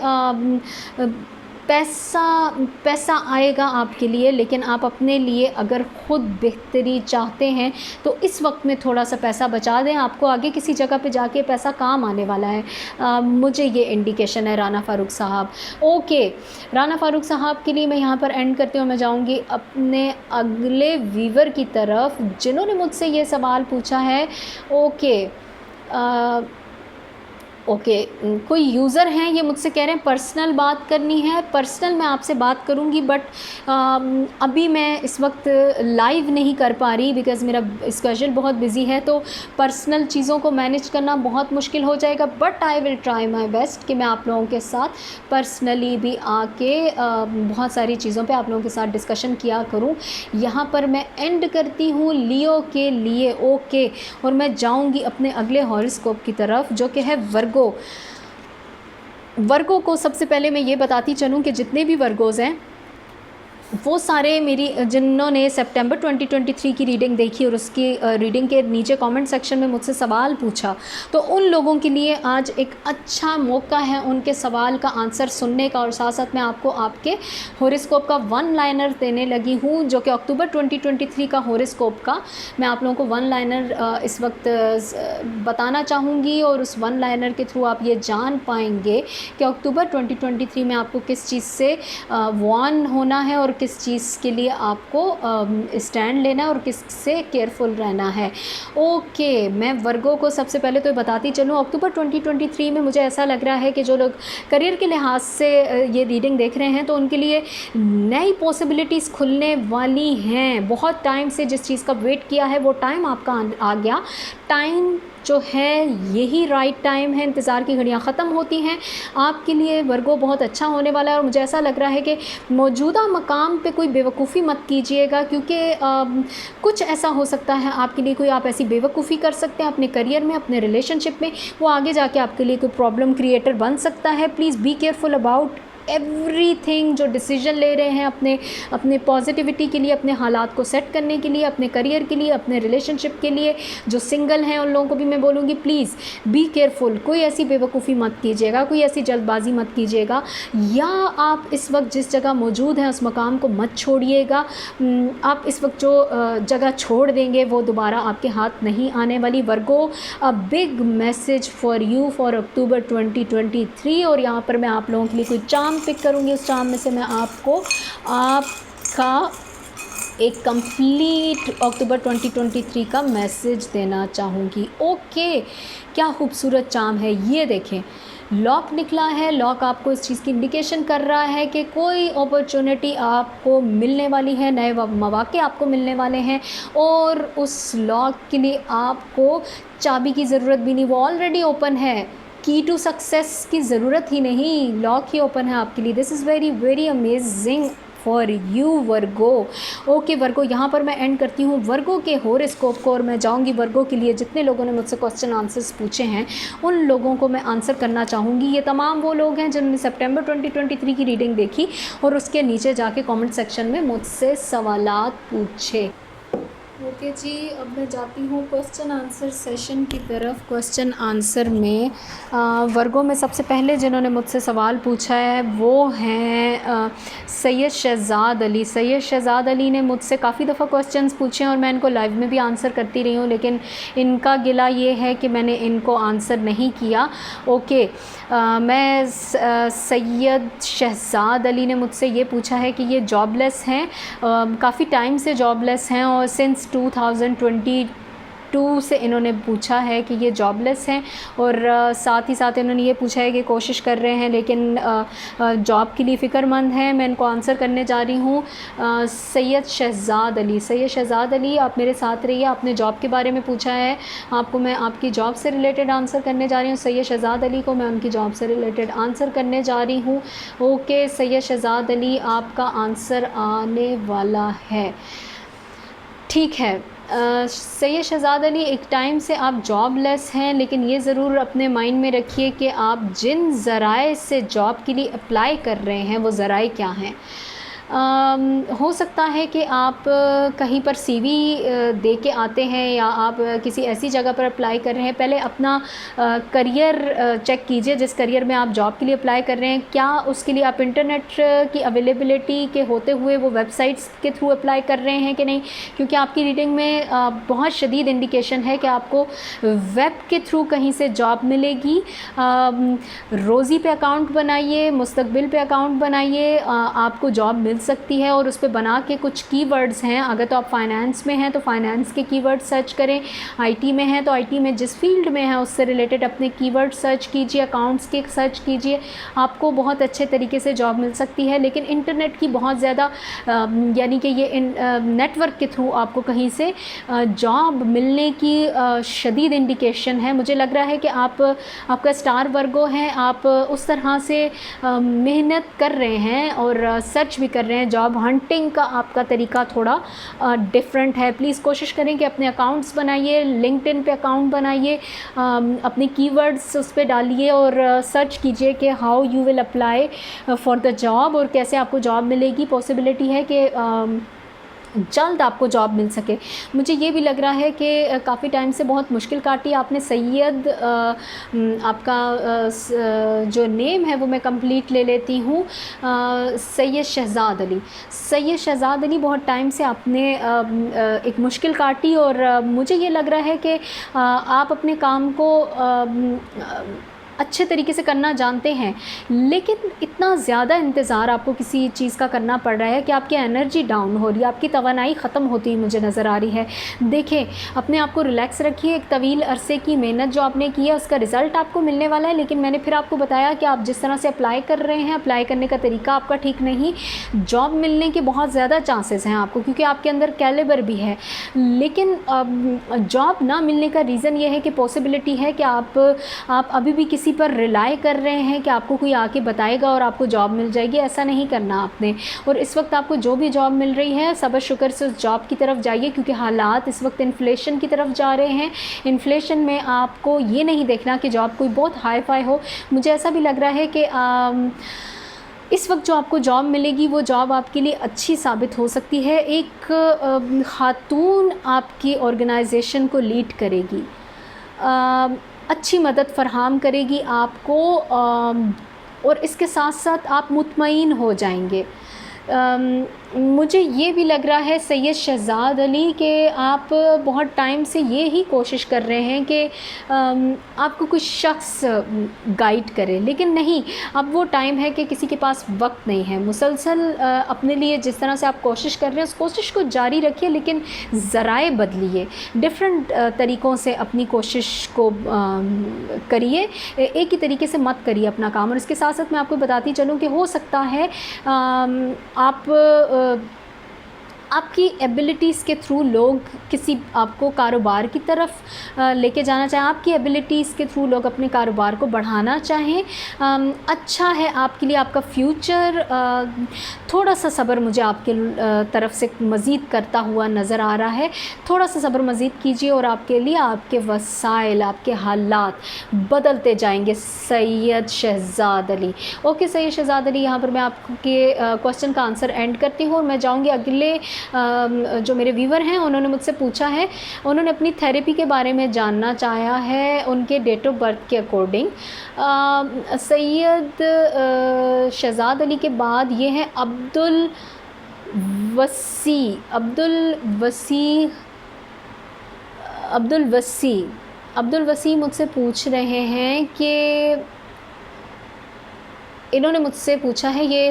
पैसा आएगा आपके लिए, लेकिन आप अपने लिए अगर ख़ुद बेहतरी चाहते हैं तो इस वक्त में थोड़ा सा पैसा बचा दें, आपको आगे किसी जगह पे जाके पैसा काम आने वाला है। मुझे ये इंडिकेशन है राना फ़ारूक साहब। ओके राना फ़ारूक साहब के लिए मैं यहाँ पर एंड करती हूँ। मैं जाऊँगी अपने अगले व्यूवर की तरफ जिन्होंने मुझसे ये सवाल पूछा है। ओके, कोई यूज़र हैं, ये मुझसे कह रहे हैं पर्सनल बात करनी है। पर्सनल मैं आपसे बात करूंगी, बट अभी मैं इस वक्त लाइव नहीं कर पा रही बिकॉज़ मेरा स्केड्यूल बहुत बिज़ी है, तो पर्सनल चीज़ों को मैनेज करना बहुत मुश्किल हो जाएगा। But I will try my best कि मैं आप लोगों के साथ पर्सनली भी आके बहुत सारी चीज़ों पे आप लोगों के साथ डिस्कशन किया करूं। यहाँ पर मैं एंड करती हूँ लियो के लिए। ओके, और मैं जाऊँगी अपने अगले हॉरोस्कोप की तरफ जो कि है वर्गो को सबसे पहले मैं ये बताती चलूँ कि जितने भी वर्गोज़ हैं वो सारे मेरी जिन्होंने सितंबर 2023 की रीडिंग देखी और उसकी रीडिंग के नीचे कमेंट सेक्शन में मुझसे सवाल पूछा, तो उन लोगों के लिए आज एक अच्छा मौका है उनके सवाल का आंसर सुनने का। और साथ साथ मैं आपको आपके हॉरोस्कोप का वन लाइनर देने लगी हूँ जो कि अक्टूबर 2023 का हॉरोस्कोप का मैं आप लोगों को वन लाइनर इस वक्त बताना चाहूँगी, और उस वन लाइनर के थ्रू आप ये जान पाएंगे कि अक्टूबर 2023 में आपको किस चीज़ से वार्न होना है और किस चीज़ के लिए आपको स्टैंड लेना है और किससे केयरफुल रहना है। ओके, मैं वर्गो को सबसे पहले तो बताती चलूँ, अक्टूबर 2023 में मुझे ऐसा लग रहा है कि जो लोग करियर के लिहाज से ये रीडिंग देख रहे हैं तो उनके लिए नई पॉसिबिलिटीज़ खुलने वाली हैं। बहुत टाइम से जिस चीज़ का वेट किया है वो टाइम आपका आ गया। टाइम जो है यही राइट टाइम है, इंतज़ार की घड़ियाँ ख़त्म होती हैं आपके लिए। वर्गो बहुत अच्छा होने वाला है और मुझे ऐसा लग रहा है कि मौजूदा मकाम पे कोई बेवकूफ़ी मत कीजिएगा, क्योंकि कुछ ऐसा हो सकता है आपके लिए, कोई आप ऐसी बेवकूफ़ी कर सकते हैं अपने करियर में, अपने रिलेशनशिप में, वो आगे जाके आपके लिए कोई प्रॉब्लम क्रिएटर बन सकता है। Please be careful about everything. जो डिसीजन ले रहे हैं अपने पॉजिटिविटी के लिए, अपने हालात को सेट करने के लिए, अपने करियर के लिए, अपने रिलेशनशिप के लिए। जो सिंगल हैं उन लोगों को भी मैं बोलूँगी प्लीज़ बी केयरफुल, कोई ऐसी बेवकूफ़ी मत कीजिएगा, कोई ऐसी जल्दबाजी मत कीजिएगा, या आप इस वक्त जिस जगह मौजूद हैं उस मकाम को मत छोड़िएगा। आप इस वक्त जो जगह छोड़ देंगे वो दोबारा आपके हाथ नहीं आने वाली। Virgo, a big message for you for October 2023। और यहाँ पर मैं आप लोगों के लिए कोई चार्म पिक करूँगी, उस चार्म में से मैं आपको आपका एक कंप्लीट अक्टूबर 2023 का मैसेज देना चाहूँगी। ओके, क्या खूबसूरत चार्म है, ये देखें, लॉक निकला है। लॉक आपको इस चीज़ की इंडिकेशन कर रहा है कि कोई अपॉर्चुनिटी आपको मिलने वाली है, नए मौके आपको मिलने वाले हैं, और उस लॉक के लिए आपको चाबी की ज़रूरत भी नहीं, वो ऑलरेडी ओपन है। की टू सक्सेस की ज़रूरत ही नहीं, लॉक ही ओपन है आपके लिए। This is very very amazing for you Virgo. Okay Virgo, यहाँ पर मैं एंड करती हूँ वर्गो के हॉरोस्कोप को, और मैं जाऊँगी वर्गो के लिए जितने लोगों ने मुझसे क्वेश्चन आंसर्स पूछे हैं उन लोगों को मैं आंसर करना चाहूँगी। ये तमाम वो लोग हैं जिन्होंने सितंबर 2023 की रीडिंग देखी और उसके नीचे जाके कमेंट सेक्शन में मुझसे सवालात पूछे। ओके जी, अब मैं जाती हूँ क्वेश्चन आंसर सेशन की तरफ। क्वेश्चन आंसर में वर्गों में सबसे पहले जिन्होंने मुझसे सवाल पूछा है वो हैं सैयद शहज़ाद अली। सैयद शहज़ाद अली ने मुझसे काफ़ी दफ़ा क्वेश्चंस पूछे हैं और मैं इनको लाइव में भी आंसर करती रही हूँ, लेकिन इनका गिला ये है कि मैंने इनको आंसर नहीं किया। ओके, मैं सैयद शहज़ाद अली ने मुझसे ये पूछा है कि ये जॉबलेस हैं, काफ़ी टाइम से जॉबलेस हैं और सिंस 2022 से इन्होंने पूछा है कि ये जॉबलेस हैं, और साथ ही साथ इन्होंने ये पूछा है कि कोशिश कर रहे हैं लेकिन जॉब के लिए फ़िक्रमंद हैं। मैं इनको आंसर करने जा रही हूँ। सैयद शहज़ाद अली, सैयद शहज़ाद अली आप मेरे साथ रहिए। आपने जॉब के बारे में पूछा है, आपको मैं आपकी जॉब से रिलेटेड आंसर करने जा रही हूँ। सैयद शहज़ाद अली को मैं उनकी जॉब से रिलेटेड आंसर करने जा रही हूँ। ओके सैयद शहज़ाद अली, आपका आंसर आने वाला है। ठीक है सैयद शहज़ाद अली, एक टाइम से आप जॉबलेस हैं, लेकिन ये ज़रूर अपने माइंड में रखिए कि आप जिन ज़राए से जॉब के लिए अप्लाई कर रहे हैं वो ज़राए क्या हैं। हो सकता है कि आप कहीं पर सीवी दे के आते हैं या आप किसी ऐसी जगह पर अप्लाई कर रहे हैं। पहले अपना करियर चेक कीजिए, जिस करियर में आप जॉब के लिए अप्लाई कर रहे हैं क्या उसके लिए आप इंटरनेट की अवेलेबिलिटी के होते हुए वो वेबसाइट्स के थ्रू अप्लाई कर रहे हैं कि नहीं, क्योंकि आपकी रीडिंग में बहुत शदीद इंडिकेशन है कि आपको वेब के थ्रू कहीं से जॉब मिलेगी। रोज़ी पे अकाउंट बनाइए, मुस्तकबिल पे अकाउंट बनाइए, आपको जॉब मिल सकती है। और उस पे बना के कुछ कीवर्ड्स हैं, अगर तो आप फाइनेंस में हैं तो फाइनेंस के कीवर्ड सर्च करें, आईटी में हैं तो आईटी में जिस फील्ड में है उससे रिलेटेड अपने कीवर्ड सर्च कीजिए, अकाउंट्स के सर्च कीजिए, आपको बहुत अच्छे तरीके से जॉब मिल सकती है। लेकिन इंटरनेट की बहुत ज़्यादा यानी कि ये नेटवर्क के थ्रू आपको कहीं से जॉब मिलने की शदीद इंडिकेशन है। मुझे लग रहा है कि आपका स्टार वर्गो है, आप उस तरह से मेहनत कर रहे हैं और सर्च भी कर रहे हैं। जॉब हंटिंग का आपका तरीका थोड़ा डिफरेंट है। प्लीज़ कोशिश करें कि अपने अकाउंट्स बनाइए, लिंक्डइन पे अकाउंट बनाइए, अपने कीवर्ड्स उस पर डालिए और सर्च कीजिए कि how you will apply for the job और कैसे आपको जॉब मिलेगी। पॉसिबिलिटी है कि जल्द आपको जॉब मिल सके। मुझे ये भी लग रहा है कि काफ़ी टाइम से बहुत मुश्किल काटी आपने। सैयद आपका जो नेम है वो मैं कंप्लीट ले लेती हूँ, सैयद शहज़ाद अली। सैयद शहज़ाद अली, बहुत टाइम से आपने एक मुश्किल काटी और मुझे ये लग रहा है कि आप अपने काम को अच्छे तरीके से करना जानते हैं, लेकिन इतना ज़्यादा इंतज़ार आपको किसी चीज़ का करना पड़ रहा है कि आपकी एनर्जी डाउन हो रही है, आपकी तवानाई ख़त्म होती हुई मुझे नज़र आ रही है। देखें, अपने आप को रिलैक्स रखिए। एक तवील अरसे की मेहनत जो आपने की है उसका रिज़ल्ट आपको मिलने वाला है, लेकिन मैंने फिर आपको बताया कि आप जिस तरह से अप्लाई कर रहे हैं, अप्लाई करने का तरीका आपका ठीक नहीं। जॉब मिलने के बहुत ज़्यादा चांसेस हैं आपको, क्योंकि आपके अंदर कैलिबर भी है, लेकिन जॉब ना मिलने का रीज़न ये है कि पॉसिबिलिटी है कि आप अभी भी किसी पर रिलाई कर रहे हैं कि आपको कोई आके बताएगा और आपको जॉब मिल जाएगी। ऐसा नहीं करना आपने। और इस वक्त आपको जो भी जॉब मिल रही है, सब्र शुक्र से उस जॉब की तरफ जाइए, क्योंकि हालात इस वक्त इन्फ्लेशन की तरफ जा रहे हैं। इन्फ्लेशन में आपको ये नहीं देखना कि जॉब कोई बहुत हाई फाई हो। मुझे ऐसा भी लग रहा है कि इस वक्त जो आपको जॉब मिलेगी वो जॉब आपके लिए अच्छी साबित हो सकती है। एक खातून आपकी ऑर्गेनाइजेशन को लीड करेगी, अच्छी मदद फरहम करेगी आपको, और इसके साथ साथ आप मुतमईन हो जाएंगे। मुझे ये भी लग रहा है सैयद शहज़ाद अली के आप बहुत टाइम से ये ही कोशिश कर रहे हैं कि आपको कुछ शख्स गाइड करे, लेकिन नहीं, अब वो टाइम है कि किसी के पास वक्त नहीं है। मुसलसल अपने लिए जिस तरह से आप कोशिश कर रहे हैं उस कोशिश को जारी रखिए, लेकिन ज़राए बदलिए, डिफरेंट तरीक़ों से अपनी कोशिश को करिए, एक ही तरीके से मत करिए अपना काम। और इसके साथ साथ मैं आपको बताती चलूँ कि हो सकता है आपकी एबिलिटीज़ के थ्रू लोग किसी आपको कारोबार की तरफ लेके जाना चाहें, आपकी एबिलिटीज़ के थ्रू लोग अपने कारोबार को बढ़ाना चाहें। अच्छा है आपके लिए, आपका फ्यूचर। थोड़ा सा सब्र मुझे आपके तरफ से मज़ीद करता हुआ नज़र आ रहा है। थोड़ा सा सब्र मज़ीद कीजिए और आपके लिए आपके वसाइल, आपके हालात बदलते जाएंगे। सैयद शहज़ाद अली। ओके सैयद शहज़ाद अली, यहाँ पर मैं आपके क्वेश्चन का आंसर एंड करती हूँ और मैं जाऊँगी अगले जो मेरे व्यूवर हैं उन्होंने मुझसे पूछा है, उन्होंने अपनी थेरेपी के बारे में जानना चाहा है उनके डेट ऑफ बर्थ के अकॉर्डिंग। सैयद शहज़ाद अली के बाद ये हैं अब्दुल वसी मुझसे पूछ रहे हैं कि इन्होंने मुझसे पूछा है ये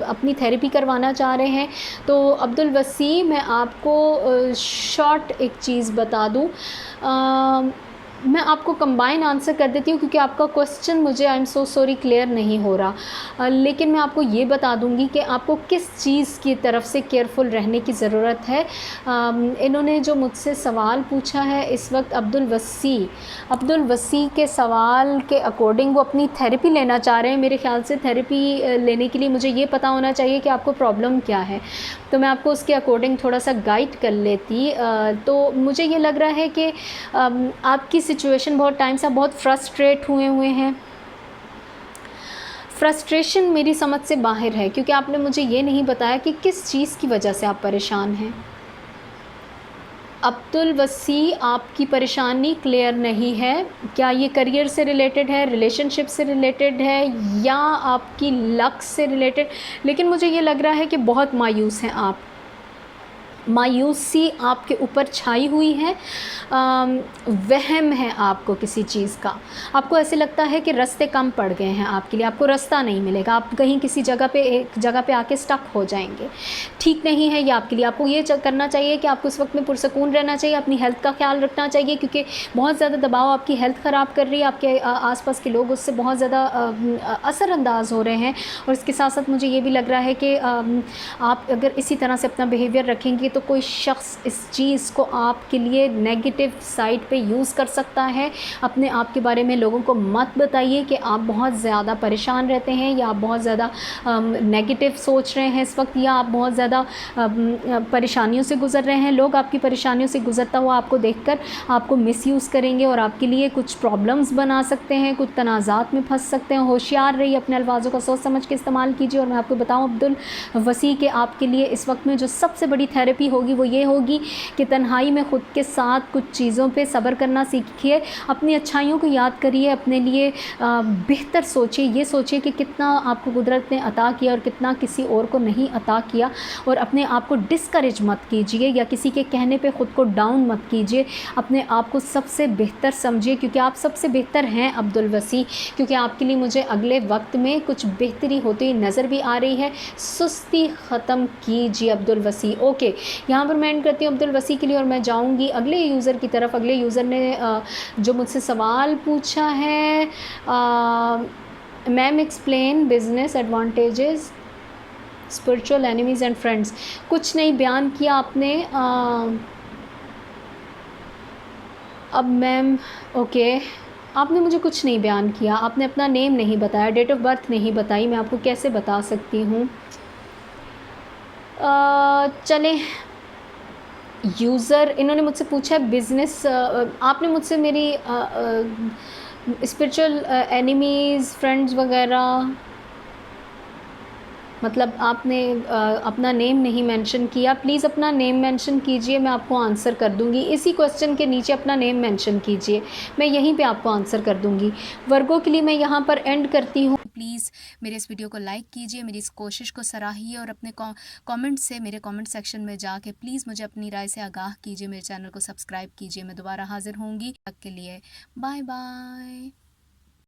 अपनी थेरेपी करवाना चाह रहे हैं। तो अब्दुल वसी, मैं आपको शॉर्ट एक चीज़ बता दूं, मैं आपको कंबाइन आंसर कर देती हूँ क्योंकि आपका क्वेश्चन मुझे I am so sorry clear नहीं हो रहा, लेकिन मैं आपको ये बता दूँगी कि आपको किस चीज़ की तरफ से केयरफुल रहने की ज़रूरत है। इन्होंने जो मुझसे सवाल पूछा है इस वक्त अब्दुल वसी के सवाल के अकॉर्डिंग वो अपनी थेरेपी लेना चाह रहे हैं। मेरे ख़्याल से थेरेपी लेने के लिए मुझे ये पता होना चाहिए कि आपको प्रॉब्लम क्या है, तो मैं आपको उसके अकॉर्डिंग थोड़ा सा गाइड कर लेती। तो मुझे ये लग रहा है कि आपकी सिचुएशन बहुत टाइम से आप बहुत फ्रस्ट्रेट हुए हैं। फ्रस्ट्रेशन मेरी समझ से बाहर है क्योंकि आपने मुझे ये नहीं बताया कि किस चीज़ की वजह से आप परेशान हैं। अब्दुल वसी, आपकी परेशानी क्लियर नहीं है। क्या ये करियर से रिलेटेड है, रिलेशनशिप से रिलेटेड है, या आपकी लक से रिलेटेड? लेकिन मुझे ये लग रहा है कि बहुत मायूस हैं आप। मायूसी आपके ऊपर छाई हुई है, वहम है आपको किसी चीज़ का। आपको ऐसे लगता है कि रास्ते कम पड़ गए हैं आपके लिए, आपको रास्ता नहीं मिलेगा, आप कहीं किसी जगह पे एक जगह पे आके स्टक हो जाएंगे। ठीक नहीं है ये आपके लिए। आपको ये करना चाहिए कि आपको इस वक्त में पुरसकून रहना चाहिए, अपनी हेल्थ का ख्याल रखना चाहिए, क्योंकि बहुत ज़्यादा दबाव आपकी हेल्थ ख़राब कर रही है। आपके आसपास के लोग उससे बहुत ज़्यादा असरअंदाज हो रहे हैं। और इसके साथ साथ मुझे ये भी लग रहा है कि आप अगर इसी तरह से अपना बिहेवियर रखेंगे तो कोई शख्स इस चीज़ को आपके लिए नेगेटिव साइड पे यूज़ कर सकता है। अपने आप के बारे में लोगों को मत बताइए कि आप बहुत ज़्यादा परेशान रहते हैं या आप बहुत ज़्यादा नेगेटिव सोच रहे हैं इस वक्त, या आप बहुत ज़्यादा परेशानियों से गुज़र रहे हैं। लोग आपकी परेशानियों से गुज़रता हुआ आपको देखकर आपको मिसयूज़ करेंगे और आपके लिए कुछ प्रॉब्लम्स बना सकते हैं, कुछ तनाज़ात में फंस सकते हैं। होशियार रहिए, अपने अल्फाज़ों का सोच समझ के इस्तेमाल कीजिए। और मैं आपको बताऊँ अब्दुल वसी के आपके लिए इस वक्त में जो सबसे बड़ी थेरेपी भी होगी वो ये होगी कि तन्हाई में ख़ुद के साथ कुछ चीज़ों पे सब्र करना सीखिए, अपनी अच्छाइयों को याद करिए, अपने लिए बेहतर सोचिए, ये सोचिए कि कितना आपको कुदरत ने अता किया और कितना किसी और को नहीं अता किया, और अपने आप को डिस्करेज मत कीजिए या किसी के कहने पे ख़ुद को डाउन मत कीजिए। अपने आप को सबसे बेहतर समझिए, क्योंकि आप सबसे बेहतर हैं अब्दुल वसी, क्योंकि आपके लिए मुझे अगले वक्त में कुछ बेहतरी होती नज़र भी आ रही है। सुस्ती ख़त्म कीजिए अब्दुल वसी। ओके, यहाँ पर मैं एंड करती हूँ अब्दुल वसी के लिए और मैं जाऊँगी अगले यूज़र की तरफ। अगले यूज़र ने जो मुझसे सवाल पूछा है, ma'am explain business advantages spiritual enemies and friends. कुछ नहीं बयान किया आपने। अब मैम ओके, आपने मुझे कुछ नहीं बयान किया, आपने अपना नेम नहीं बताया, डेट ऑफ बर्थ नहीं बताई, मैं आपको कैसे बता सकती हूँ। चलें, यूज़र इन्होंने मुझसे पूछा है बिज़नेस, आपने मुझसे मेरी स्पिरिचुअल एनिमीज़ फ्रेंड्स वगैरह, मतलब आपने अपना नेम नहीं मेंशन किया। प्लीज़ अपना नेम मेंशन कीजिए, मैं आपको आंसर कर दूंगी। इसी क्वेश्चन के नीचे अपना नेम मेंशन कीजिए, मैं यहीं पे आपको आंसर कर दूंगी। वर्गों के लिए मैं यहाँ पर एंड करती हूँ। प्लीज़ मेरे इस वीडियो को लाइक कीजिए, मेरी इस कोशिश को सराहिए और अपने कमेंट से मेरे कमेंट सेक्शन में जाके प्लीज़ मुझे अपनी राय से आगाह कीजिए। मेरे चैनल को सब्सक्राइब कीजिए। मैं दोबारा हाजिर होंगी, तब तक के लिए बाय बाय।